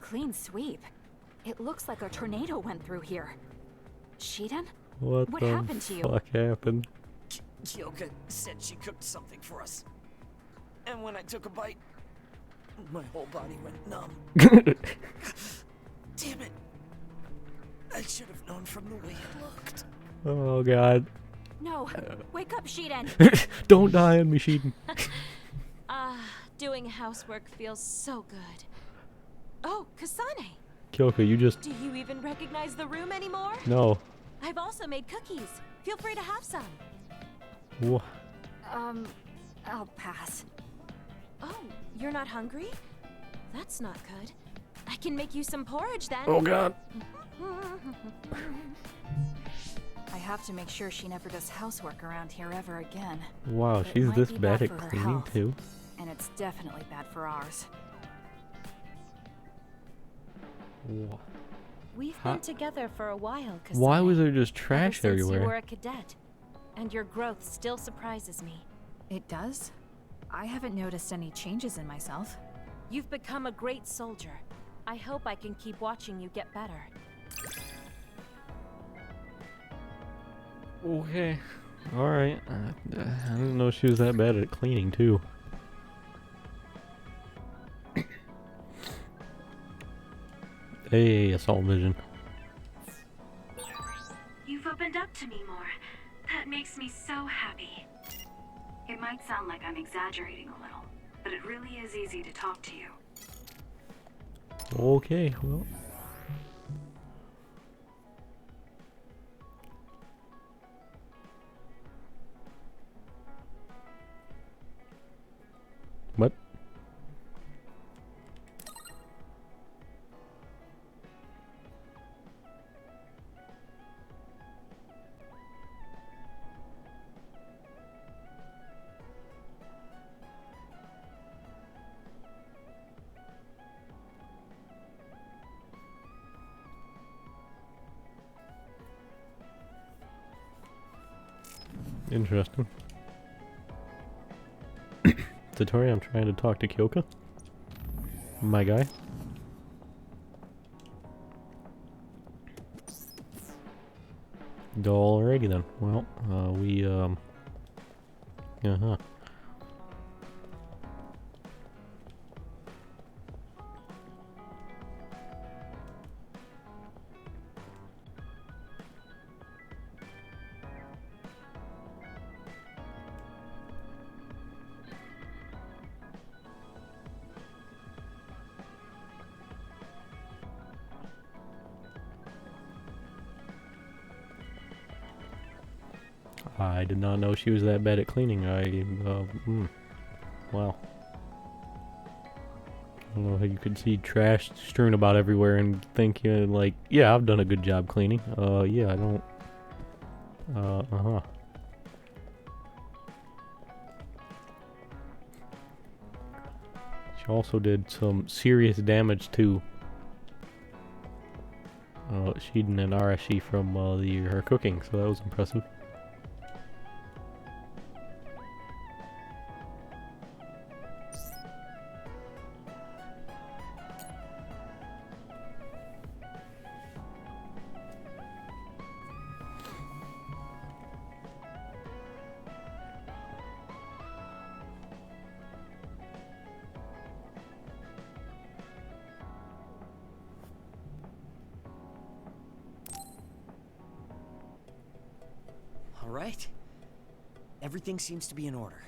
Clean sweep? It looks like a tornado went through here. Shiden? What the happened to you? fuck happened? Kyoka said she cooked something for us. And when I took a bite, my whole body went numb. Damn it. I should have known from the way it looked. Oh, God. No, wake up, Shiden. Don't die on me, Shiden. Doing housework feels so good. Oh, Kasane. Kyoka, you just... Do you even recognize the room anymore? No. I've also made cookies. Feel free to have some. Wha- I'll pass. Oh, you're not hungry? That's not good. I can make you some porridge then. Oh, God. I have to make sure she never does housework around here ever again. Wow, It she's might this be bad at for her cleaning, health, too. And it's definitely bad for ours. Wha- We've Huh? been together for a while, Kasane. Why was there just Ever trash since you were everywhere? a cadet. And your growth still surprises me. It does? I haven't noticed any changes in myself. You've become a great soldier. I hope I can keep watching you get better. Okay. Alright. I didn't know she was that bad at cleaning, too. Hey, assault vision. You've opened up to me more. That makes me so happy. It might sound like I'm exaggerating a little, but it really is easy to talk to you. Okay, well. What? Interesting. Satori, I'm trying to talk to Kyoka. My guy. Alrighty then. Well, uh-huh. I did not know she was that bad at cleaning. Wow. I don't know how you could see trash strewn about everywhere and think, like, yeah, I've done a good job cleaning. Yeah, I don't... uh-huh. She also did some serious damage to Shiden and Arashi from her cooking, so that was impressive. All right. Everything seems to be in order.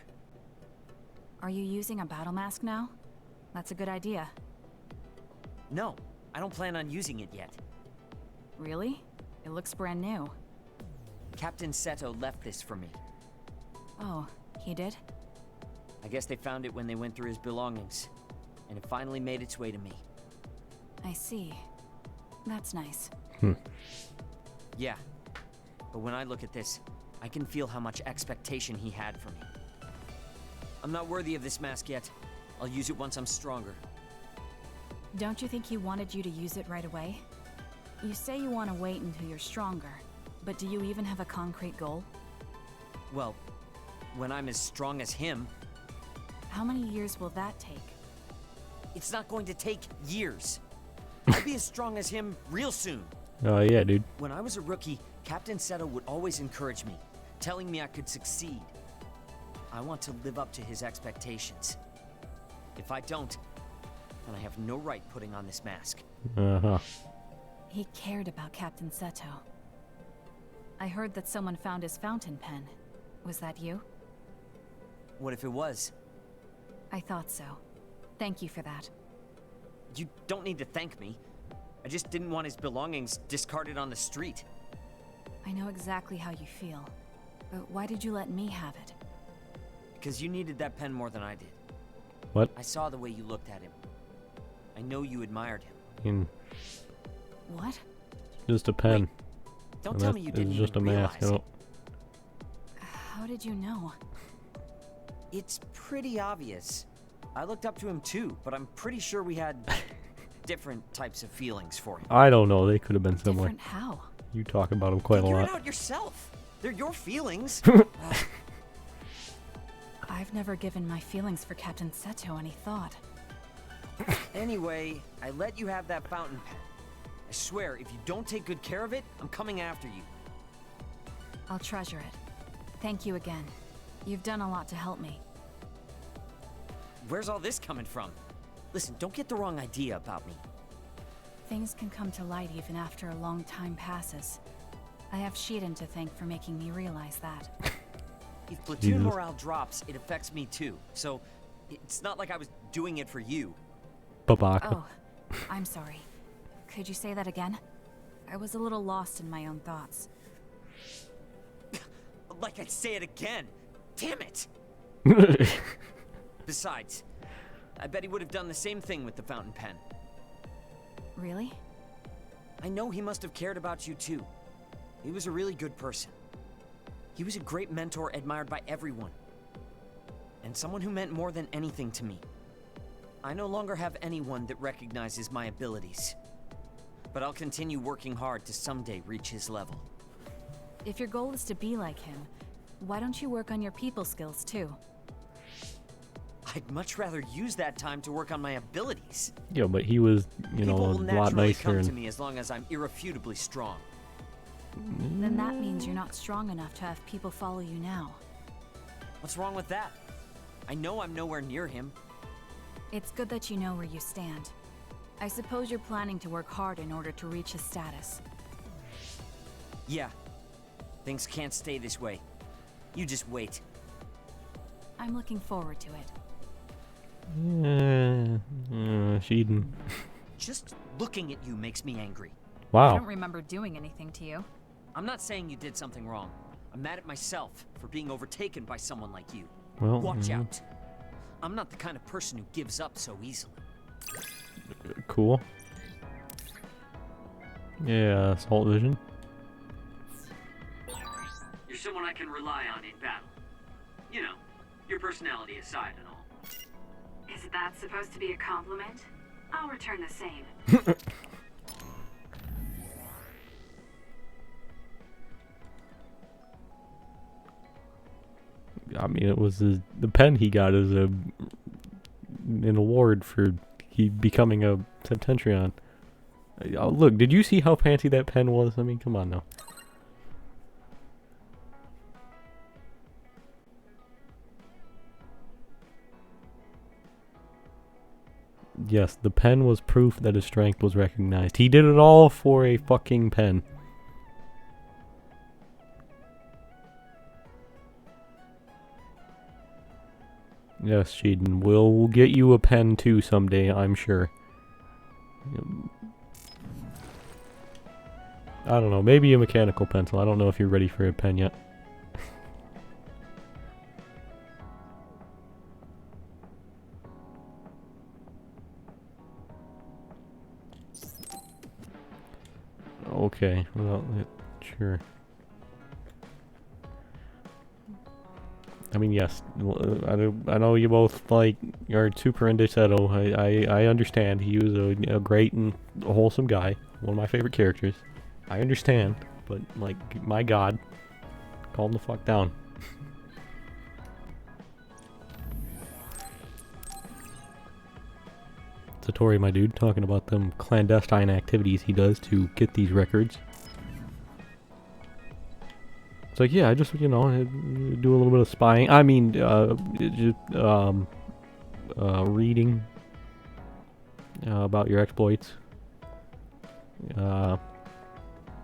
Are you using a battle mask now? That's a good idea. No, I don't plan on using it yet. Really? It looks brand new. Captain Seto left this for me. Oh, he did? I guess they found it when they went through his belongings, and it finally made its way to me. I see. That's nice. Yeah, but when I look at this, I can feel how much expectation he had for me. I'm not worthy of this mask yet. I'll use it once I'm stronger. Don't you think he wanted you to use it right away? You say you want to wait until you're stronger, but do you even have a concrete goal? Well, when I'm as strong as him... How many years will that take? It's not going to take years. I'll be as strong as him real soon. Oh yeah, dude. When I was a rookie, Captain Seto would always encourage me, telling me I could succeed. I want to live up to his expectations. If I don't, then I have no right putting on this mask. Uh-huh. He cared about Captain Seto. I heard that someone found his fountain pen. Was that you? What if it was? I thought so. Thank you for that. You don't need to thank me. I just didn't want his belongings discarded on the street. I know exactly how you feel. But why did you let me have it? Because you needed that pen more than I did. What? I saw the way you looked at him. I know you admired him. What? Just a pen. Wait, don't tell me you didn't It's just a even mask. realize it. How did you know? It's pretty obvious. I looked up to him too, but I'm pretty sure we had different types of feelings for him. I don't know. They could have been similar. Different how? You talk about him quite a Figure lot. it out yourself. They're your feelings. I've never given my feelings for Captain Seto any thought. Anyway, I let you have that fountain pen. I swear, if you don't take good care of it, I'm coming after you. I'll treasure it. Thank you again. You've done a lot to help me. Where's all this coming from? Listen, don't get the wrong idea about me. Things can come to light even after a long time passes. I have Shiden to thank for making me realize that. If platoon morale drops, it affects me too. So, it's not like I was doing it for you. Babaka. Oh, I'm sorry. Could you say that again? I was a little lost in my own thoughts. Like I'd say it again. Damn it! Besides, I bet he would have done the same thing with the fountain pen. Really? I know he must have cared about you too. He was a really good person. He was a great mentor admired by everyone. And someone who meant more than anything to me. I no longer have anyone that recognizes my abilities. But I'll continue working hard to someday reach his level. If your goal is to be like him, why don't you work on your people skills too? I'd much rather use that time to work on my abilities. Yeah, but he was, you know, People will a lot naturally nicer. come to And me as long as I'm irrefutably strong. Then that means you're not strong enough to have people follow you now. What's wrong with that? I know I'm nowhere near him. It's good that you know where you stand. I suppose you're planning to work hard in order to reach his status. Yeah. Things can't stay this way. You just wait. I'm looking forward to it. Shiden. Just looking at you makes me angry. I Wow. don't remember doing anything to you. I'm not saying you did something wrong. I'm mad at myself for being overtaken by someone like you. Well, Watch out. I'm not the kind of person who gives up so easily. Cool. Yeah, assault vision. You're someone I can rely on in battle. You know, your personality aside and all. Is that supposed to be a compliment? I'll return the same. I mean, it was the pen he got as an award for he becoming a Septentrion. Look, did you see how fancy that pen was? I mean, come on now. Yes, the pen was proof that his strength was recognized. He did it all for a fucking pen. Yes, Shiden, we'll get you a pen too someday, I'm sure. I don't know, maybe a mechanical pencil. I don't know if you're ready for a pen yet. Okay, well, sure. I mean, yes, I know you both like are super into Seto. I understand. He was a great and wholesome guy. One of my favorite characters. I understand, but like, my God, calm the fuck down. Satori, my dude, talking about them clandestine activities he does to get these records. It's like, yeah, I just, you know, do a little bit of spying. I mean, reading about your exploits.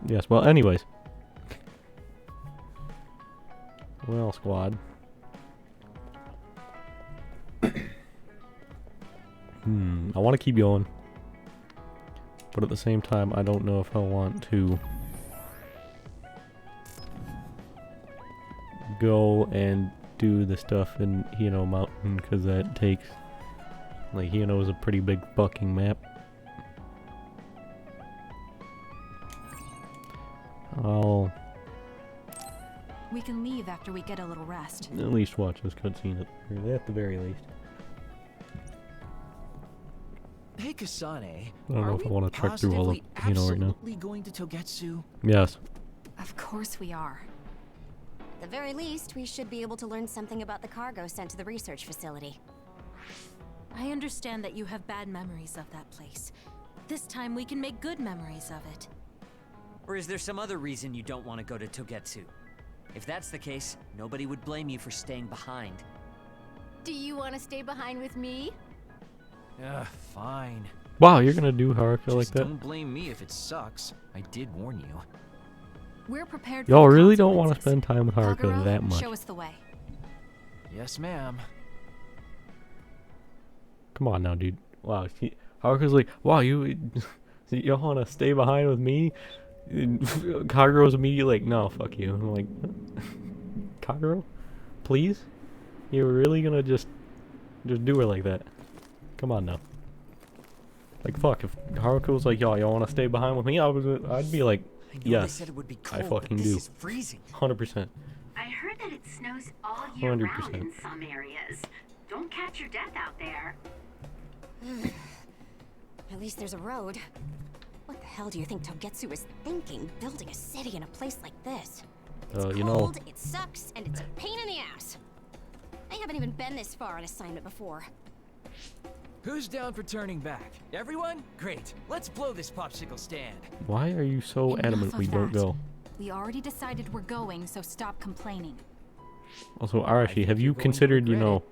Yes, well, anyways. Well, squad. I want to keep going. But at the same time, I don't know if I want to go and do the stuff in Hino Mountain, because that takes, like, Hino is a pretty big fucking map. We can leave after we get a little rest. At least watch this cutscene at the very least. Hey, Kasane. I don't know if I want to trek through all of Hino right now. Absolutely going to Togetsu? Yes. Of course we are. At the very least, we should be able to learn something about the cargo sent to the research facility. I understand that you have bad memories of that place. This time we can make good memories of it. Or is there some other reason you don't want to go to Togetsu? If that's the case, nobody would blame you for staying behind. Do you want to stay behind with me? Fine. Wow, you're gonna do Haruka like that? Don't blame me if it sucks. I did warn you. We're prepared for Y'all the really don't want to consequences. spend time with Haruka Kagero, that much. show us the way. Yes, ma'am. Come on now, dude. Wow, Haruka's like, wow, you want to stay behind with me? Kagero's immediately like, no, fuck you. I'm like, Kagero? Please? You're really gonna just do her like that? Come on now. Like, fuck, if Haruka was like, yo, y'all want to stay behind with me? I'd be like, yes, I fucking do. 100%. I heard that it snows all year 100%. round in some areas. Don't catch your death out there. At least there's a road. What the hell do you think Togetsu is thinking, building a city in a place like this? It's you know. cold, it sucks, and it's a pain in the ass. I haven't even been this far on assignment before. Who's down for turning back? Everyone? Great. Let's blow this popsicle stand. Why are you so adamant we don't go? We already decided we're going, so stop complaining. Also, Arashi, have you considered, you know,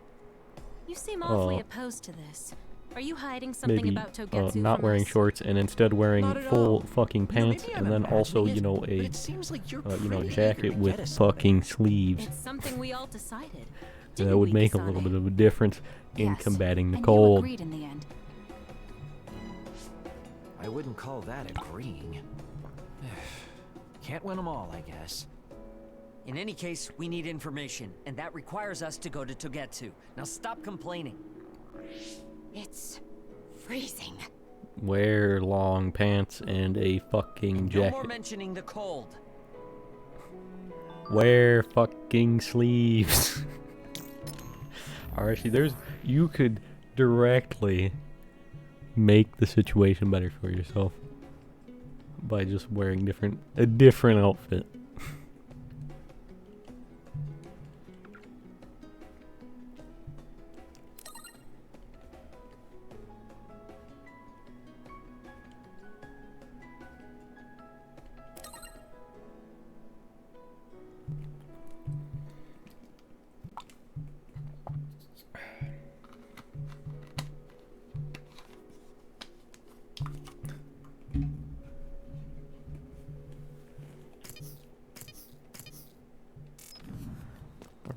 You seem awfully opposed to this. Are you hiding something maybe about Togetsu not from wearing us? shorts and instead wearing Not at full all. fucking pants, maybe and I'm then also, imagining you know, but a it seems like you're you know, pretty jacket eager to with get us fucking sleeves. It's something we all decided. That would make a little bit of a difference in Yes, combating the and cold. you agreed in the end. I wouldn't call that agreeing. Can't win them all, I guess. In any case, we need information, and that requires us to go to Togetsu. Now stop complaining. It's freezing. Wear long pants and a fucking No more jacket. mentioning the cold. Wear fucking sleeves. Alright, you could directly make the situation better for yourself by just wearing a different outfit.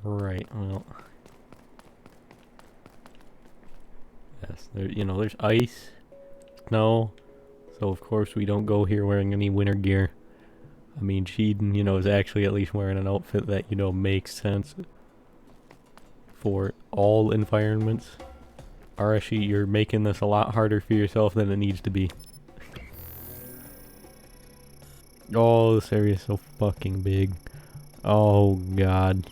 Right, well. Yes, there's ice, snow, so of course we don't go here wearing any winter gear. I mean, Shiden, you know, is actually at least wearing an outfit that, you know, makes sense for all environments. Arashi, you're making this a lot harder for yourself than it needs to be. Oh, this area is so fucking big. Oh, God.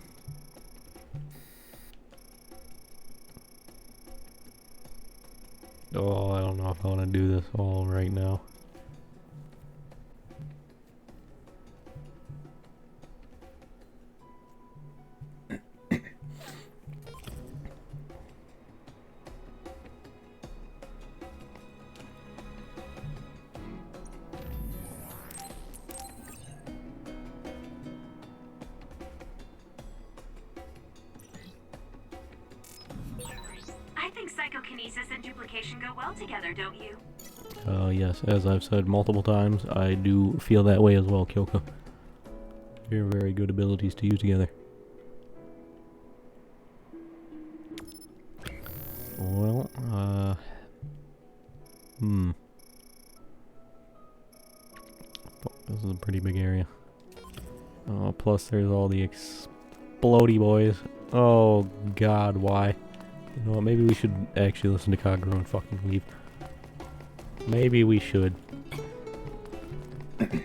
Oh, I don't know if I want to do this all right now. I think psychokinesis and duplication go well together, don't you? Yes, as I've said multiple times, I do feel that way as well, Kyoko. You're very good abilities to use together. Well, this is a pretty big area. Oh, plus there's all the explodey boys. Oh, God, why? You know what, maybe we should actually listen to Kagero and fucking leave. Maybe we should. Good.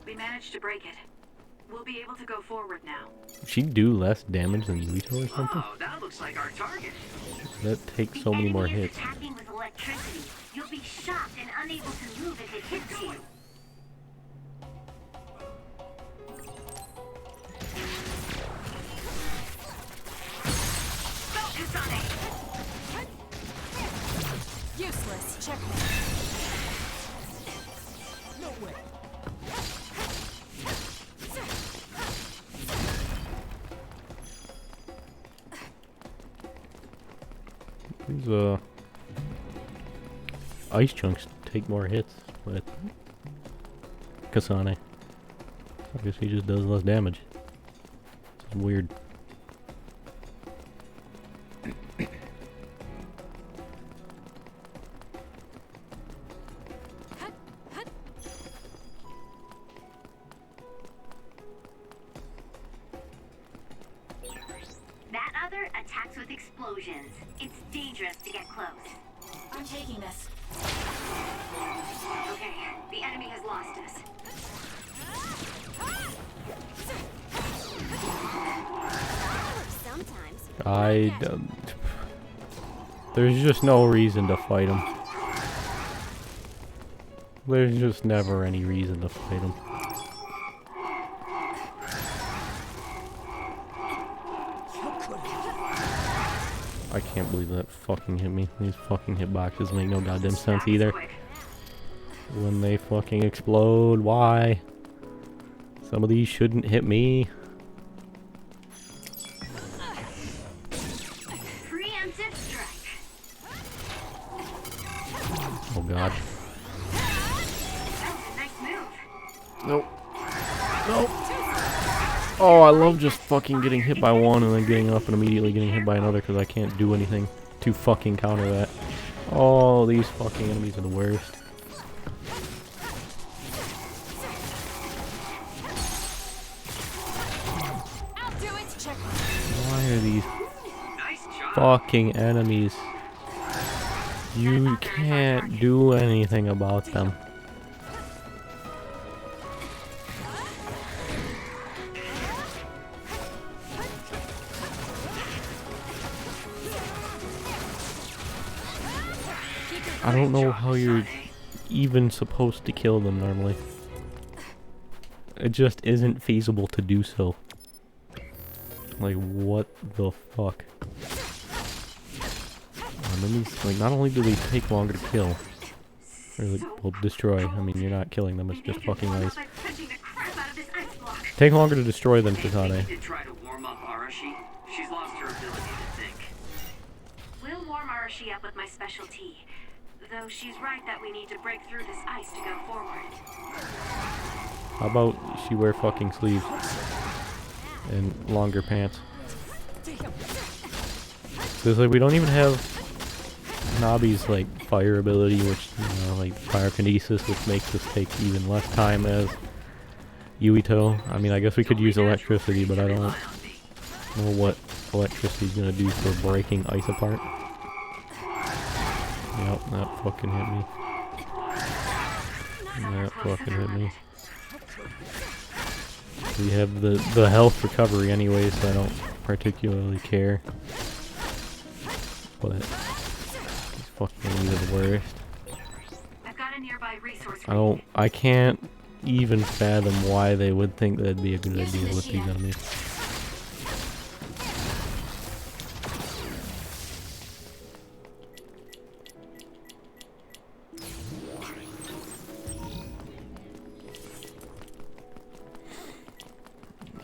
We managed to break it. We'll be able to go forward now. She'd do less damage than Yuito or something? Oh, that looks like our target. That takes so many more Enemy is hits. attacking with electricity. You'll be shocked and unable to move if it hits you. Focus on it! Useless. Check. No way. These, ice chunks take more hits with Kasane. I guess he just does less damage. It's weird. That other attacks with explosions. It's dangerous to get close. I'm taking this. Okay, the enemy has lost us. Sometimes. There's just no reason to fight him. There's just never any reason to fight him. I can't believe that fucking hit me. These fucking hitboxes make no goddamn sense either. When they fucking explode, why? Some of these shouldn't hit me. Preemptive strike. Oh god. Nice move. Nope. Nope. Oh, I love just fucking getting hit by one and then getting up and immediately getting hit by another because I can't do anything to fucking counter that. Oh, these fucking enemies are the worst. Why are these fucking enemies? You can't do anything about them. I don't know how you're even supposed to kill them normally. It just isn't feasible to do so. Like, what the fuck? Enemies, like, not only do they take longer to kill, or like, well, destroy. I mean, you're not killing them, it's just fucking ice. Take longer to destroy than Kasane. To try to warm up Arashi. She's lost her ability to think. We'll warm Arashi up with my special tea. Though she's right that we need to break through this ice to go forward. How about she wear fucking sleeves and longer pants? So it's like we don't even have Nabi's like fire ability, which, you know, like pyrokinesis, which makes us take even less time as Yuito. I mean, I guess we could use electricity, but I don't know what electricity's gonna do for breaking ice apart. Yep, that fucking hit me. That fucking hit me. We have the health recovery anyway, so I don't particularly care. But these fucking enemies are the worst. I've got a nearby resource. I can't even fathom why they would think that'd be a good idea with these enemies.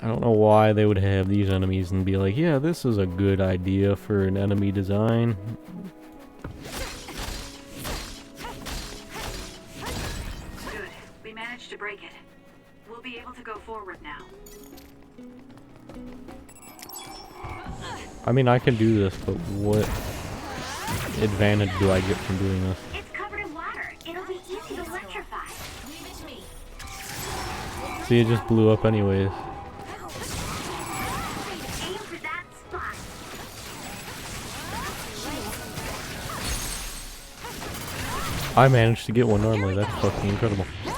I don't know why they would have these enemies and be like, yeah, this is a good idea for an enemy design. Good. We managed to break it. We'll be able to go forward now. I mean, I can do this, but what advantage do I get from doing this? It's covered in water. It'll be easy to electrify. Leave it to me. See, it just blew up anyways. Aim for that spot. I managed to get one normally. That's fucking incredible. I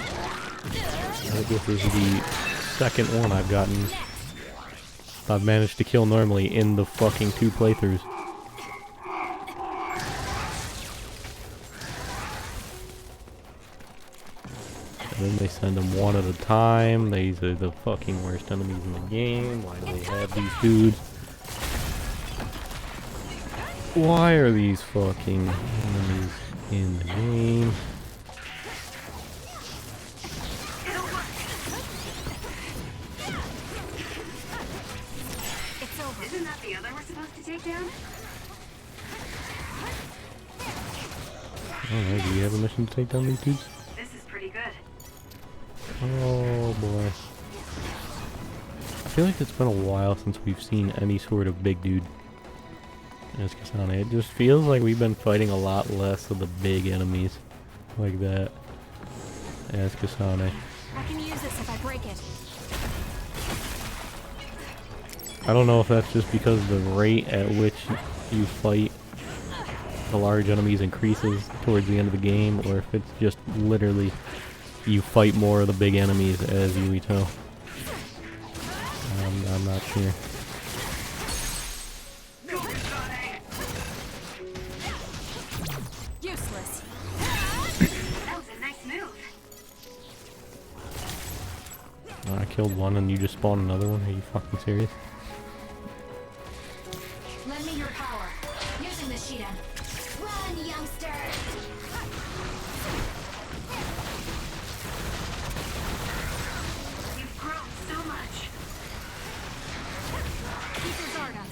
think this is the second one I've gotten. I've managed to kill normally in the fucking 2 playthroughs. And then they send them one at a time. These are the fucking worst enemies in the game. Why do they have these dudes? Why are these fucking enemies in the game? Isn't that the other we're supposed to take down? Alright, do we have a mission to take down these dudes? This is pretty good. Oh boy. I feel like it's been a while since we've seen any sort of big dude as Kasane. It just feels like we've been fighting a lot less of the big enemies like that as Kasane. I can use this if I break it. I don't know if that's just because the rate at which you fight the large enemies increases towards the end of the game, or if it's just literally you fight more of the big enemies as Yuito. I'm not sure. Useless. That was a nice move. I killed one and you just spawned another one? Are you fucking serious? Lend me your power. Using the Shiden. Run, youngster! You've grown so much. Keep your guard up.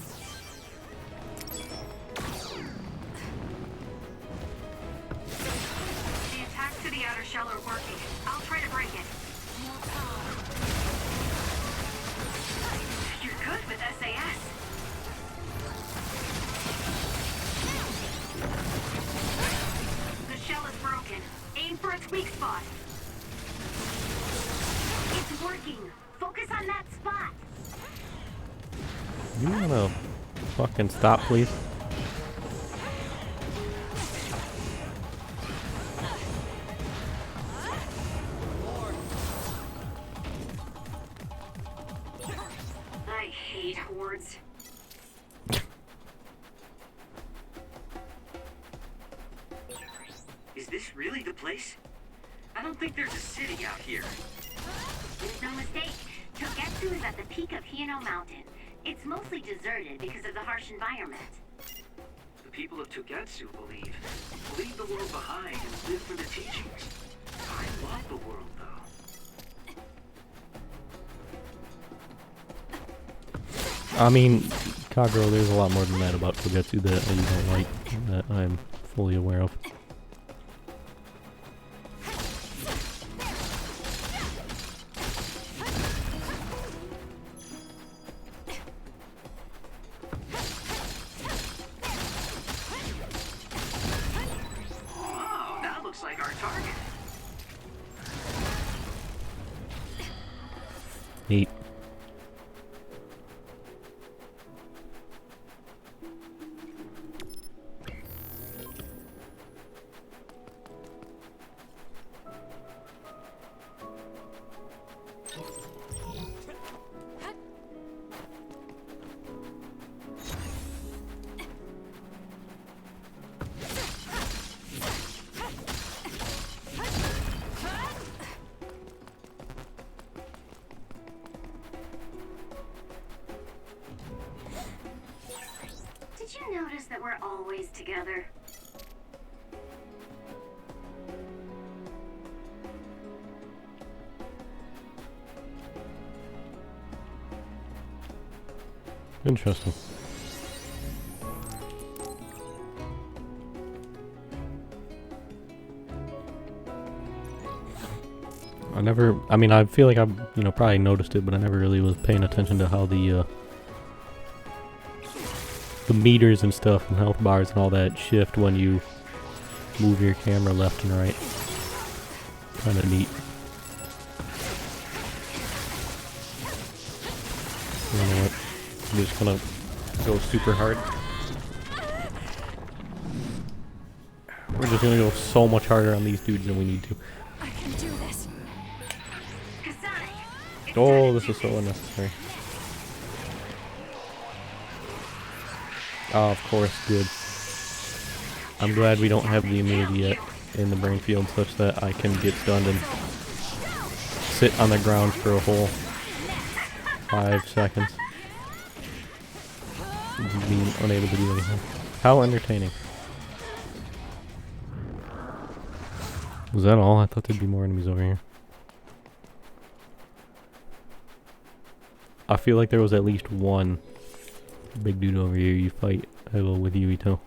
The attacks to the outer shell are working. I'll try to break it. You're good with SAS. The shell is broken. Aim for its weak spot. It's working. Focus on that spot. You wanna fucking stop, please? I hate hordes. Is this really the place? I don't think there's a city out here. There's no mistake. Togetsu is at the peak of Hino Mountain. It's mostly deserted because of the harsh environment. The people of Togetsu leave the world behind and live for the teachings. I love the world, though. I mean, Kagero, there's a lot more than that about Togetsu that you don't like, that I'm fully aware of. target. Neat. Did you notice that we're always together? Interesting. I mean, I feel like I've, probably noticed it, but I never really was paying attention to how the meters and stuff and health bars and all that shift when you move your camera left and right. Kind of neat. You know what? I'm just gonna go super hard. We're just gonna go so much harder on these dudes than we need to. I can do this. Oh, this is so unnecessary. Oh, of course, good. I'm glad we don't have the immunity yet in the brain field such that I can get stunned and sit on the ground for a whole 5 seconds. Being unable to do anything. How entertaining. Was that all? I thought there'd be more enemies over here. I feel like there was at least one big dude over here you fight with Yuito.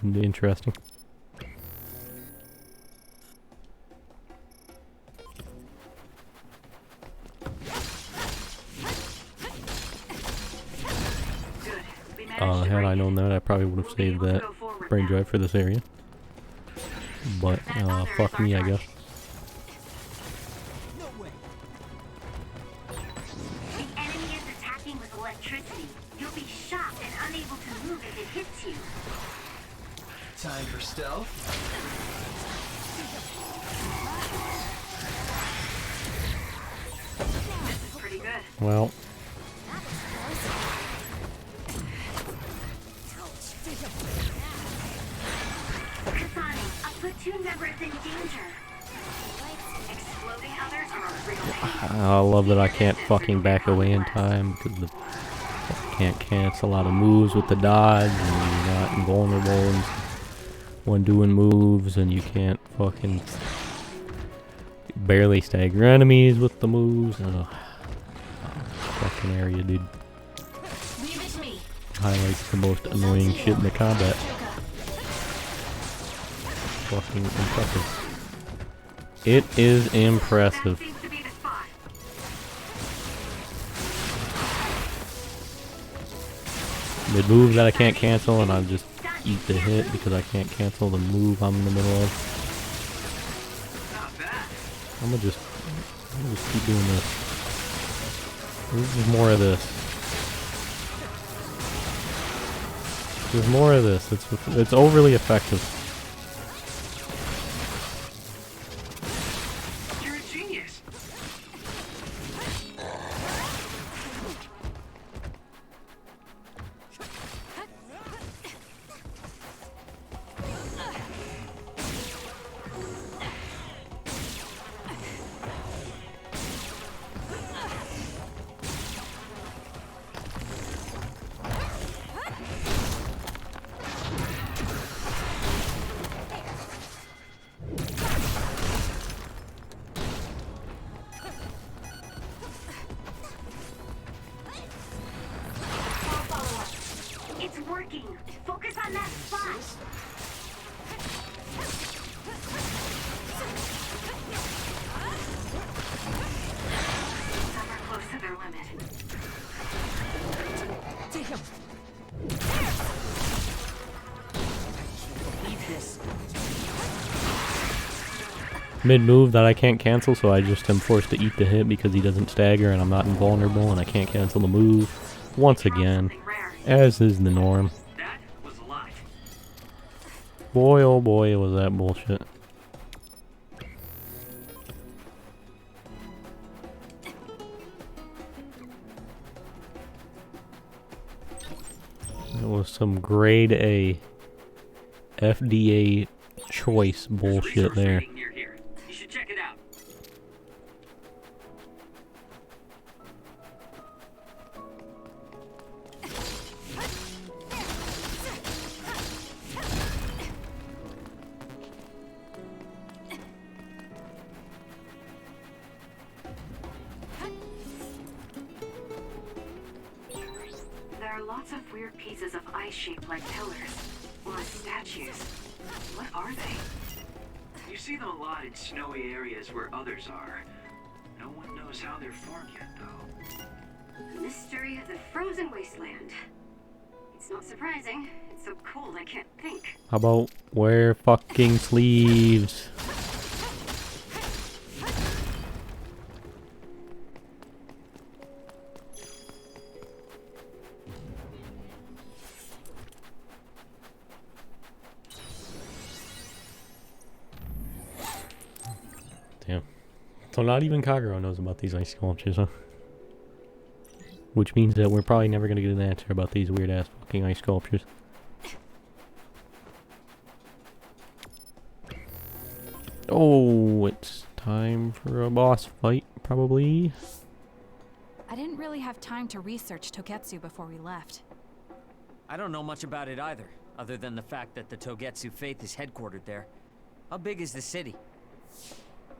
Interesting. Had I known that, I probably would have saved that brain drive for this area. But, fuck me, I guess. The enemy is attacking with electricity. You'll be shocked and unable to move if it hits you. Time for stealth. This is pretty good. Well. A platoon member is in danger. Exploding others are a real pain. I love that I can't fucking back away in time because I can't cancel a lot of moves with the dodge, and you're not invulnerable when doing moves, and you can't fucking barely stagger enemies with the moves. Fucking area, dude. Leave it to me. Highlights the most annoying shit in the combat. Fucking impressive. It is impressive. Mid move that I can't cancel, and I just eat the hit because I can't cancel the move I'm in the middle of. I'm gonna just keep doing this. There's more of this. There's more of this. It's overly effective. mid-move that I can't cancel, so I just am forced to eat the hit because he doesn't stagger and I'm not invulnerable and I can't cancel the move once again, as is the norm. That was a lot. Boy, oh boy, was that bullshit. That was some grade A FDA choice bullshit there. Near here. You should check it out. There are lots of weird pieces of ice shaped like pillars, or statues. What are they? You see them a lot in snowy areas where others are. No one knows how they're formed yet, though. The mystery of the frozen wasteland. It's not surprising. It's so cold I can't think. How about wear fucking sleeves? Damn. So not even Kagero knows about these ice sculptures, huh? Which means that we're probably never gonna get an answer about these weird ass fucking ice sculptures. Oh, it's time for a boss fight, probably. I didn't really have time to research Togetsu before we left. I don't know much about it either, other than the fact that the Togetsu faith is headquartered there. How big is the city?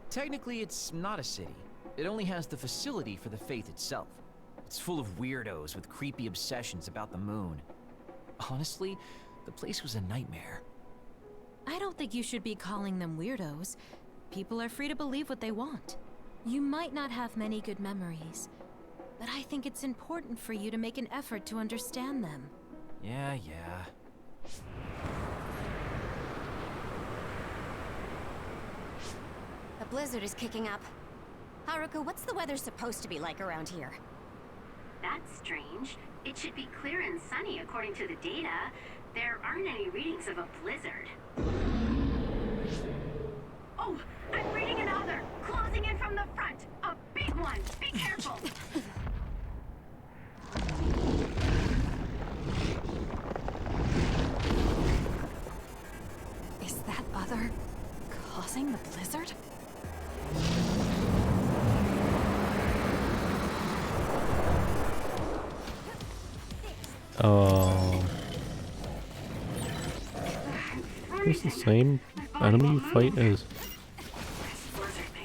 Technically, it's not a city. It only has the facility for the faith itself. It's full of weirdos with creepy obsessions about the moon. Honestly, the place was a nightmare. I don't think you should be calling them weirdos. People are free to believe what they want. You might not have many good memories, but I think it's important for you to make an effort to understand them. Yeah. The blizzard is kicking up. Haruka, what's the weather supposed to be like around here? That's strange. It should be clear and sunny according to the data. There aren't any readings of a blizzard. Oh, I'm reading another! Closing in from the front! A big one! Be careful! Is that other causing the blizzard? It's the same enemy you fight as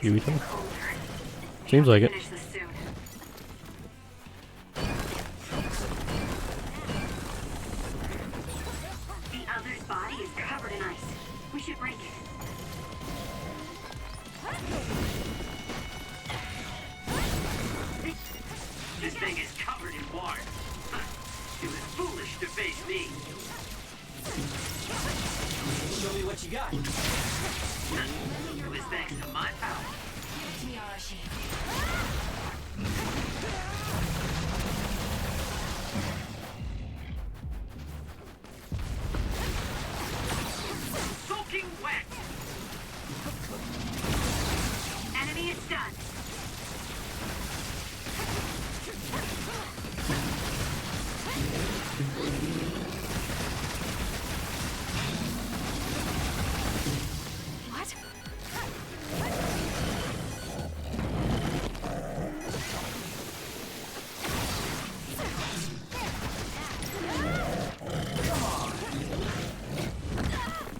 Yuito? Seems like it. The other's body is covered in ice. We should break it. This thing is covered in water. It was foolish to face me. Show me what you got. It was thanks to my power. Soaking wet. Enemy is done.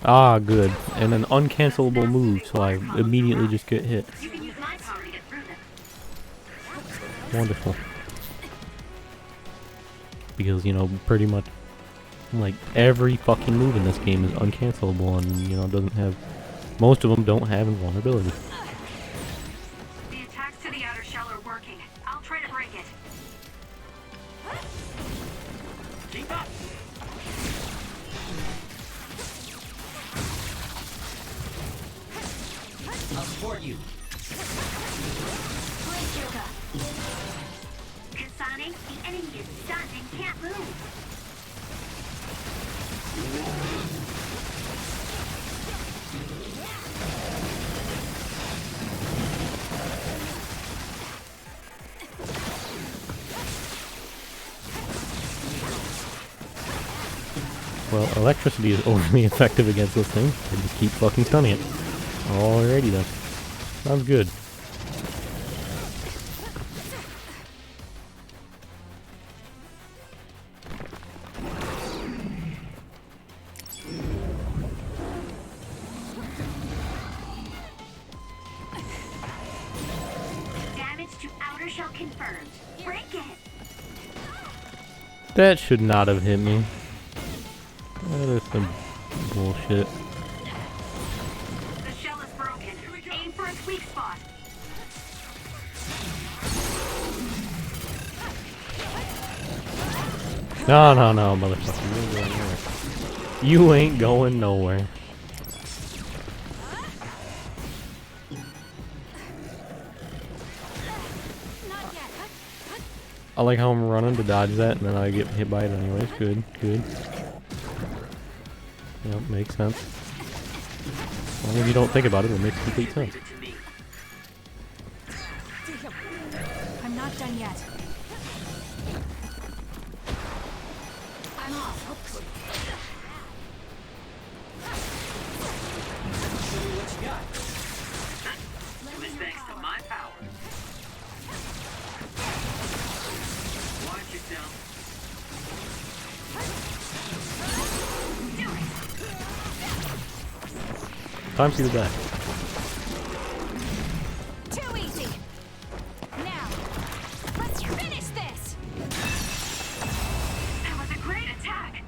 Ah, good. And an uncancelable move, so I immediately just get hit. You can use my power to get through them. Wonderful. Because, you know, pretty much, like, every fucking move in this game is uncancelable and, you know, doesn't have... Most of them don't have invulnerability. The attacks to the outer shell are working. I'll try to break it. Keep up. I'll support is stunned and can't move. Well, electricity is overly effective against this thing. I just keep fucking stunning it. Alrighty then. Sounds good. Damage to outer shell confirmed. Break it. That should not have hit me. That is some bullshit. The shell is broken. Aim for its weak spot. No, no, no, motherfucker. You ain't going nowhere. I like how I'm running to dodge that, and then I get hit by it anyways. Good, good. Yep, makes sense. Well, when you don't think about it, it makes complete sense. I'm not done yet. I'm off. Show me what you got. This thanks to my power. Watch yourself. Time to the back. Too easy. Now, let's finish this. That was a great attack.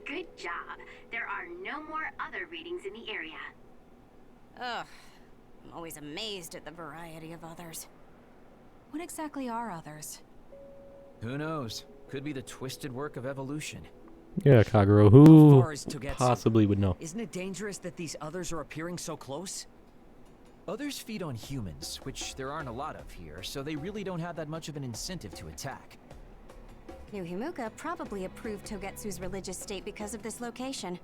Good job. There are no more other readings in the area. Ugh. I'm always amazed at the variety of others. What exactly are others? Who knows? Could be the twisted work of evolution. Yeah, Kagero, How who far is Togetsu? possibly would know? Isn't it dangerous that these others are appearing so close? Others feed on humans, which there aren't a lot of here, so they really don't have that much of an incentive to attack. New Himuka probably approved Togetsu's religious state because of this location.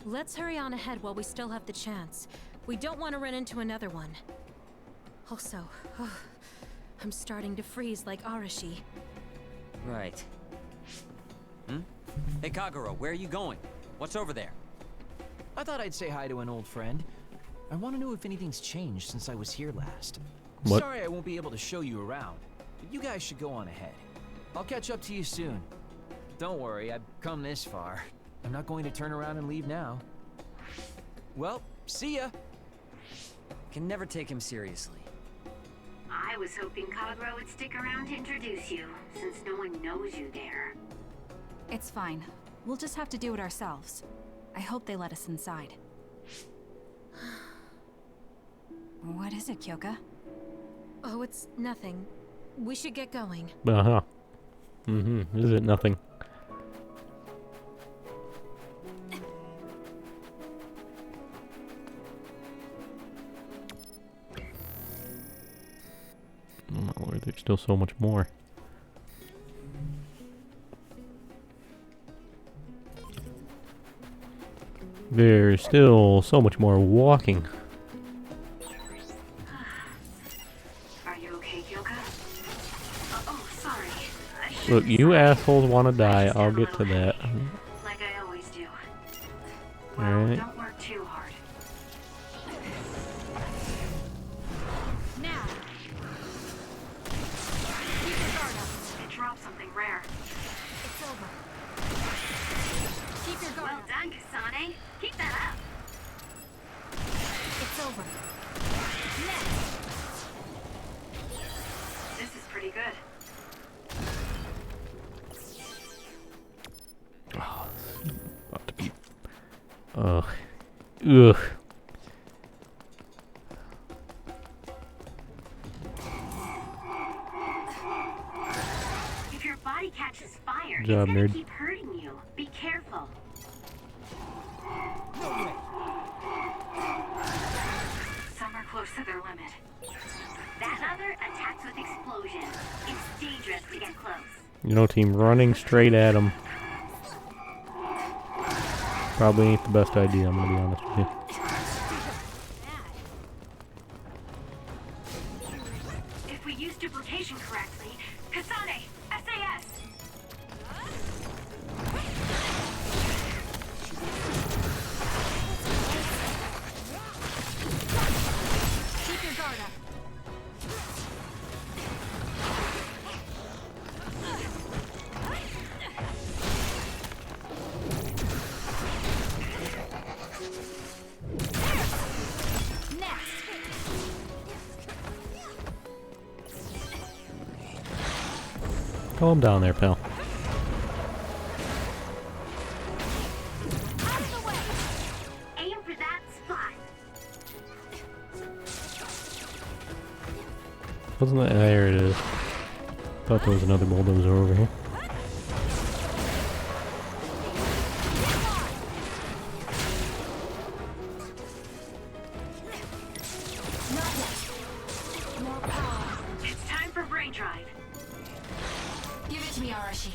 Let's hurry on ahead while we still have the chance. We don't want to run into another one. Also, I'm starting to freeze like Arashi. Right. Hey, Kagero, where are you going? What's over there? I thought I'd say hi to an old friend. I want to know if anything's changed since I was here last. What? Sorry I won't be able to show you around, but you guys should go on ahead. I'll catch up to you soon. Don't worry, I've come this far. I'm not going to turn around and leave now. Well, see ya! Can never take him seriously. I was hoping Kagero would stick around to introduce you, since no one knows you there. It's fine. We'll just have to do it ourselves. I hope they let us inside. What is it, Kyoka? Oh, it's nothing. We should get going. Uh-huh. Is it nothing? Oh, there's still so much more. There's still so much more walking. Are you okay, Kyoka? Oh, sorry. Look, you assholes want to die. I'll get to that. Like I always do. Alright. Don't work too hard. Now. Keep your guard up. It dropped something rare. It's over. Keep your guard Well up. done, Kasane. Keep that up. It's over. This is pretty good. Oh, about to be. Ugh. Ugh. If your body catches fire, Good job, it's gonna nerd. keep hurting you. Be careful. No way! Some are close to their limit. That other attacks with explosions. It's dangerous to get close. You know, team, running straight at him probably ain't the best idea, I'm gonna be honest with you. If we use duplication correctly, Kasane, SAS! Keep your guard up. Calm down there, pal. Aim for that spot. Wasn't that? There it is. Thought there was another bulldozer over here. It's time for brain drive. Give it to me, Arashi.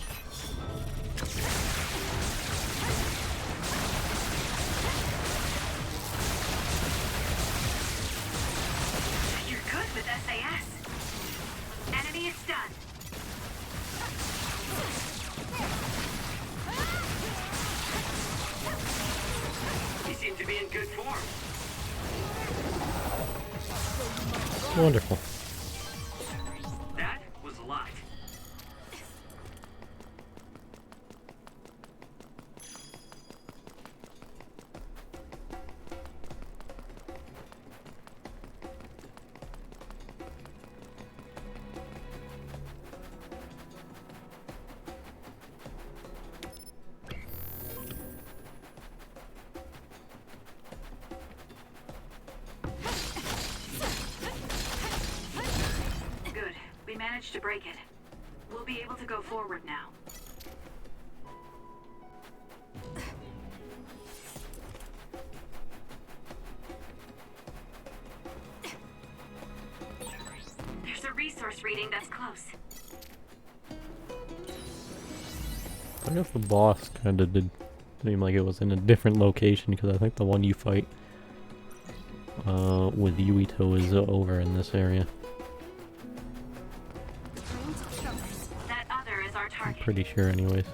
You're good with SAS. Enemy is stunned. You seem to be in good form. Wonderful. That was a lot. Good. We managed to break it. We'll be able to go forward now. There's a resource reading that's close. I guess the boss kinda did seem like it was in a different location, because I think the one you fight with Yuito is over in this area. That other is our I'm target. pretty sure anyways.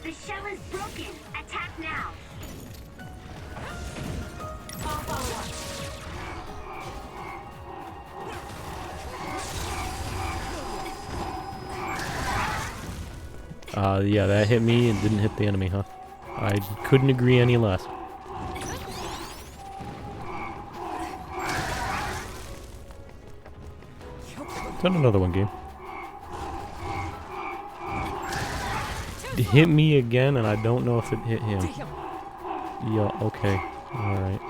The shell is broken. Attack now. I'll follow up. Yeah, that hit me and didn't hit the enemy, huh? I couldn't agree any less. Send another one, game. It hit me again, and I don't know if it hit him. Yeah, okay. Alright.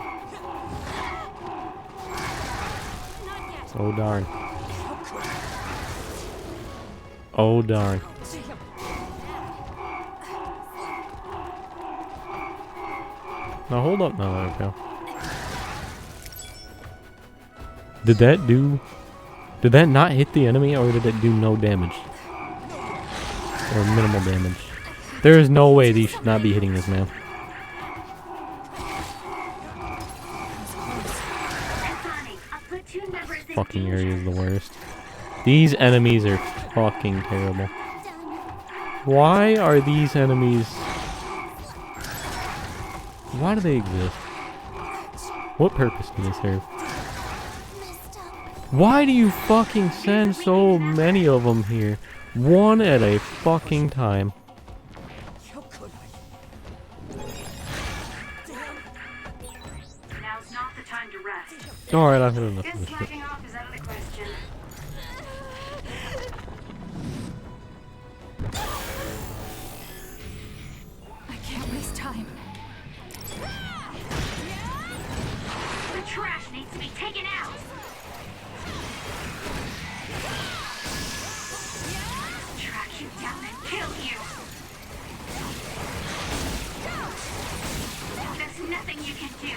Oh, darn. Oh, darn. Now hold up now, there we go. Did that not hit the enemy, or did it do no damage? Or minimal damage? There is no way these should not be hitting this man. Fucking area is the worst. These enemies are fucking terrible. Why are these enemies... Why do they exist? What purpose do they serve? Why do you fucking send so many of them here? One at a fucking time. Now's not the time to rest. Alright, I've had enough of this shit. Slacking off is out of the question. I can't waste time. The trash needs to be taken out. Track you down and kill you. There's nothing you can do.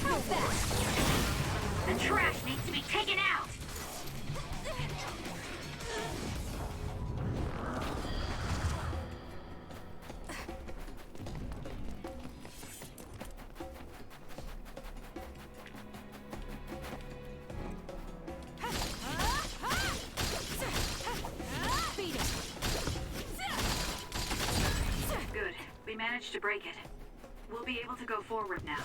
Move that! The trash needs to be taken out! Good. We managed to break it. We'll be able to go forward now.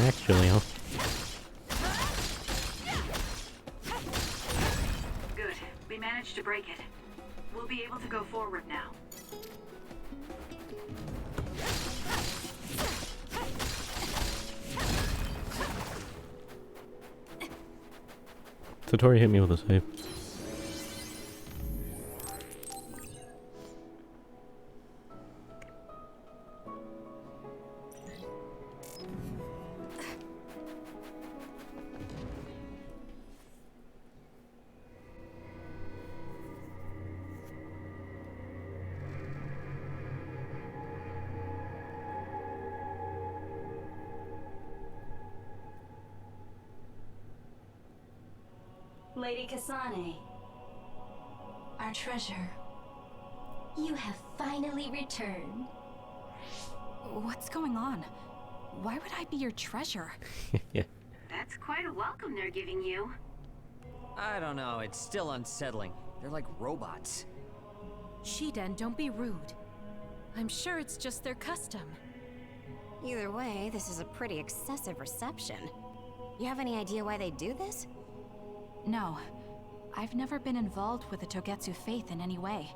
Actually, huh? Good. We managed to break it. We'll be able to go forward now. Satori hit me with a save. Lady Kasane. Our treasure. You have finally returned. What's going on? Why would I be your treasure? Yeah. That's quite a welcome they're giving you. I don't know, it's still unsettling. They're like robots. Shiden, don't be rude. I'm sure it's just their custom. Either way, this is a pretty excessive reception. You have any idea why they do this? No. I've never been involved with the Togetsu faith in any way.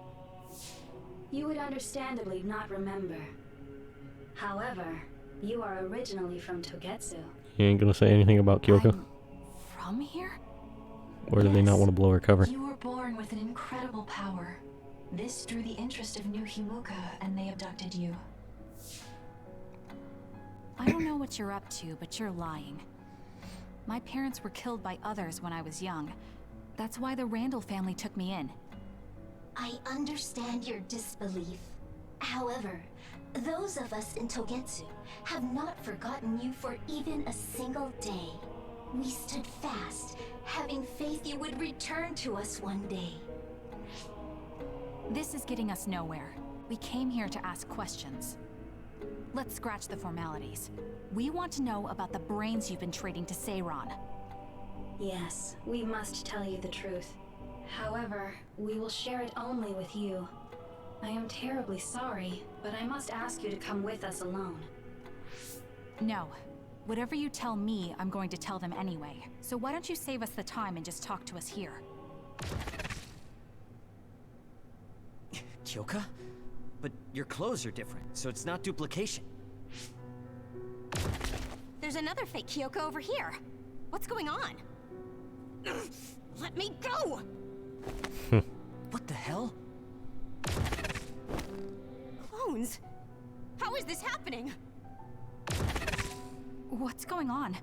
You would understandably not remember. However, you are originally from Togetsu. You ain't gonna say anything about Kyoko? I'm from here? Or do they not want to blow her cover? You were born with an incredible power. This drew the interest of New Himuka, and they abducted you. I don't know what you're up to, but you're lying. My parents were killed by others when I was young. That's why the Randall family took me in. I understand your disbelief. However, those of us in Togetsu have not forgotten you for even a single day. We stood fast, having faith you would return to us one day. This is getting us nowhere. We came here to ask questions. Let's scratch the formalities. We want to know about the brains you've been trading to Seiron. Yes, we must tell you the truth. However, we will share it only with you. I am terribly sorry, but I must ask you to come with us alone. No. Whatever you tell me, I'm going to tell them anyway. So why don't you save us the time and just talk to us here? Kyoka? But your clothes are different, so it's not duplication. There's another fake Kyoko over here. What's going on? Let me go! What the hell? Clones? How is this happening? What's going on?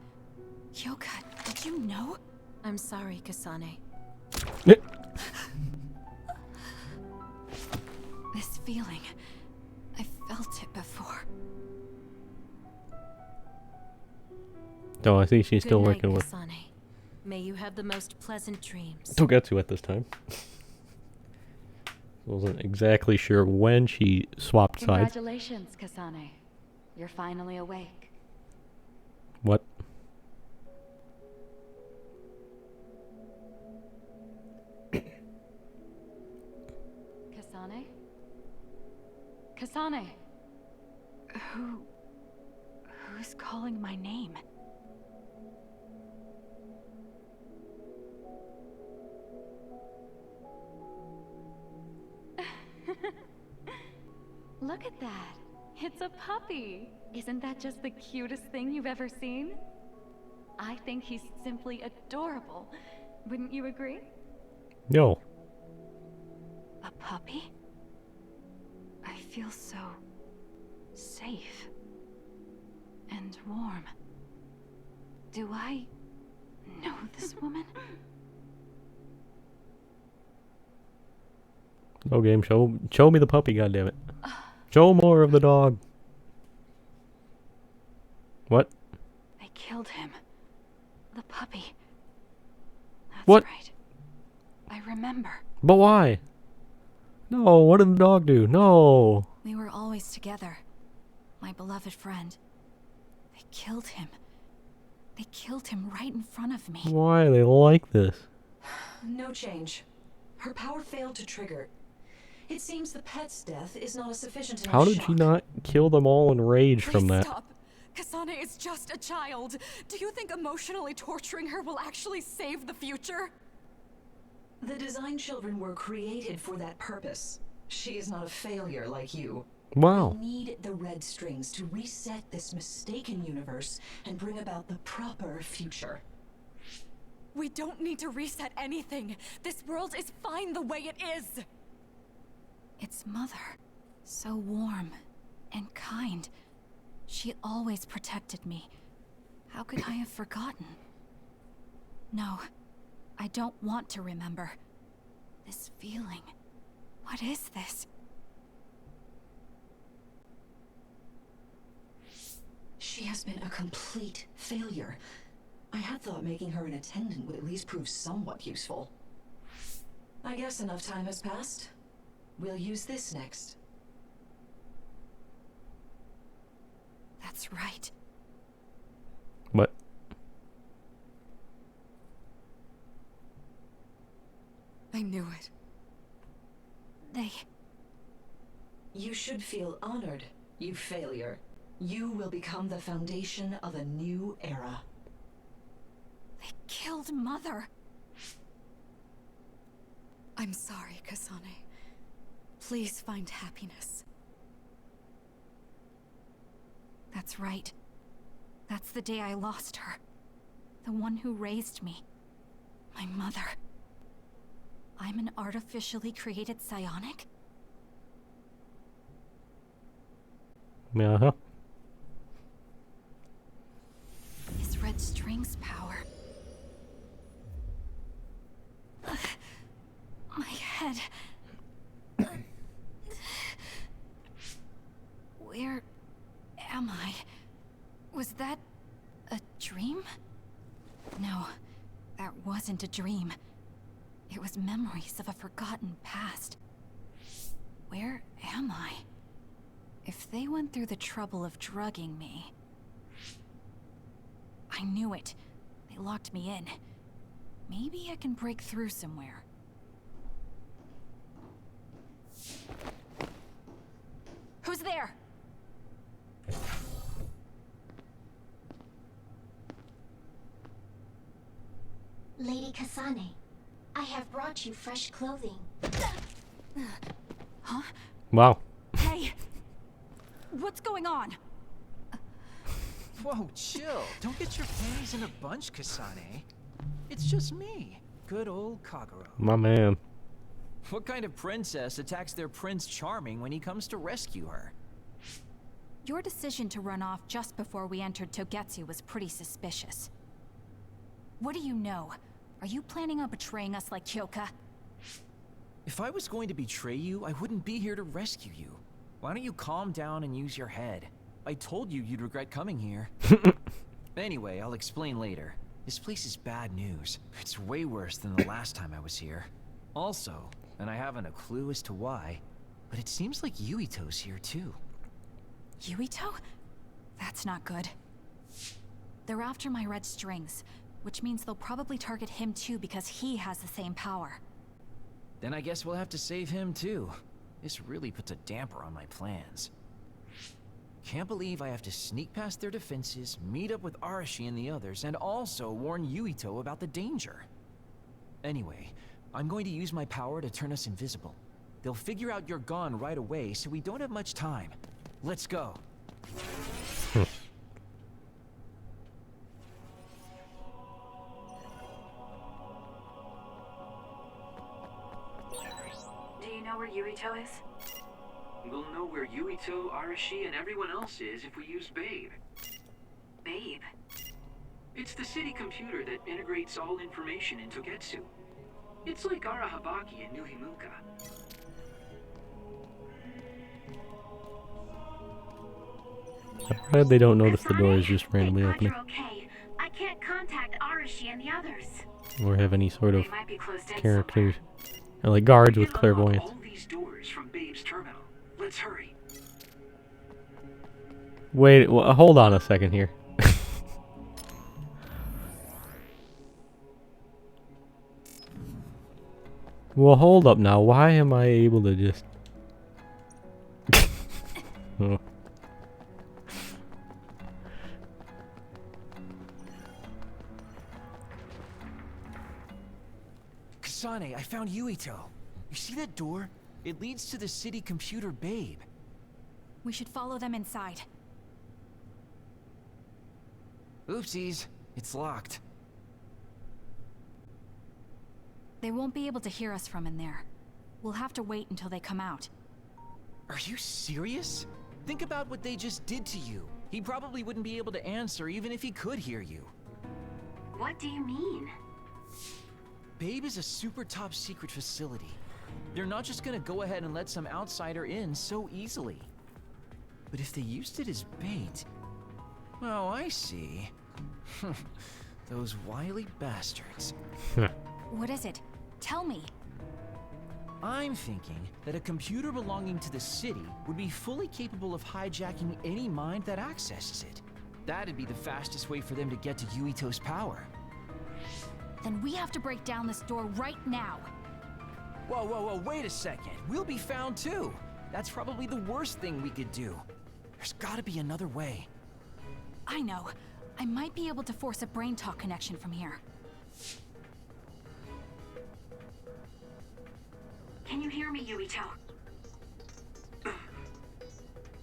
Kyoka, did you know? I'm sorry, Kasane. This feeling, I felt it before. Oh, I think she's still Good night, working with Kasane. May you have the most pleasant dreams. Togetsu at this time. Wasn't exactly sure when she swapped sides. Congratulations, Kasane. You're finally awake. What? Kasane? Kasane! Who's calling my name? Look at that. It's a puppy. Isn't that just the cutest thing you've ever seen? I think he's simply adorable. Wouldn't you agree? No. A puppy? I feel so safe and warm. Do I know this woman? No game, show me the puppy, goddammit. Show more of the dog. What? They killed him. The puppy. That's What? right. I remember. But why? No, what did the dog do? No. We were always together. My beloved friend. They killed him. They killed him right in front of me. Why are they like this? No change. Her power failed to trigger. It seems the pet's death is not a sufficient enough How did shock. she not kill them all in rage from that? Stop. Kasane is just a child. Do you think emotionally torturing her will actually save the future? The design children were created for that purpose. She is not a failure like you. Wow. We need the red strings to reset this mistaken universe and bring about the proper future. We don't need to reset anything. This world is fine the way it is. It's Mother. So warm and kind. She always protected me. How could I have forgotten? No, I don't want to remember. This feeling. What is this? She has been a complete failure. I had thought making her an attendant would at least prove somewhat useful. I guess enough time has passed. We'll use this next. That's right. What? I knew it. You should feel honored, you failure. You will become the foundation of a new era. They killed Mother. I'm sorry, Kasane. Please find happiness. That's right. That's the day I lost her. The one who raised me. My mother. I'm an artificially created psionic? Uh-huh. His red strings power. My head. Where am I? Was that a dream? No, that wasn't a dream. It was memories of a forgotten past. Where am I? If they went through the trouble of drugging me... I knew it. They locked me in. Maybe I can break through somewhere. Who's there? Lady Kasane, I have brought you fresh clothing. Huh? Wow. Hey! What's going on? Whoa, chill. Don't get your panties in a bunch, Kasane. It's just me. Good old Kagero. My man. What kind of princess attacks their Prince Charming when he comes to rescue her? Your decision to run off just before we entered Togetsu was pretty suspicious. What do you know? Are you planning on betraying us like Kyoka? If I was going to betray you, I wouldn't be here to rescue you. Why don't you calm down and use your head? I told you you'd regret coming here. Anyway, I'll explain later. This place is bad news. It's way worse than the last time I was here. Also, and I haven't a clue as to why, but it seems like Yuito's here too. Yuito? That's not good. They're after my red strings, which means they'll probably target him too because he has the same power. Then I guess we'll have to save him too. This really puts a damper on my plans. Can't believe I have to sneak past their defenses, meet up with Arashi and the others, and also warn Yuito about the danger. Anyway, I'm going to use my power to turn us invisible. They'll figure out you're gone right away, so we don't have much time. Let's go. Do you know where Yuito is? We'll know where Yuito, Arashi, and everyone else is if we use Babe. Babe? It's the city computer that integrates all information in Togetsu. It's like Arahabaki in New Himuka. I'm glad they don't notice the door is just randomly God opening. you're okay. I can't contact Arashi and the others. Or have any sort of They might be closed in characters. Or like guards with Unlock clairvoyance. all these doors from Babe's terminal. Let's hurry. Wait, hold on a second here. Well, hold up now. Why am I able to just... Oh. Kasane, I found Yuito. You see that door? It leads to the city computer Babe. We should follow them inside. Oopsies, it's locked. They won't be able to hear us from in there. We'll have to wait until they come out. Are you serious? Think about what they just did to you. He probably wouldn't be able to answer even if he could hear you. What do you mean? Babe is a super top secret facility. They're not just gonna go ahead and let some outsider in so easily. But if they used it as bait... Oh, I see. Those wily bastards. What is it? Tell me. I'm thinking that a computer belonging to the city would be fully capable of hijacking any mind that accesses it. That'd be the fastest way for them to get to Yuito's power. Then we have to break down this door right now. Whoa, whoa, whoa, wait a second. We'll be found too. That's probably the worst thing we could do. There's gotta be another way. I know. I might be able to force a brain talk connection from here. Can you hear me, Yuito?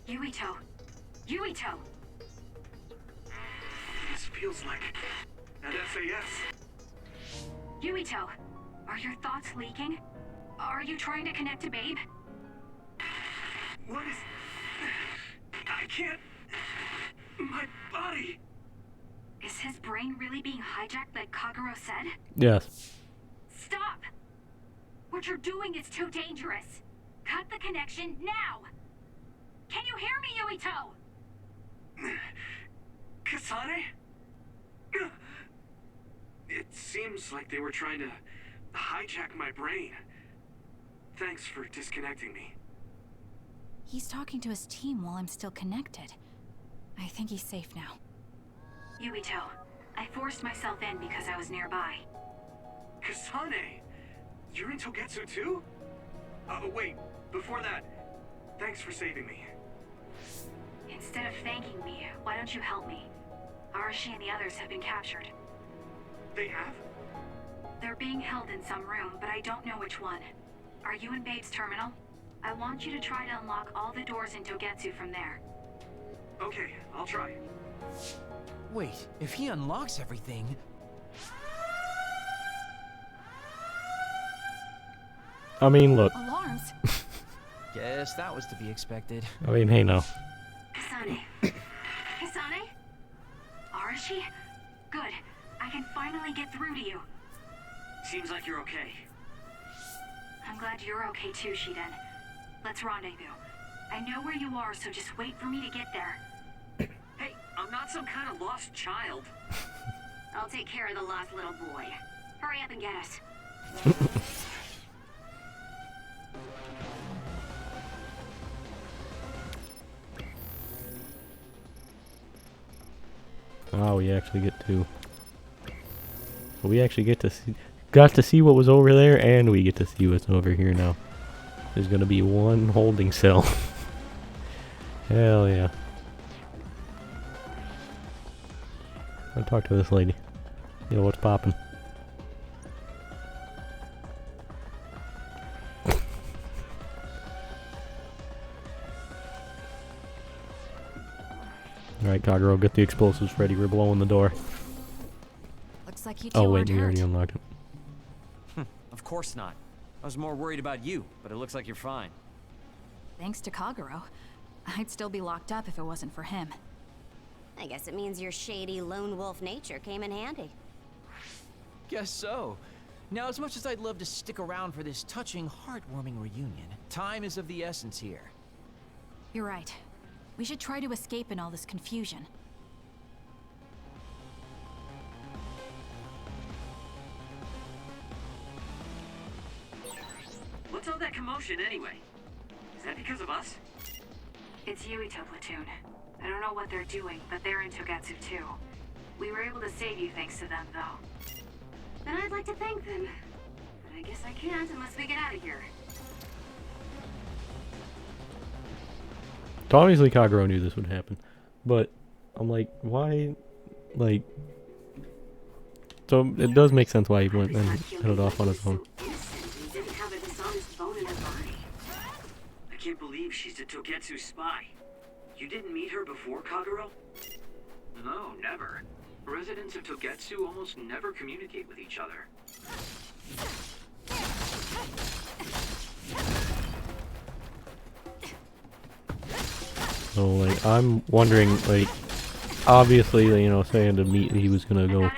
Yuito? Yuito! This feels like an SAS. Yuito, are your thoughts leaking? Are you trying to connect to Babe? What is... I can't... My body... Is his brain really being hijacked like Kagero said? Yes. Stop! What you're doing is too dangerous. Cut the connection now! Can you hear me, Yuito? Kasane? It seems like they were trying to hijack my brain. Thanks for disconnecting me. He's talking to his team while I'm still connected. I think he's safe now. Yuito, I forced myself in because I was nearby. Kasane! You're in Togetsu too? Wait, before that, thanks for saving me. Instead of thanking me, why don't you help me? Arashi and the others have been captured. They have? They're being held in some room, but I don't know which one. Are you in Babe's terminal? I want you to try to unlock all the doors in Togetsu from there. Okay, I'll try. Wait, if he unlocks everything... I mean, look. Alarms? Guess that was to be expected. I mean, hey, no. Kasane? Kasane? Arashi? Good. I can finally get through to you. Seems like you're okay. I'm glad you're okay too, Shiden. Let's rendezvous. I know where you are, so just wait for me to get there. Hey, I'm not some kind of lost child. I'll take care of the lost little boy. Hurry up and get us. Oh, we actually get to... So we actually get to see... Got to see what was over there, and we get to see what's over here now. There's gonna be one holding cell. Hell yeah. I'll talk to this lady. You know what's poppin'. Alright, Kagero, get the explosives ready. We're blowing the door. Looks like you two Oh wait, aren't we already hurt. unlocked it. Of course not. I was more worried about you, but it looks like you're fine. Thanks to Kagero. I'd still be locked up if it wasn't for him. I guess it means your shady lone wolf nature came in handy. Guess so. Now, as much as I'd love to stick around for this touching, heartwarming reunion, time is of the essence here. You're right. We should try to escape in all this confusion. What's all that commotion anyway? Is that because of us? It's Yuito platoon. I don't know what they're doing, but they're in Togetsu too. We were able to save you thanks to them, though. Then I'd like to thank them. But I guess I can't unless we get out of here. So obviously Kagero knew this would happen, but I'm like, why, like, so it does make sense why he went and headed off on his own. I can't believe she's a Togetsu spy. You didn't meet her before, Kagero? No, never. Residents of Togetsu almost never communicate with each other. So, like, I'm wondering, like, obviously, you know, saying to meet, he was gonna go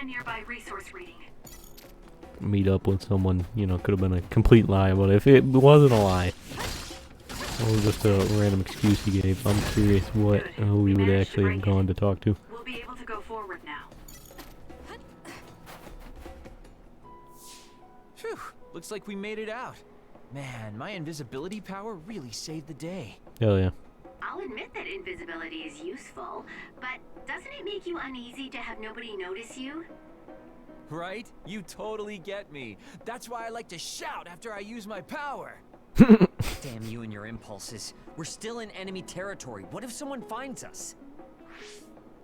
meet up with someone, you know, could have been a complete lie, but if it wasn't a lie, it was just a random excuse he gave. I'm curious who he would actually have gone to talk to. We'll be able to go forward now. Phew, looks like we made it out. Man, my invisibility power really saved the day. Hell yeah. I'll admit that invisibility is useful, but doesn't it make you uneasy to have nobody notice you? Right? You totally get me. That's why I like to shout after I use my power. Damn you and your impulses. We're still in enemy territory. What if someone finds us?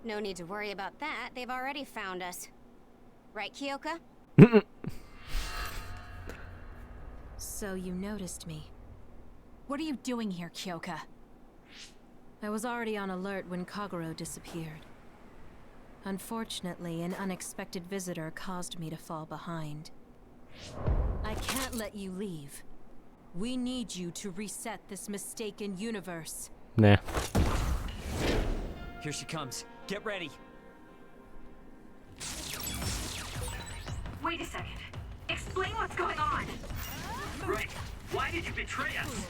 No need to worry about that. They've already found us. Right, Kyoka? So you noticed me. What are you doing here, Kyoka? I was already on alert when Kagero disappeared. Unfortunately, an unexpected visitor caused me to fall behind. I can't let you leave. We need you to reset this mistaken universe. Nah. Here she comes. Get ready. Wait a second. Explain what's going on. Right. Why did you betray us?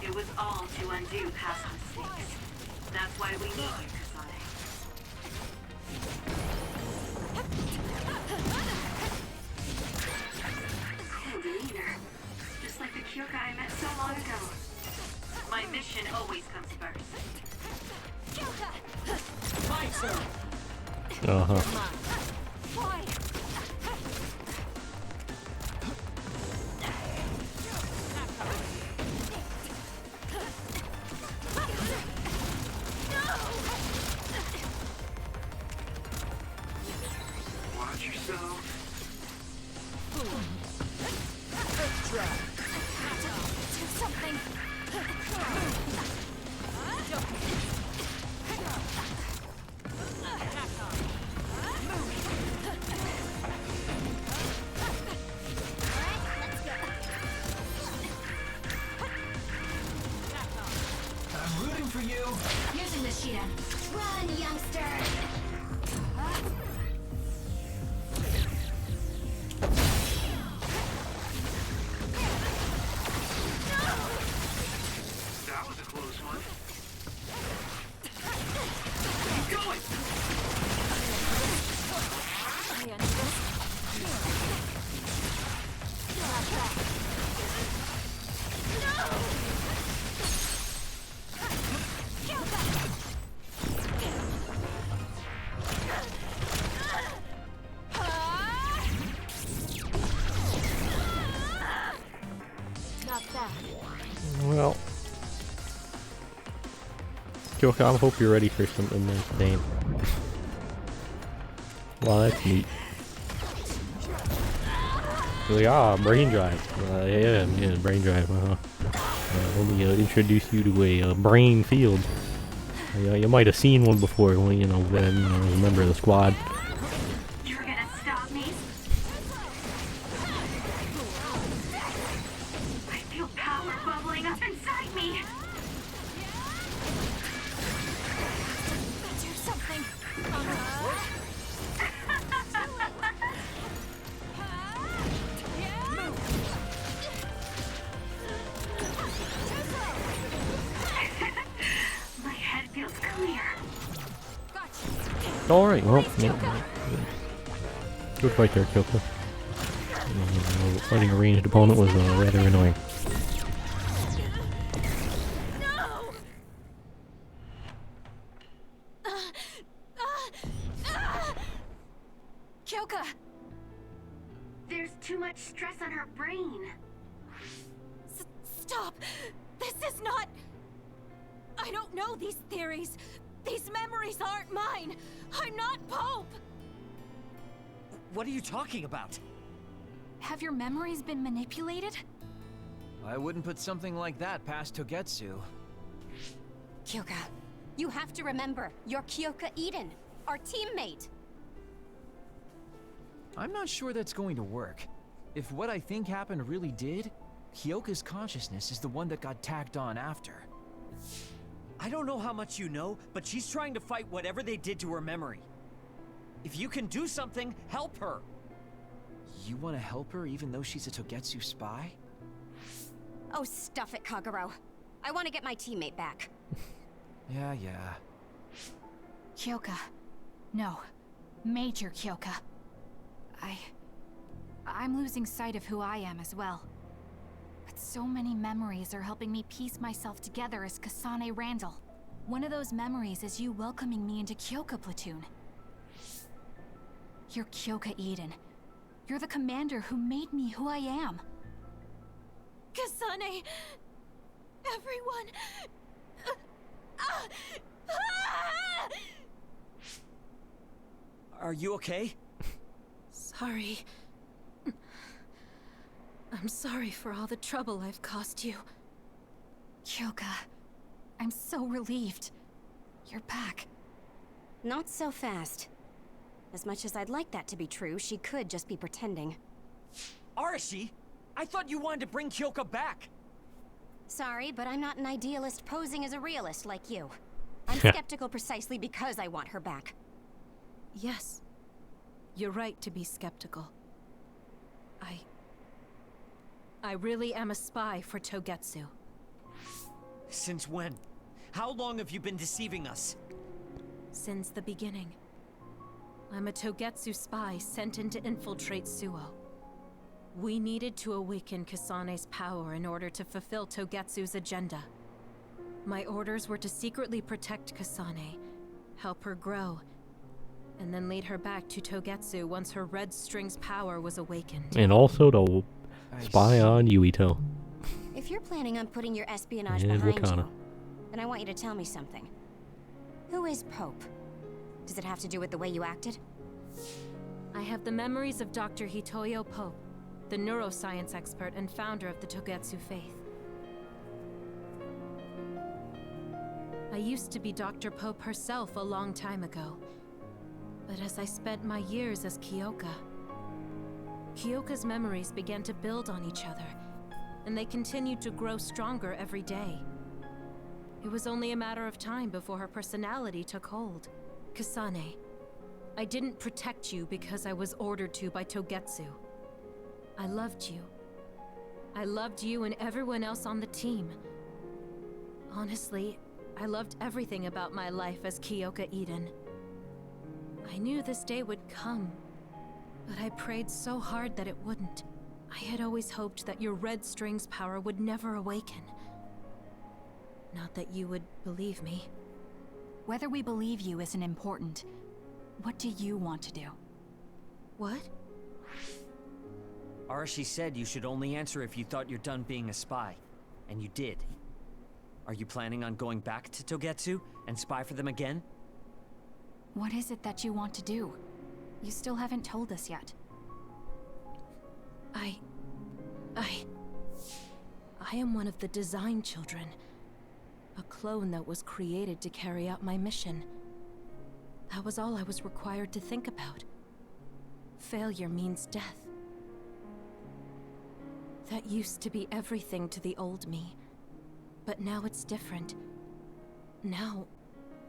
It was all to undo past mistakes. That's why we need you, Kasane. Cool demeanor. Just like the Kyoka I met so long ago. My mission always comes first. Kyoka! My turn! Uh-huh. Why? Watch yourself. Do something. I'm rooting for you. Using the Shida. Run, youngster! That was a close one. Keep going. Not bad. Well, Kyoka, I hope you're ready for something nice, Dane. Wow, that's neat. Like, brain drive. Yeah, brain drive. Let me introduce you to a brain field. You might have seen one before when you know, a member of the squad. You're gonna stop me? I feel power bubbling up inside me. Do something. My head feels Alright, well, good fight there, Kyoko. Fighting a ranged opponent was rather annoying. Kyoka! There's too much stress on her brain. Stop! This is not... I don't know these theories. These memories aren't mine. I'm not Pope! What are you talking about? Have your memories been manipulated? I wouldn't put something like that past Togetsu. Kyoka, you have to remember, you're Kyoka Eden, our teammate. I'm not sure that's going to work. If what I think happened really did, Kyoka's consciousness is the one that got tagged on after. I don't know how much you know, but she's trying to fight whatever they did to her memory. If you can do something, help her! You want to help her even though she's a Togetsu spy? Oh, stuff it, Kagero. I want to get my teammate back. Yeah. Kyoka. No. Major Kyoka. I'm losing sight of who I am as well. But so many memories are helping me piece myself together as Kasane Randall. One of those memories is you welcoming me into Kyoka Platoon. You're Kyoka Eden. You're the commander who made me who I am. Kasane! Everyone! Are you okay? Sorry. I'm sorry for all the trouble I've caused you. Kyoka, I'm so relieved. You're back. Not so fast. As much as I'd like that to be true, she could just be pretending. Arashi! I thought you wanted to bring Kyoka back! Sorry, but I'm not an idealist posing as a realist like you. I'm skeptical precisely because I want her back. Yes. You're right to be skeptical. I really am a spy for Togetsu. Since when? How long have you been deceiving us? Since the beginning. I'm a Togetsu spy sent in to infiltrate Suo. We needed to awaken Kasane's power in order to fulfill Togetsu's agenda. My orders were to secretly protect Kasane, help her grow, and then lead her back to Togetsu once her red string's power was awakened. And also to spy on Yuito. If you're planning on putting your espionage And behind Wakana. you, then I want you to tell me something. Who is Pope? Does it have to do with the way you acted? I have the memories of Dr. Hitoyo Pope, the neuroscience expert and founder of the Togetsu faith. I used to be Dr. Pope herself a long time ago. But as I spent my years as Kyoka's memories began to build on each other, and they continued to grow stronger every day. It was only a matter of time before her personality took hold. Kasane, I didn't protect you because I was ordered to by Togetsu. I loved you. I loved you and everyone else on the team. Honestly, I loved everything about my life as Kyoka Eden. I knew this day would come, but I prayed so hard that it wouldn't. I had always hoped that your red string's power would never awaken. Not that you would believe me. Whether we believe you isn't important. What do you want to do? What? Arashi said you should only answer if you thought you're done being a spy. And you did. Are you planning on going back to Togetsu and spy for them again? What is it that you want to do? You still haven't told us yet. I am one of the design children. A clone that was created to carry out my mission. That was all I was required to think about. Failure means death. That used to be everything to the old me. But now it's different. Now,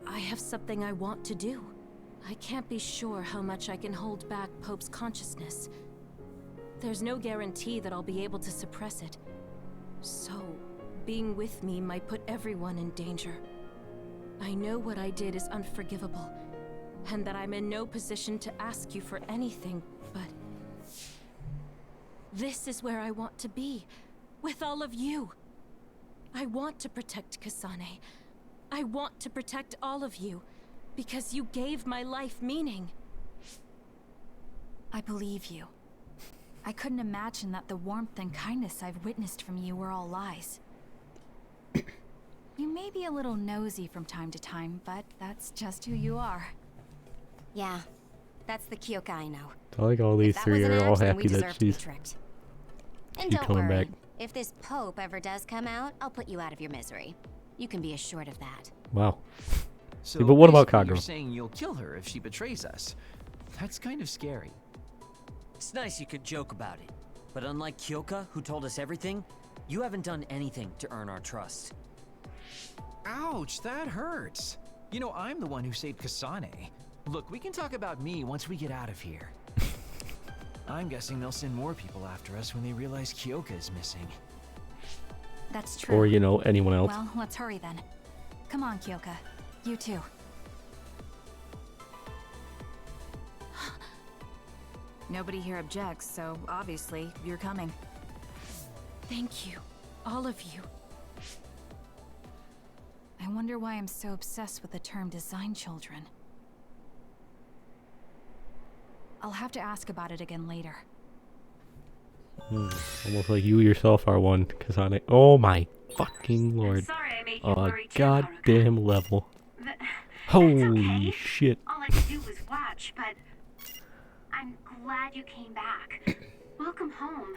I have something I want to do. I can't be sure how much I can hold back Pope's consciousness. There's no guarantee that I'll be able to suppress it. So, being with me might put everyone in danger. I know what I did is unforgivable, and that I'm in no position to ask you for anything, but this is where I want to be, with all of you. I want to protect Kasane. I want to protect all of you, because you gave my life meaning. I believe you. I couldn't imagine that the warmth and kindness I've witnessed from you were all lies. You may be a little nosy from time to time, but that's just who you are. Yeah, that's the Kyoka I know. I like all these three are all happy that she's And don't coming worry, back. if this Pope ever does come out, I'll put you out of your misery. You can be assured of that. Wow. So Yeah, but what about basically you're Kagura? saying you'll kill her if she betrays us. That's kind of scary. It's nice you could joke about it, but unlike Kyoka, who told us everything, you haven't done anything to earn our trust. Ouch, that hurts. You know, I'm the one who saved Kasane. Look, we can talk about me once we get out of here. I'm guessing they'll send more people after us when they realize Kyoka is missing. That's true. Or, you know, anyone else. Well, let's hurry then. Come on, Kyoka. You too. Nobody here objects, so obviously you're coming. Thank you, all of you. I wonder why I'm so obsessed with the term design children. I'll have to ask about it again later. Almost like you yourself are one, Kasane. Oh my fucking lord. sorry I made you worry too, Goddamn level. That's Holy okay. shit. All I could do was watch, but I'm glad you came back. Welcome home.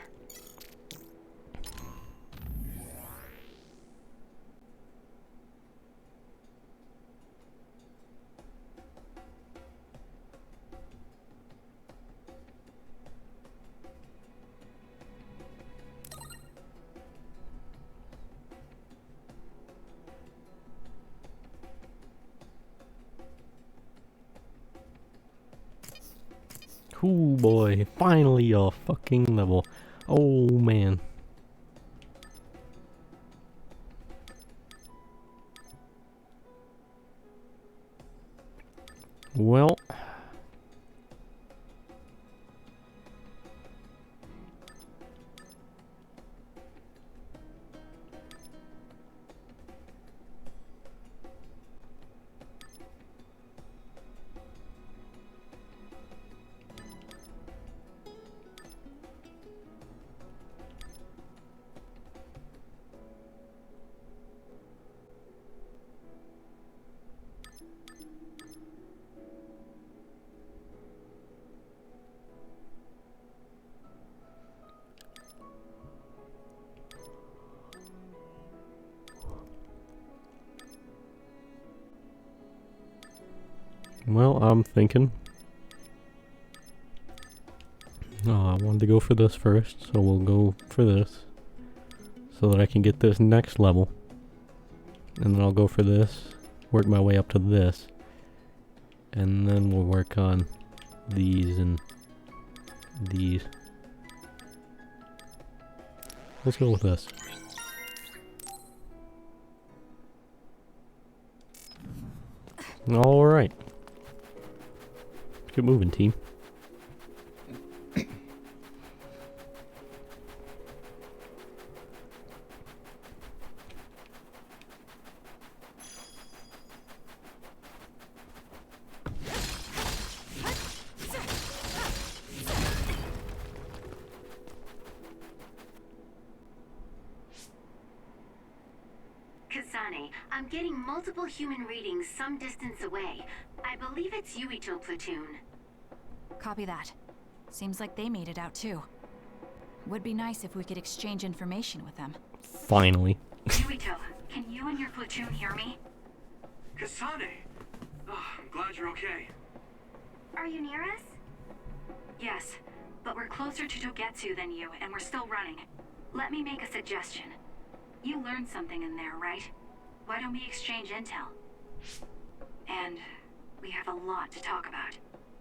Ooh boy, finally a fucking level. Oh man. Well. Well, I'm thinking. I wanted to go for this first, so we'll go for this. So that I can get this next level. And then I'll go for this, work my way up to this. And then we'll work on these and these. Let's go with this. Alright. Get moving, team. Kasane, I'm getting multiple human readings some distance away. I believe it's Yuito platoon. Copy that. Seems like they made it out too. Would be nice if we could exchange information with them. Finally. Yuito, can you and your platoon hear me? Kasane! Oh, I'm glad you're okay. Are you near us? Yes, but we're closer to Togetsu than you, and we're still running. Let me make a suggestion. You learned something in there, right? Why don't we exchange intel? And we have a lot to talk about.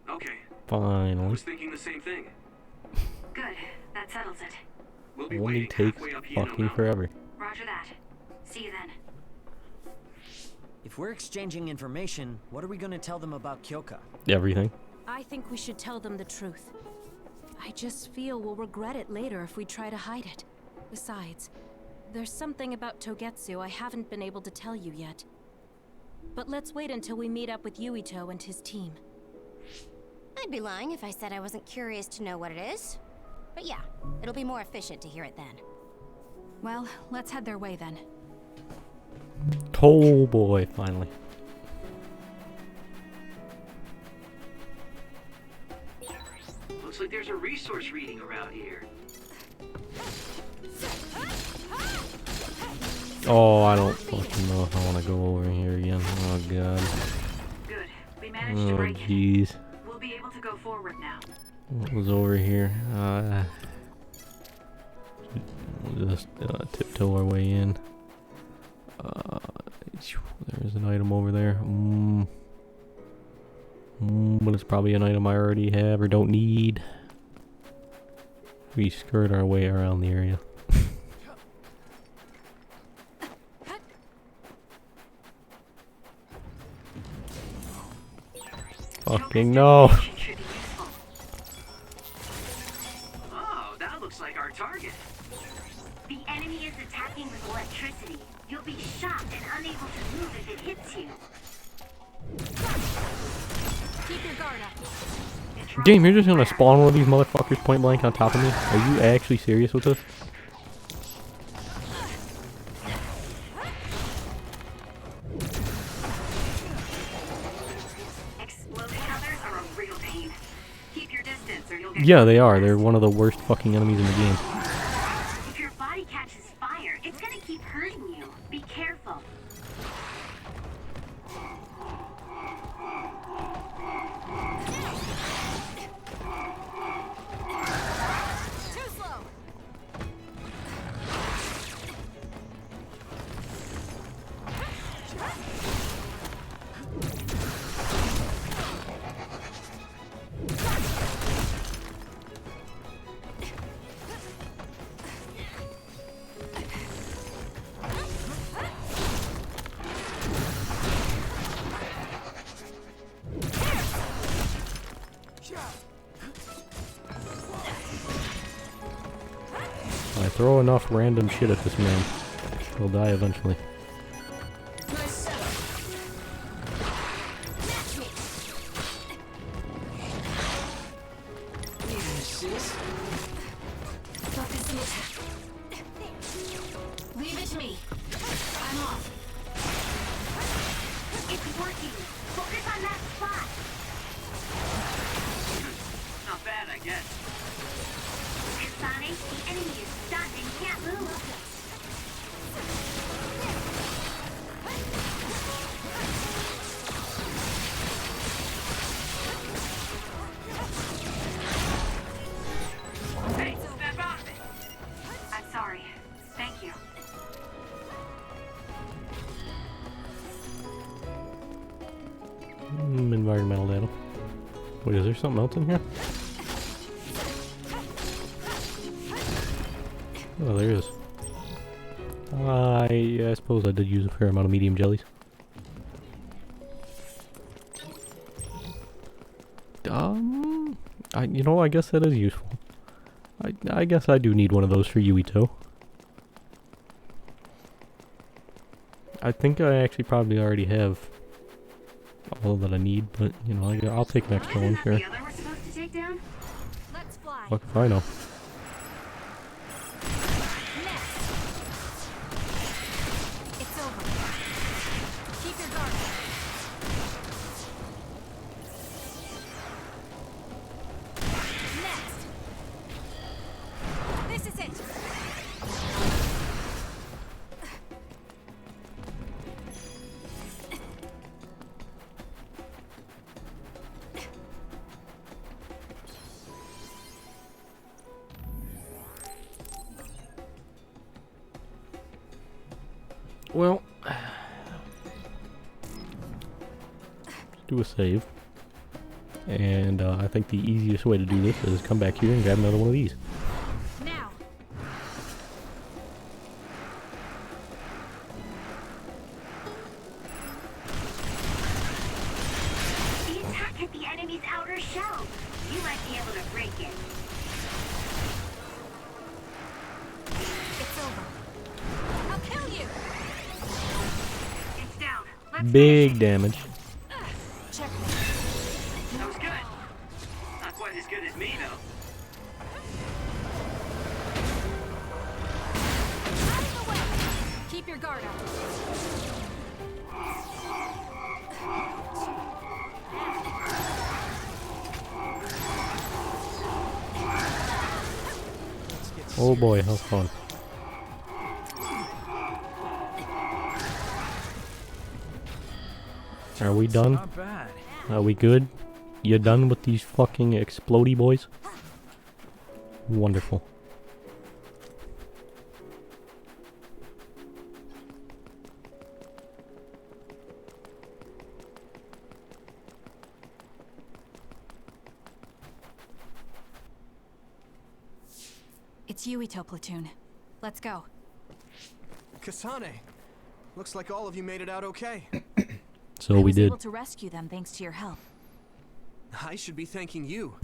Okay. I Finally. was thinking the same thing. Good, that settles it. We'll be Only waiting takes halfway up Hino fucking Mountain. forever. Roger that. See you then. If If we're exchanging information, what are we gonna tell them about Kyoka? Everything. I think we should tell them the truth. I just feel we'll regret it later if we try to hide it. Besides, there's something about Togetsu I haven't been able to tell you yet. But let's wait until we meet up with Yuito and his team. I'd be lying if I said I wasn't curious to know what it is. But yeah, it'll be more efficient to hear it then. Well, let's head their way then. Oh boy, finally. Looks like there's a resource reading around here. Oh, I don't fucking know if I want to go over here again. Oh god. Good. We managed to Oh break it. jeez. We'll be able to go forward now. What was over here? We'll just tiptoe our way in. There's an item over there. But it's probably an item I already have or don't need. We skirt our way around the area. Fucking no! Oh, that looks like our target. The enemy is attacking with electricity. You'll be shocked and unable to move if it hits you. Keep your guard up. Game, you're just gonna spawn one of these motherfuckers point blank on top of me? Are you actually serious with this? Exploding others are a real pain. Keep your distance or you'll get... Yeah, they are. They're one of the worst fucking enemies in the game. If your body catches fire, it's gonna keep hurting you. Be careful. Too slow. I throw enough random shit at this man, he'll die eventually. Leave it to me. I'm off. It's working. Focus on that spot. Not bad, I guess. Kasane, the enemy is stunned and can't move. Hey, step out of it! I'm sorry. Thank you. Environmental data. Wait, is there something else in here? Oh, there is. I suppose I did use a fair amount of medium jellies. I guess that is useful. I guess I do need one of those for Yuito. I think I actually probably already have all that I need, but I'll take an extra one, sure. The other we're supposed to take down? Let's fly. Fuck if I know. It's over. Keep your guard up. Next. This is it. Well, do a save. And I think the easiest way to do this is come back here and grab another one of these. Now. baby's outer shell. You might be able to break it. It's over. I'll kill you. It's down. Let's Big damage. Check. That was good. Not quite as good as me, though. Out of the way. Keep your guard up. Oh boy, how fun. Are we done? Not bad. Are we good? You done with these fucking explodey boys? Wonderful. It's Yuito platoon. Let's go. Kasane, looks like all of you made it out okay. So we I was did. able to rescue them thanks to your help. I should be thanking you.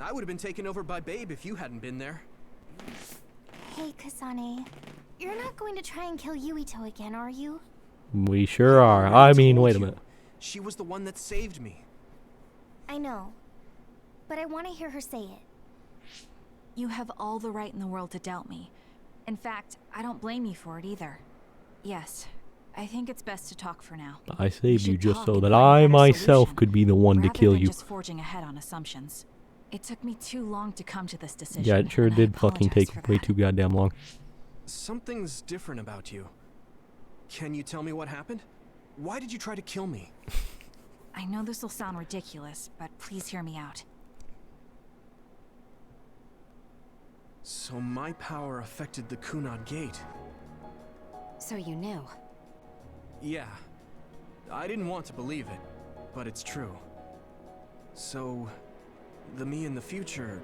I would have been taken over by Babe if you hadn't been there. Hey, Kasane. You're not going to try and kill Yuito again, are you? We sure are. I mean, wait a minute. She was the one that saved me. I know. But I want to hear her say it. You have all the right in the world to doubt me. In fact, I don't blame you for it either. Yes, I think it's best to talk for now. I saved you just so and that find a I better myself solution, could be the one to rather kill than you. just forging ahead on assumptions. It took me too long to come to this decision. Yeah, it sure and I did fucking apologize take for way that. too goddamn long. Something's different about you. Can you tell me what happened? Why did you try to kill me? I know this will sound ridiculous, but please hear me out. So my power affected the Kunad Gate. So you knew. Yeah. I didn't want to believe it, but it's true. So, the me in the future...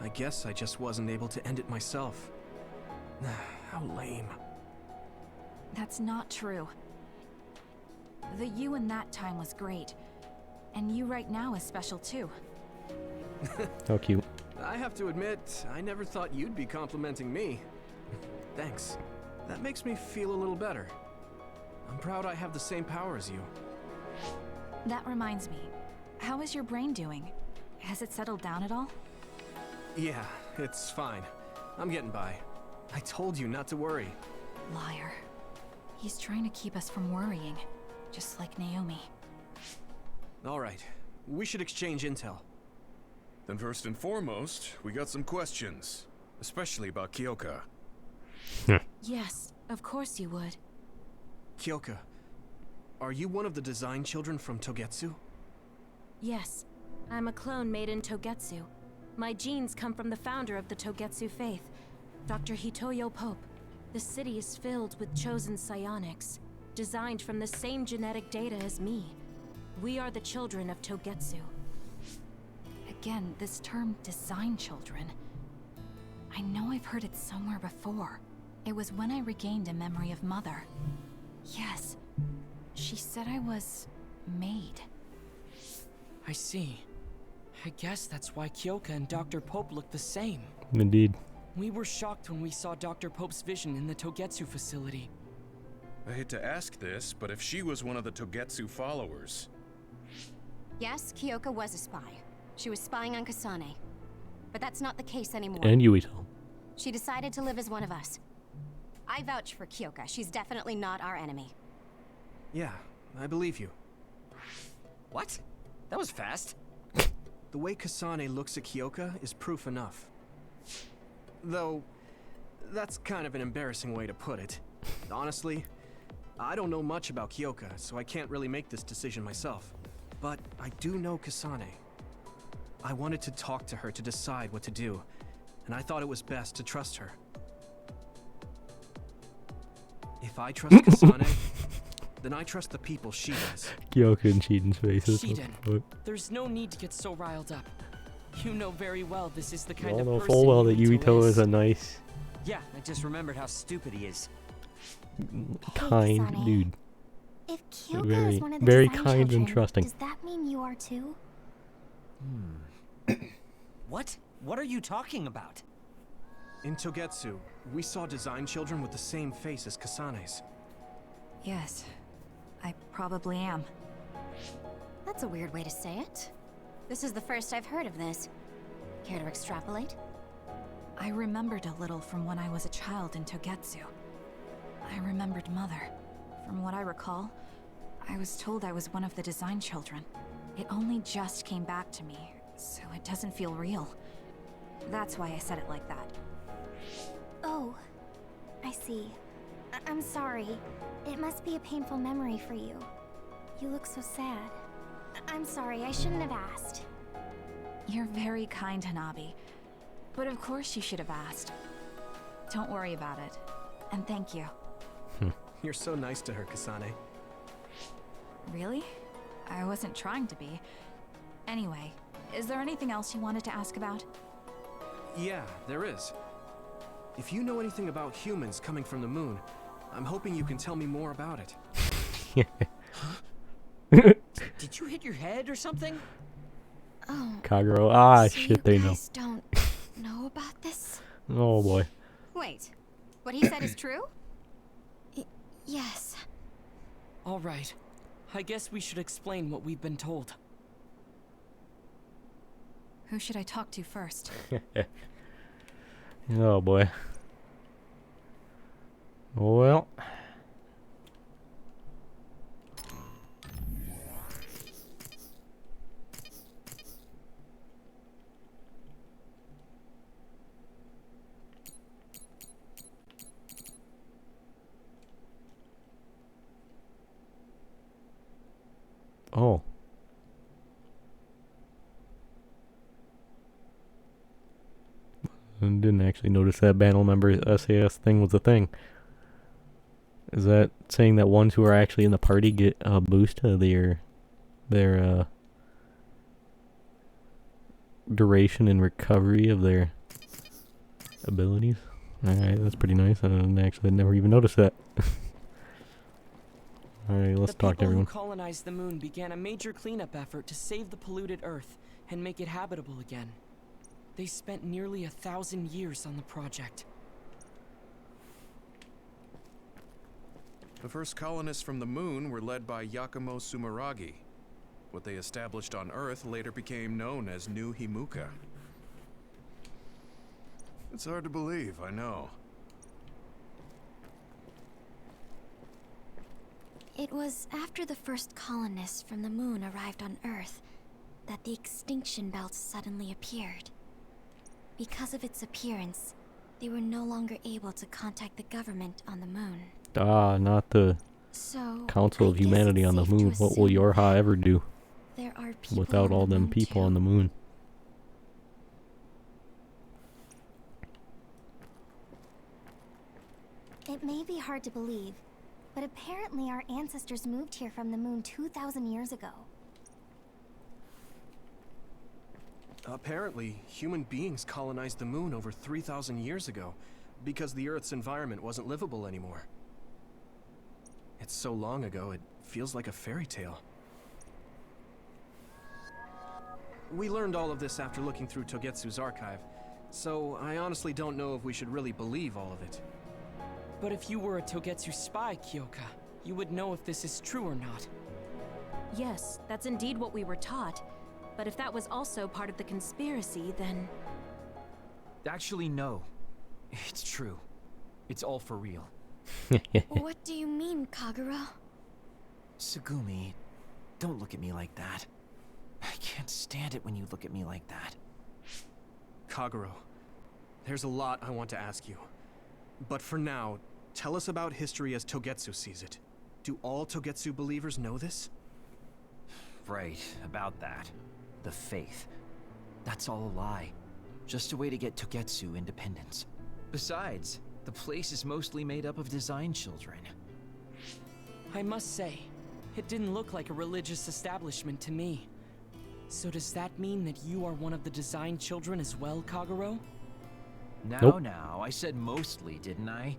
I guess I just wasn't able to end it myself. How lame. That's not true. The you in that time was great. And you right now is special too. How cute. I have to admit, I never thought you'd be complimenting me. Thanks. That makes me feel a little better. I'm proud I have the same power as you. That reminds me. How is your brain doing? Has it settled down at all? Yeah, it's fine. I'm getting by. I told you not to worry. Liar. He's trying to keep us from worrying. Just like Naomi. Alright, we should exchange intel. Then first and foremost, we got some questions. Especially about Kyoka. Yes, of course you would. Kyoka, are you one of the design children from Togetsu? Yes, I'm a clone made in Togetsu. My genes come from the founder of the Togetsu faith, Dr. Hitoyo Pope. The city is filled with chosen psionics, designed from the same genetic data as me. We are the children of Togetsu. Again, this term design children. I know I've heard it somewhere before. It was when I regained a memory of Mother. Yes, she said I was made. I see. I guess that's why Kyoka and Dr. Pope look the same. Indeed. We were shocked when we saw Dr. Pope's vision in the Togetsu facility. I hate to ask this, but if she was one of the Togetsu followers... Yes, Kyoka was a spy. She was spying on Kasane. But that's not the case anymore. And Yuito. She decided to live as one of us. I vouch for Kyoka. She's definitely not our enemy. Yeah, I believe you. What? That was fast. The way Kasane looks at Kyoka is proof enough. Though, that's kind of an embarrassing way to put it. Honestly, I don't know much about Kyoka, so I can't really make this decision myself. But I do know Kasane. I wanted to talk to her to decide what to do, and I thought it was best to trust her. If I trust Kasane, then I trust the people she does. Kyoka and Shiden's faces. Shiden, there's no need to get so riled up. You know very well this is the You kind all of know person full well that Yuito is a nice, Yeah, I just remembered how stupid he is. kind Kasane. dude. If Kyoka Very, is one of the very design kind children, and trusting. does that mean you are too? What? What are you talking about? In Togetsu, we saw design children with the same face as Kasane's. Yes, I probably am. That's a weird way to say it. This is the first I've heard of this. Care to extrapolate? I remembered a little from when I was a child in Togetsu. I remembered Mother. From what I recall, I was told I was one of the design children. It only just came back to me, so it doesn't feel real. That's why I said it like that. Oh, I see. I'm sorry. It must be a painful memory for you. You look so sad. I'm sorry, I shouldn't have asked. You're very kind, Hanabi. But of course you should have asked. Don't worry about it. And thank you. You're so nice to her, Kasane. Really? I wasn't trying to be. Anyway, is there anything else you wanted to ask about? Yeah, there is. If you know anything about humans coming from the moon, I'm hoping you can tell me more about it. Did you hit your head or something? Oh. Kagero. Ah, so shit, they you know. guys don't know about this? Oh boy. Wait, what he said is true? Yes. All right. I guess we should explain what we've been told. Who should I talk to first? Oh boy. Well. Oh. I didn't actually notice that panel member SAS thing was a thing. Is that saying that ones who are actually in the party get a boost to their duration and recovery of their abilities? Alright, that's pretty nice. I never even noticed that. Alright, let's talk to everyone. The people who colonized the moon began a major cleanup effort to save the polluted Earth and make it habitable again. They spent nearly 1,000 years on the project. The first colonists from the moon were led by Yakumo Sumeragi. What they established on Earth later became known as New Himuka. It's hard to believe, I know. It was after the first colonists from the moon arrived on Earth that the extinction belt suddenly appeared. Because of its appearance, they were no longer able to contact the government on the moon. Ah, not the So, Council I of guess Humanity it's on the safe to moon. What will assume Yorha ever do there are people without on all the them moon people too. on the moon? It may be hard to believe, but apparently our ancestors moved here from the moon 2,000 years ago. Apparently, human beings colonized the moon over 3,000 years ago because the Earth's environment wasn't livable anymore. It's so long ago, it feels like a fairy tale. We learned all of this after looking through Togetsu's archive, so I honestly don't know if we should really believe all of it. But if you were a Togetsu spy, Kyoka, you would know if this is true or not. Yes, that's indeed what we were taught. But if that was also part of the conspiracy, then... Actually, no. It's true. It's all for real. What do you mean, Kagero? Tsugumi, don't look at me like that. I can't stand it when you look at me like that. Kagero, there's a lot I want to ask you. But for now, tell us about history as Togetsu sees it. Do all Togetsu believers know this? Right, about that. The faith. That's all a lie. Just a way to get Togetsu independence. Besides, the place is mostly made up of design children. I must say, it didn't look like a religious establishment to me. So does that mean that you are one of the design children as well, Kagero? Now, I said mostly, didn't I?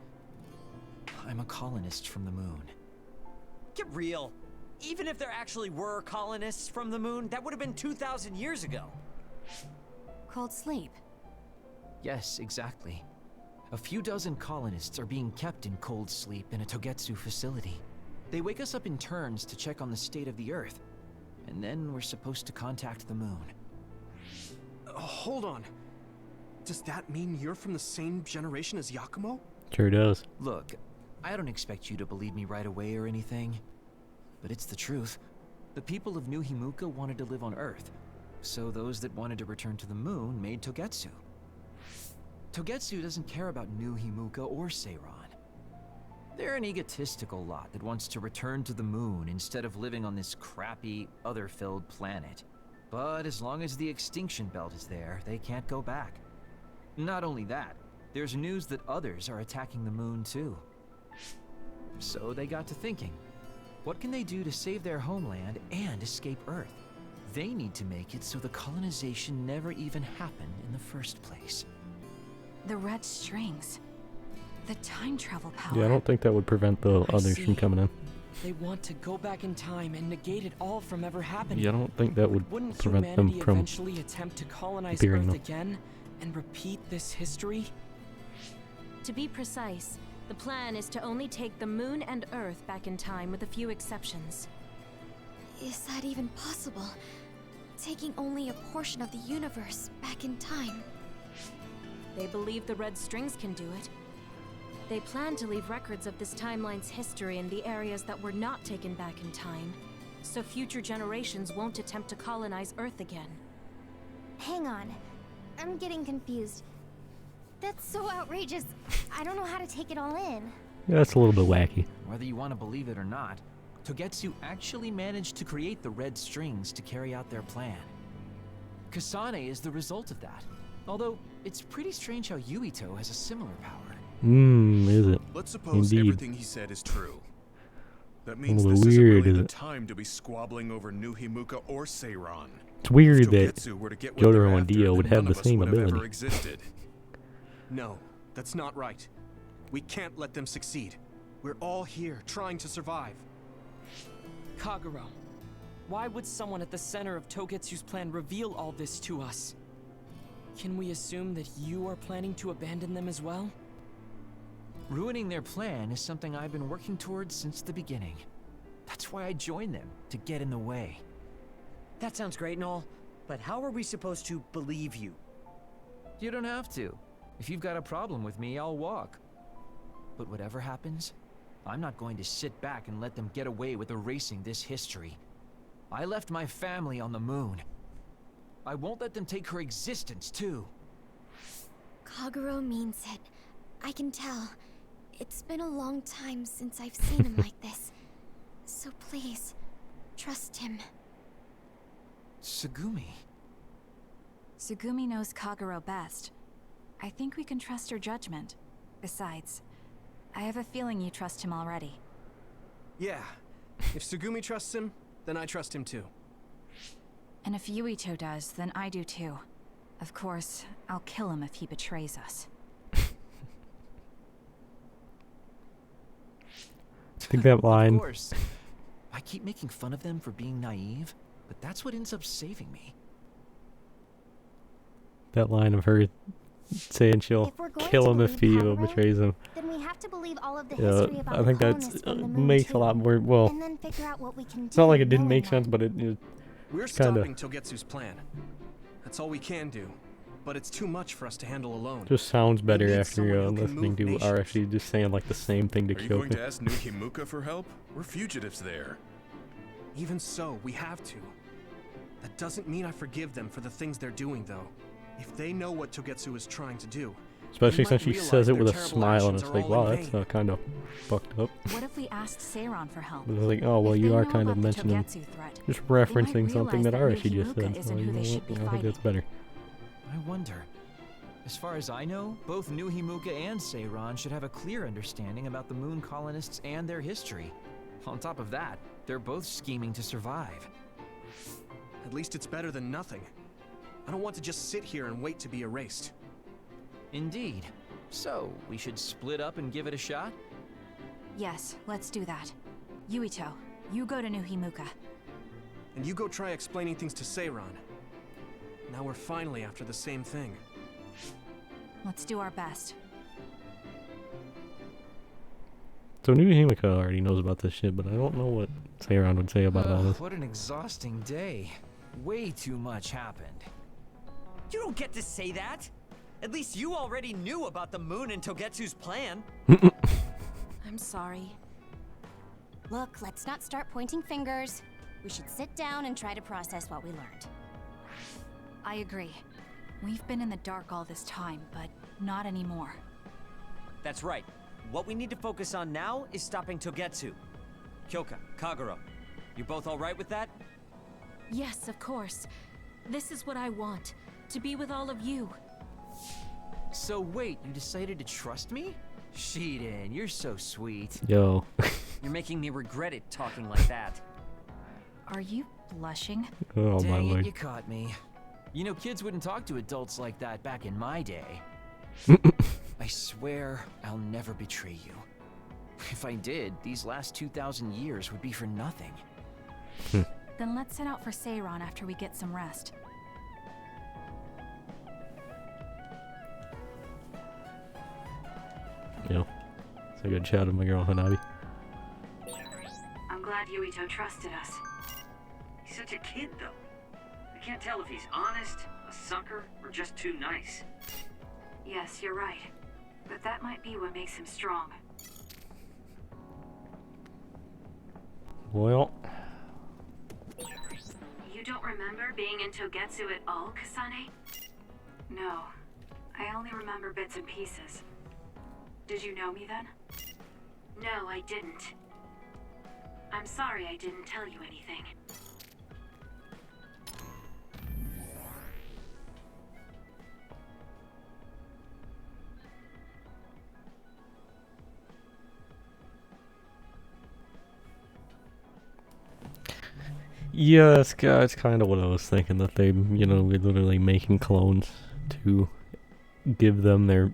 I'm a colonist from the moon. Get real. Even if there actually were colonists from the moon, that would have been 2,000 years ago. Cold sleep. Yes, exactly. A few dozen colonists are being kept in cold sleep in a Togetsu facility. They wake us up in turns to check on the state of the Earth, and then we're supposed to contact the moon. Hold on. Does that mean you're from the same generation as Yakumo? Sure does. Look, I don't expect you to believe me right away or anything, but it's the truth. The people of New Himuka wanted to live on Earth, so those that wanted to return to the moon made Togetsu. Togetsu doesn't care about New Himuka or Seiran. They're an egotistical lot that wants to return to the moon instead of living on this crappy, other-filled planet. But as long as the extinction belt is there, they can't go back. Not only that, there's news that others are attacking the moon too. So they got to thinking, what can they do to save their homeland and escape Earth? They need to make it so the colonization never even happened in the first place. The red strings. The time travel power. Yeah, I don't think that would prevent the others from coming in. They want to go back in time and negate it all from ever happening. Yeah, I don't think that would Wouldn't prevent humanity them from eventually attempt to colonize appearing, Earth though. again and repeat this history? To be precise, the plan is to only take the moon and Earth back in time with a few exceptions. Is that even possible? Taking only a portion of the universe back in time. They believe the red strings can do it. They plan to leave records of this timeline's history in the areas that were not taken back in time, so future generations won't attempt to colonize Earth again. Hang on. I'm getting confused. That's so outrageous. I don't know how to take it all in. Yeah, that's a little bit wacky. Whether you want to believe it or not, Togetsu actually managed to create the red strings to carry out their plan. Kasane is the result of that. Although, it's pretty strange how Yuito has a similar power. Is it? Let's suppose Indeed. everything he said is true. That means little this isn't weird, really is the it? time to be squabbling over New Himuka or Seiran. It's weird If that Togetsu were to get what they're Jotaro and after, Dio then would have none the of us same would have ever ability. existed. No, that's not right. We can't let them succeed. We're all here trying to survive. Kagero, why would someone at the center of Togetsu's plan reveal all this to us? Can we assume that you are planning to abandon them as well? Ruining their plan is something I've been working towards since the beginning. That's why I joined them, to get in the way. That sounds great and all, but how are we supposed to believe you? You don't have to. If you've got a problem with me, I'll walk. But whatever happens, I'm not going to sit back and let them get away with erasing this history. I left my family on the moon. I won't let them take her existence, too. Kagero means it. I can tell. It's been a long time since I've seen him like this. So please, trust him. Tsugumi. Tsugumi knows Kagero best. I think we can trust her judgment. Besides, I have a feeling you trust him already. Yeah. If Tsugumi trusts him, then I trust him too. And if Yuito does, then I do too. Of course, I'll kill him if he betrays us. I think that line. Of course. I keep making fun of them for being naive, but that's what ends up saving me. That line of her saying she'll kill him if he betrays him. Then we have to believe all of the Yeah, history about I think the that colonists from the moon makes too, a lot more. Well, and then figure out what we can it's not do like it didn't knowing make that. sense, but it We're kind stopping of Togetsu's plan. That's all we can do. But it's too much for us to handle alone. just sounds better need after someone who can listening move to nations. are actually just saying like the same thing to Are you going Kyoto. to ask New Himuka for help? We're fugitives there. Even so, we have to. That doesn't mean I forgive them for the things they're doing, though. If they know what Togetsu is trying to do, Especially they since might she says it realize with their a terrible smile, and actions it's are like, all wow, in that's vain. kind of fucked up. What if we asked Seiran for help? But it's like, oh well, If you they are know kind of about the mentioning, Togetsu threat, just they might referencing something that realize that Arashi just New said. Himuka So isn't you who know they what? should be I think fighting. that's better. I wonder. As far as I know, both New Himuka and Seiran should have a clear understanding about the moon colonists and their history. On top of that, they're both scheming to survive. At least it's better than nothing. I don't want to just sit here and wait to be erased. Indeed. So, we should split up and give it a shot? Yes, let's do that. Yuito, you go to New Himuka. And you go try explaining things to Seiran. Now we're finally after the same thing. Let's do our best. So New Himika already knows about this shit, but I don't know what Seiran would say about all this. What an exhausting day. Way too much happened. You don't get to say that! At least you already knew about the moon and Togetsu's plan. I'm sorry. Look, let's not start pointing fingers. We should sit down and try to process what we learned. I agree. We've been in the dark all this time, but not anymore. That's right. What we need to focus on now is stopping Togetsu. Kyoka, Kagero, you both alright with that? Yes, of course. This is what I want. To be with all of you. So wait, you decided to trust me? Shiden, you're so sweet. Yo. You're making me regret it talking like that. Are you blushing? Oh my Dang it, lord. you caught me. You know, kids wouldn't talk to adults like that back in my day. I swear I'll never betray you. If I did, these last 2,000 years would be for nothing. Then let's set out for Seiran after we get some rest. Yo. It's a good shot of my girl Hanabi. I'm glad Yuito trusted us. He's such a kid, though. I can't tell if he's honest, a sucker, or just too nice. Yes, you're right. But that might be what makes him strong. Well. You don't remember being in Togetsu at all, Kasane? No. I only remember bits and pieces. Did you know me then? No, I didn't. I'm sorry I didn't tell you anything. Yeah, it's kind of what I was thinking, that they, you know, we're literally making clones to give them their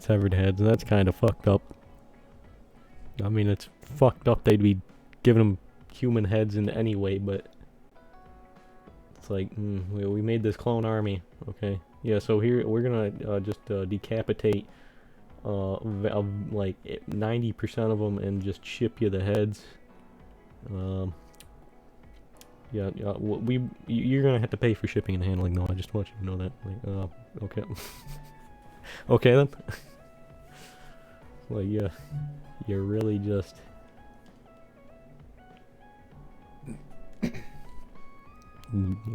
severed heads, and that's kind of fucked up. I mean, it's fucked up they'd be giving them human heads in any way, but it's like, we made this clone army, okay. Yeah, so here, we're gonna just decapitate like 90% of them and just ship you the heads. Yeah, you're gonna have to pay for shipping and handling, though. I just want you to know that. Like, okay. Okay then. Like, yeah, you're really just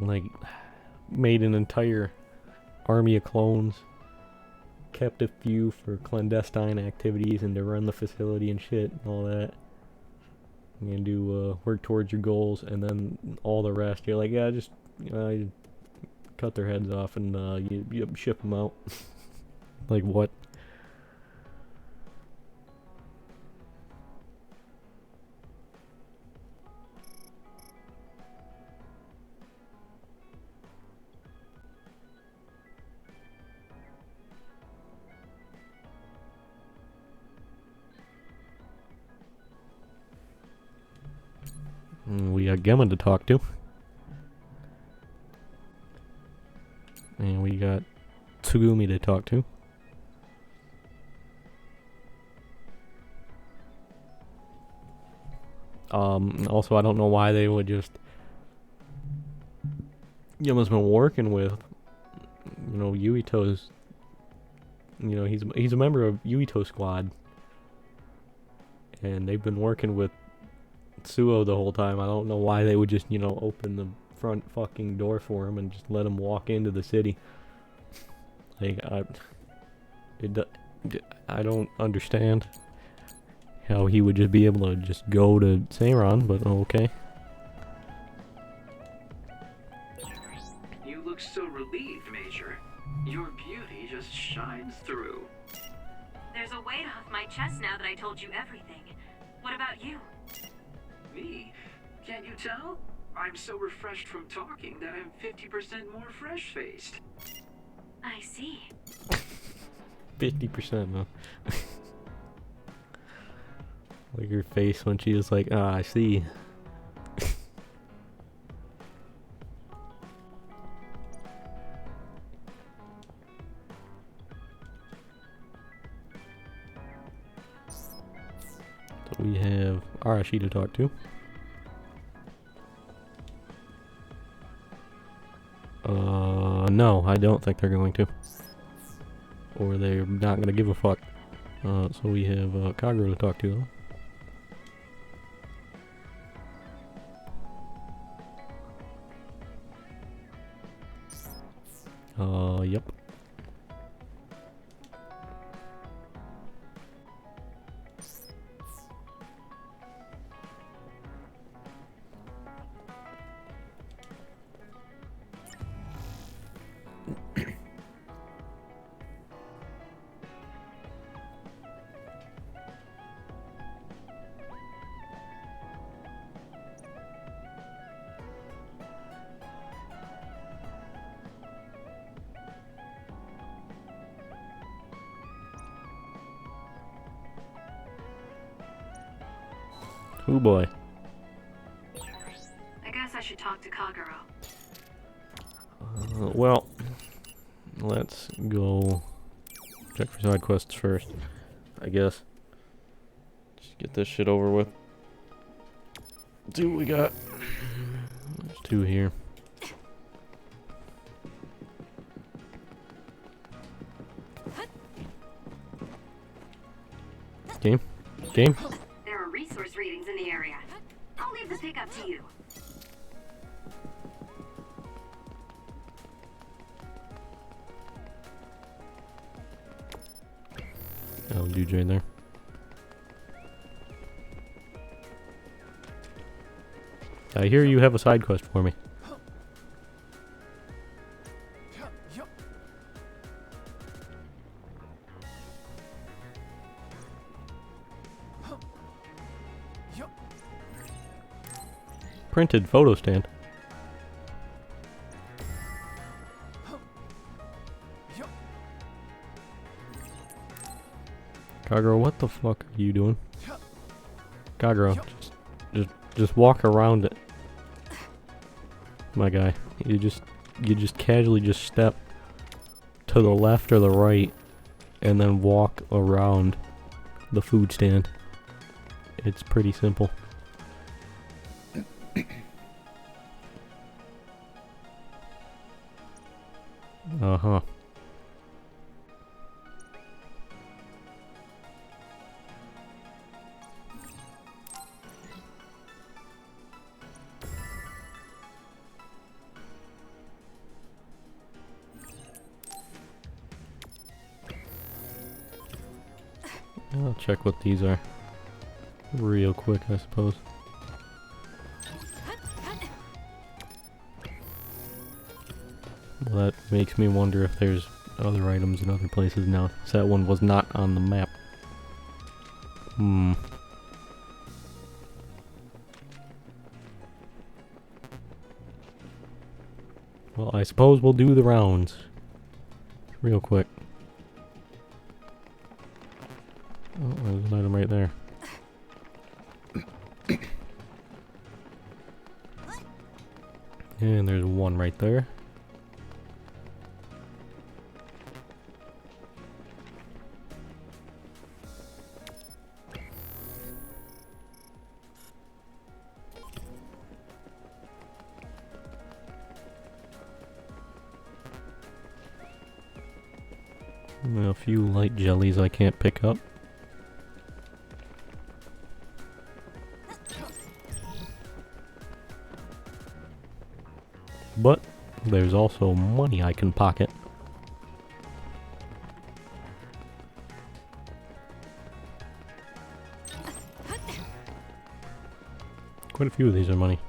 like made an entire army of clones, kept a few for clandestine activities and to run the facility and shit and all that. And do work towards your goals, and then all the rest you're like, yeah, just you cut their heads off and you ship them out. Like, what? We got Gemma to talk to. And we got Tsugumi to talk to. Also, I don't know why they would just... Gemma's been working with, you know, Yuito's... You know, he's a member of Yuito's squad. And they've been working with Suo the whole time. I don't know why they would just, you know, open the front fucking door for him and just let him walk into the city. Like, I don't understand how he would just be able to just go to Seiran, but okay. You look so relieved, Major. Your beauty just shines through. There's a weight off my chest now that I told you everything. What about you? Me? Can't you tell? I'm so refreshed from talking that I'm 50% more fresh-faced. I see. 50%, huh? Like her face when she was like, ah, I see. So we have Arashi to talk to. No, I don't think they're going to. Or they're not going to give a fuck. So we have Kagero to talk to, though. Yep. Oh boy. I guess I should talk to Kagero. Well, let's go check for side quests first, I guess. Just get this shit over with. See what we got. There's 2 here. Game? Game? There are resource readings in the area. I'll leave the pickup to you. Oh, dude right there. I hear you have a side quest for me. Printed photo stand. Kagero, what the fuck are you doing? Kagero, just walk around it. My guy, you just casually just step to the left or the right and then walk around the food stand. It's pretty simple. Uh-huh. I'll check what these are real quick, I suppose. Well, that makes me wonder if there's other items in other places now, since that one was not on the map. Well, I suppose we'll do the rounds real quick. Oh, there's an item right there. And there's one right there. A few light jellies I can't pick up. But there's also money I can pocket. Quite a few of these are money.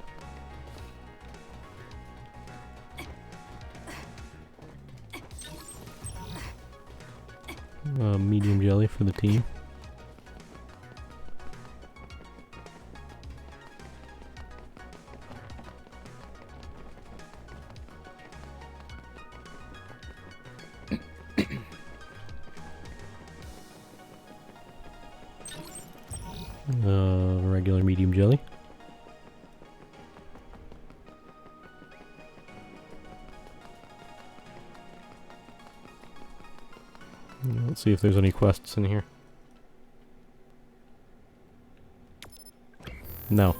Medium jelly for the team. Regular medium jelly. Let's see if there's any quests in here. No.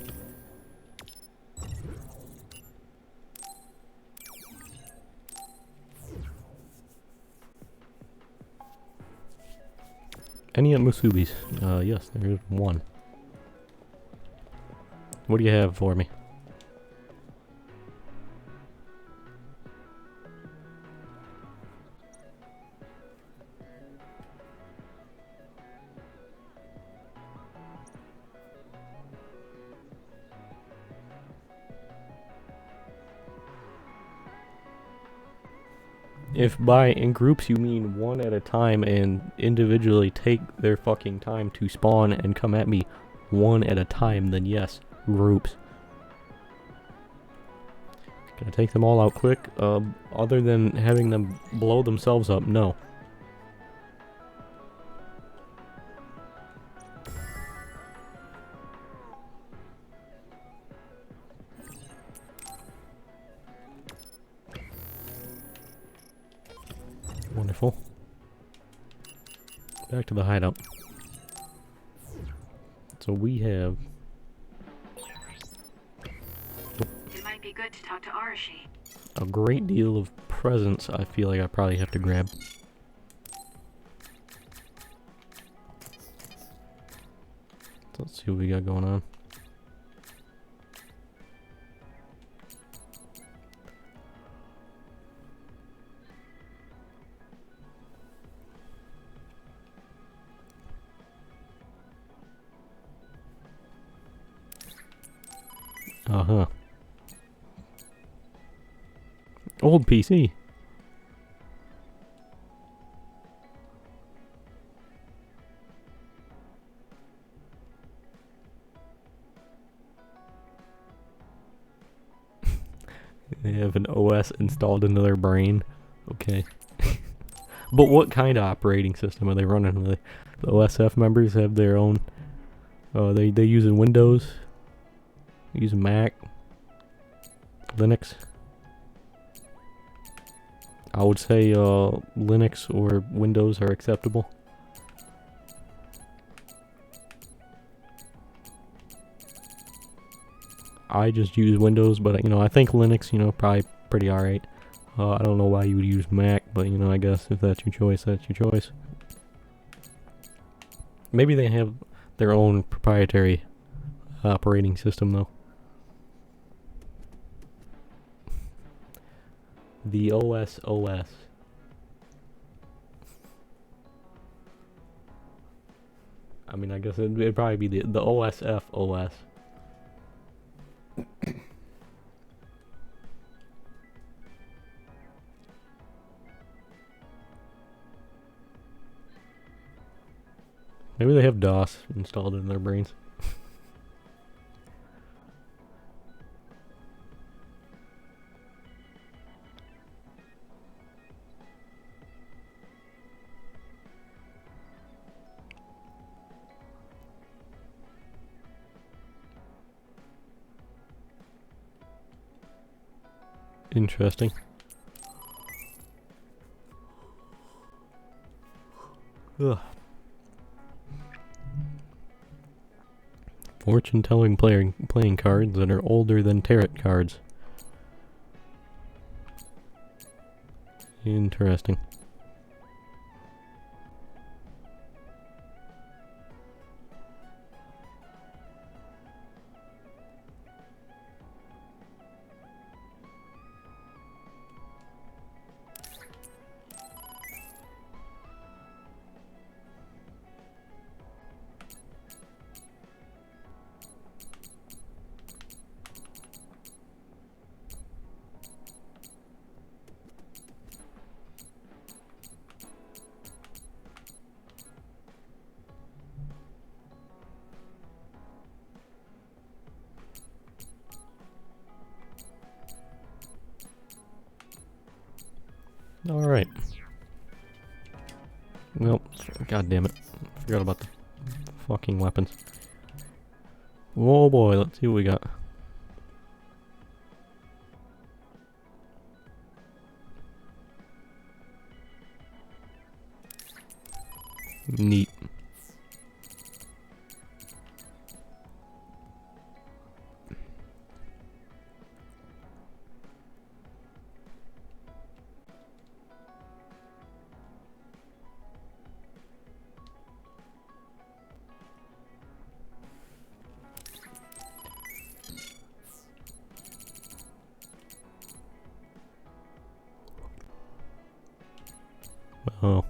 Any at Musubi's? Yes, there's one. What do you have for me? If by in groups you mean one at a time and individually take their fucking time to spawn and come at me one at a time, then yes, groups. Can I take them all out quick? Other than having them blow themselves up, no. Wonderful. Back to the hideout. So we have... It might be good to talk to Arashi. a great deal of presents I feel like I probably have to grab. So let's see what we got going on. Uh-huh. Old PC. They have an OS installed into their brain. Okay. But what kind of operating system are they running? The OSF members have their own... they using Windows? Using Mac? Linux? I would say Linux or Windows are acceptable. I just use Windows, but I think Linux, probably pretty alright. I don't know why you would use Mac, but I guess if that's your choice, that's your choice. Maybe they have their own proprietary operating system though. The OS. I mean, I guess it'd probably be the OSF OS. Maybe they have DOS installed in their brains. Interesting. Ugh. Fortune-telling playing cards that are older than tarot cards. Interesting. Alright. Well, god damn it. Forgot about the fucking weapons. Oh boy, let's see what we got. Neat. Oh.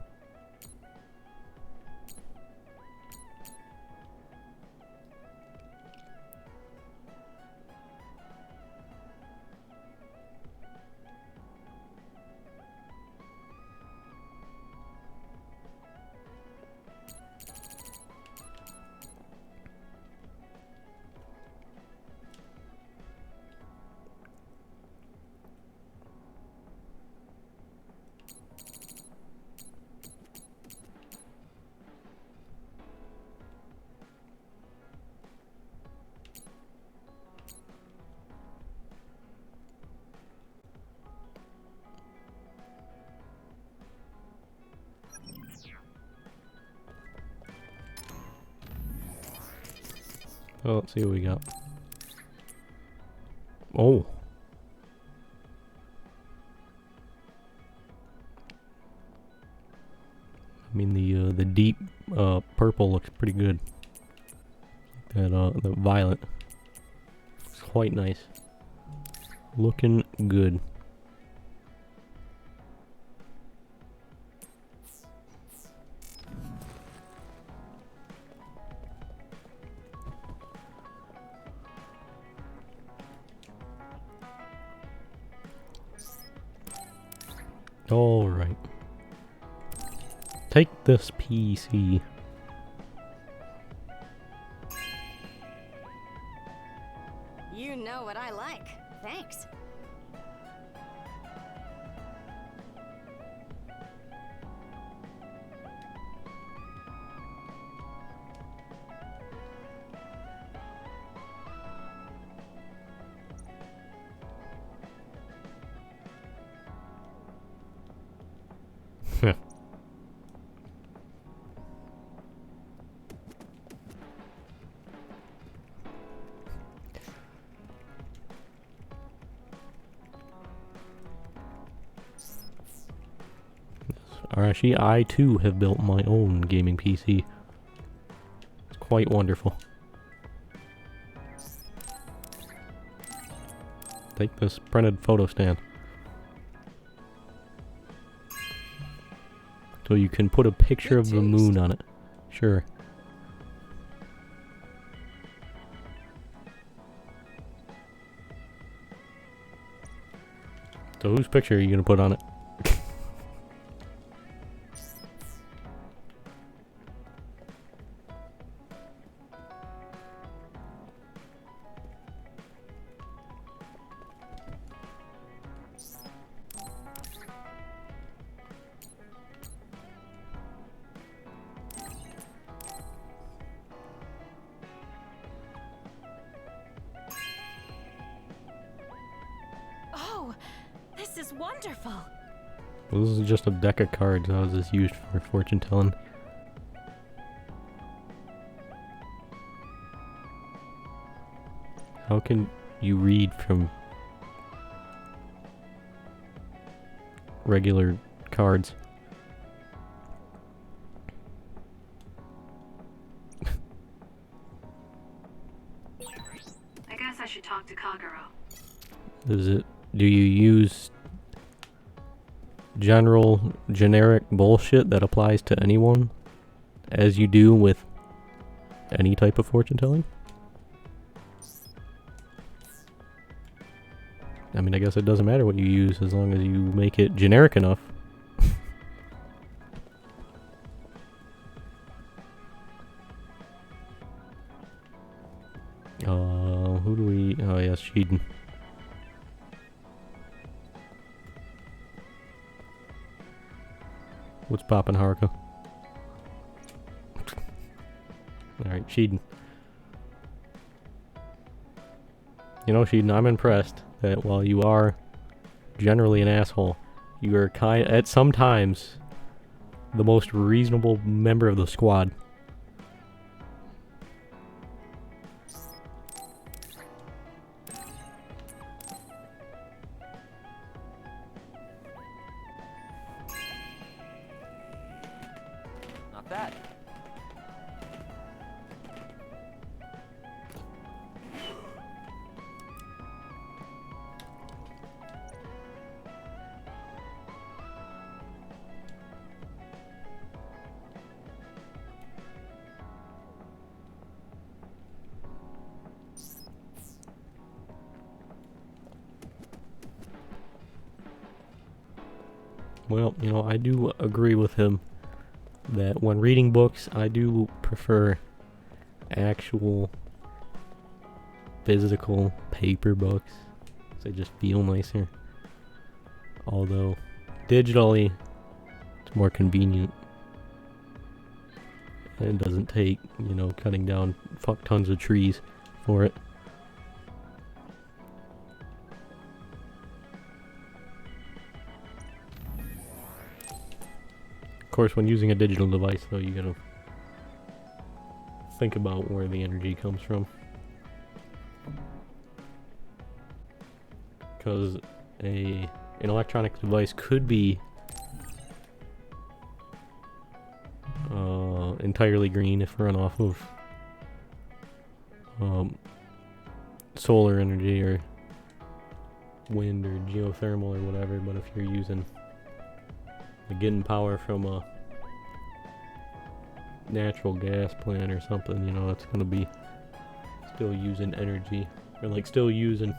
Oh, let's see what we got. Oh. I mean the deep purple looks pretty good. That the violet looks quite nice. Looking good. All right. Take this PC. You know what I like. Thanks. Actually, I too have built my own gaming PC. It's quite wonderful. Take this printed photo stand. So you can put a picture of the moon on it. Sure. So whose picture are you gonna put on it? Oh, this is wonderful. Well, this is just a deck of cards. How is this used for fortune telling? How can you read from regular cards? I guess I should talk to Kagero. Is it? Do you use generic bullshit that applies to anyone, as you do with any type of fortune telling? I mean, I guess it doesn't matter what you use as long as you make it generic enough. Who do we... Oh, yes, Sheeden. What's poppin', Haruka? Alright, Sheeden. you know, Sheedon, I'm impressed that while you are generally an asshole, you are at sometimes the most reasonable member of the squad. Not bad. Well, you know, I do agree with him that when reading books, I do prefer actual physical paper books. They just feel nicer. Although, digitally, it's more convenient. And it doesn't take, you know, cutting down fuck tons of trees for it. Of course, when using a digital device, though, you gotta think about where the energy comes from. Because an electronic device could be entirely green if run off of solar energy or wind or geothermal or whatever, but if you're getting power from a natural gas plant or something, you know, it's gonna be still using energy, or like still using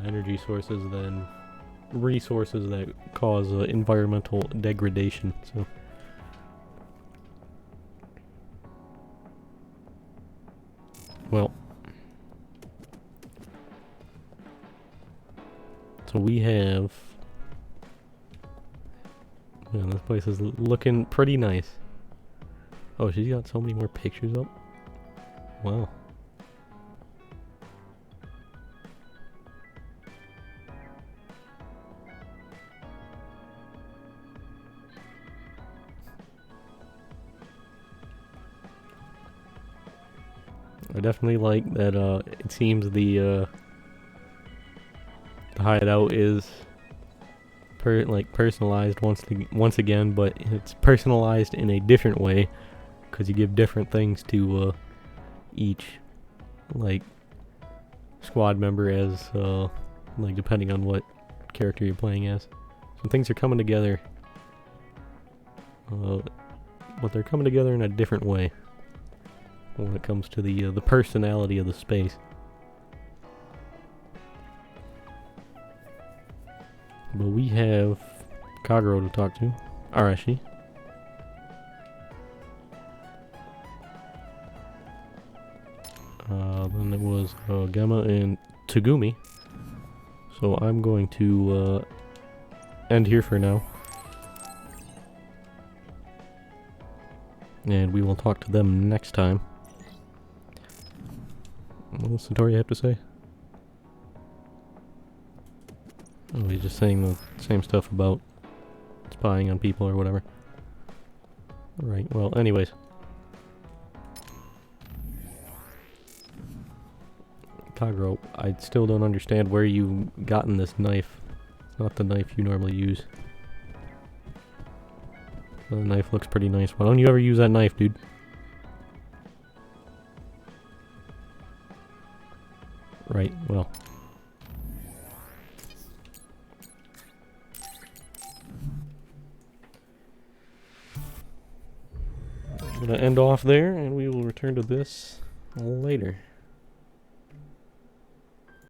energy sources than resources that cause environmental degradation. So well, so we have, man, this place is looking pretty nice. Oh, she's got so many more pictures up. Wow. I definitely like that it seems the hideout is personalized once again, but it's personalized in a different way because you give different things to each like squad member as like depending on what character you're playing as. So things are coming together, but they're coming together in a different way when it comes to the personality of the space. But we have Kagero to talk to, Arashi. Then it was Gemma and Togumi. So I'm going to end here for now. And we will talk to them next time. What does Satori have to say? Oh, he's just saying the same stuff about spying on people or whatever. Alright, well, anyways. Kagero, I still don't understand where you gotten this knife. It's not the knife you normally use. The knife looks pretty nice. Why don't you ever use that knife, dude? Right, well. I'm gonna end off there, and we will return to this later.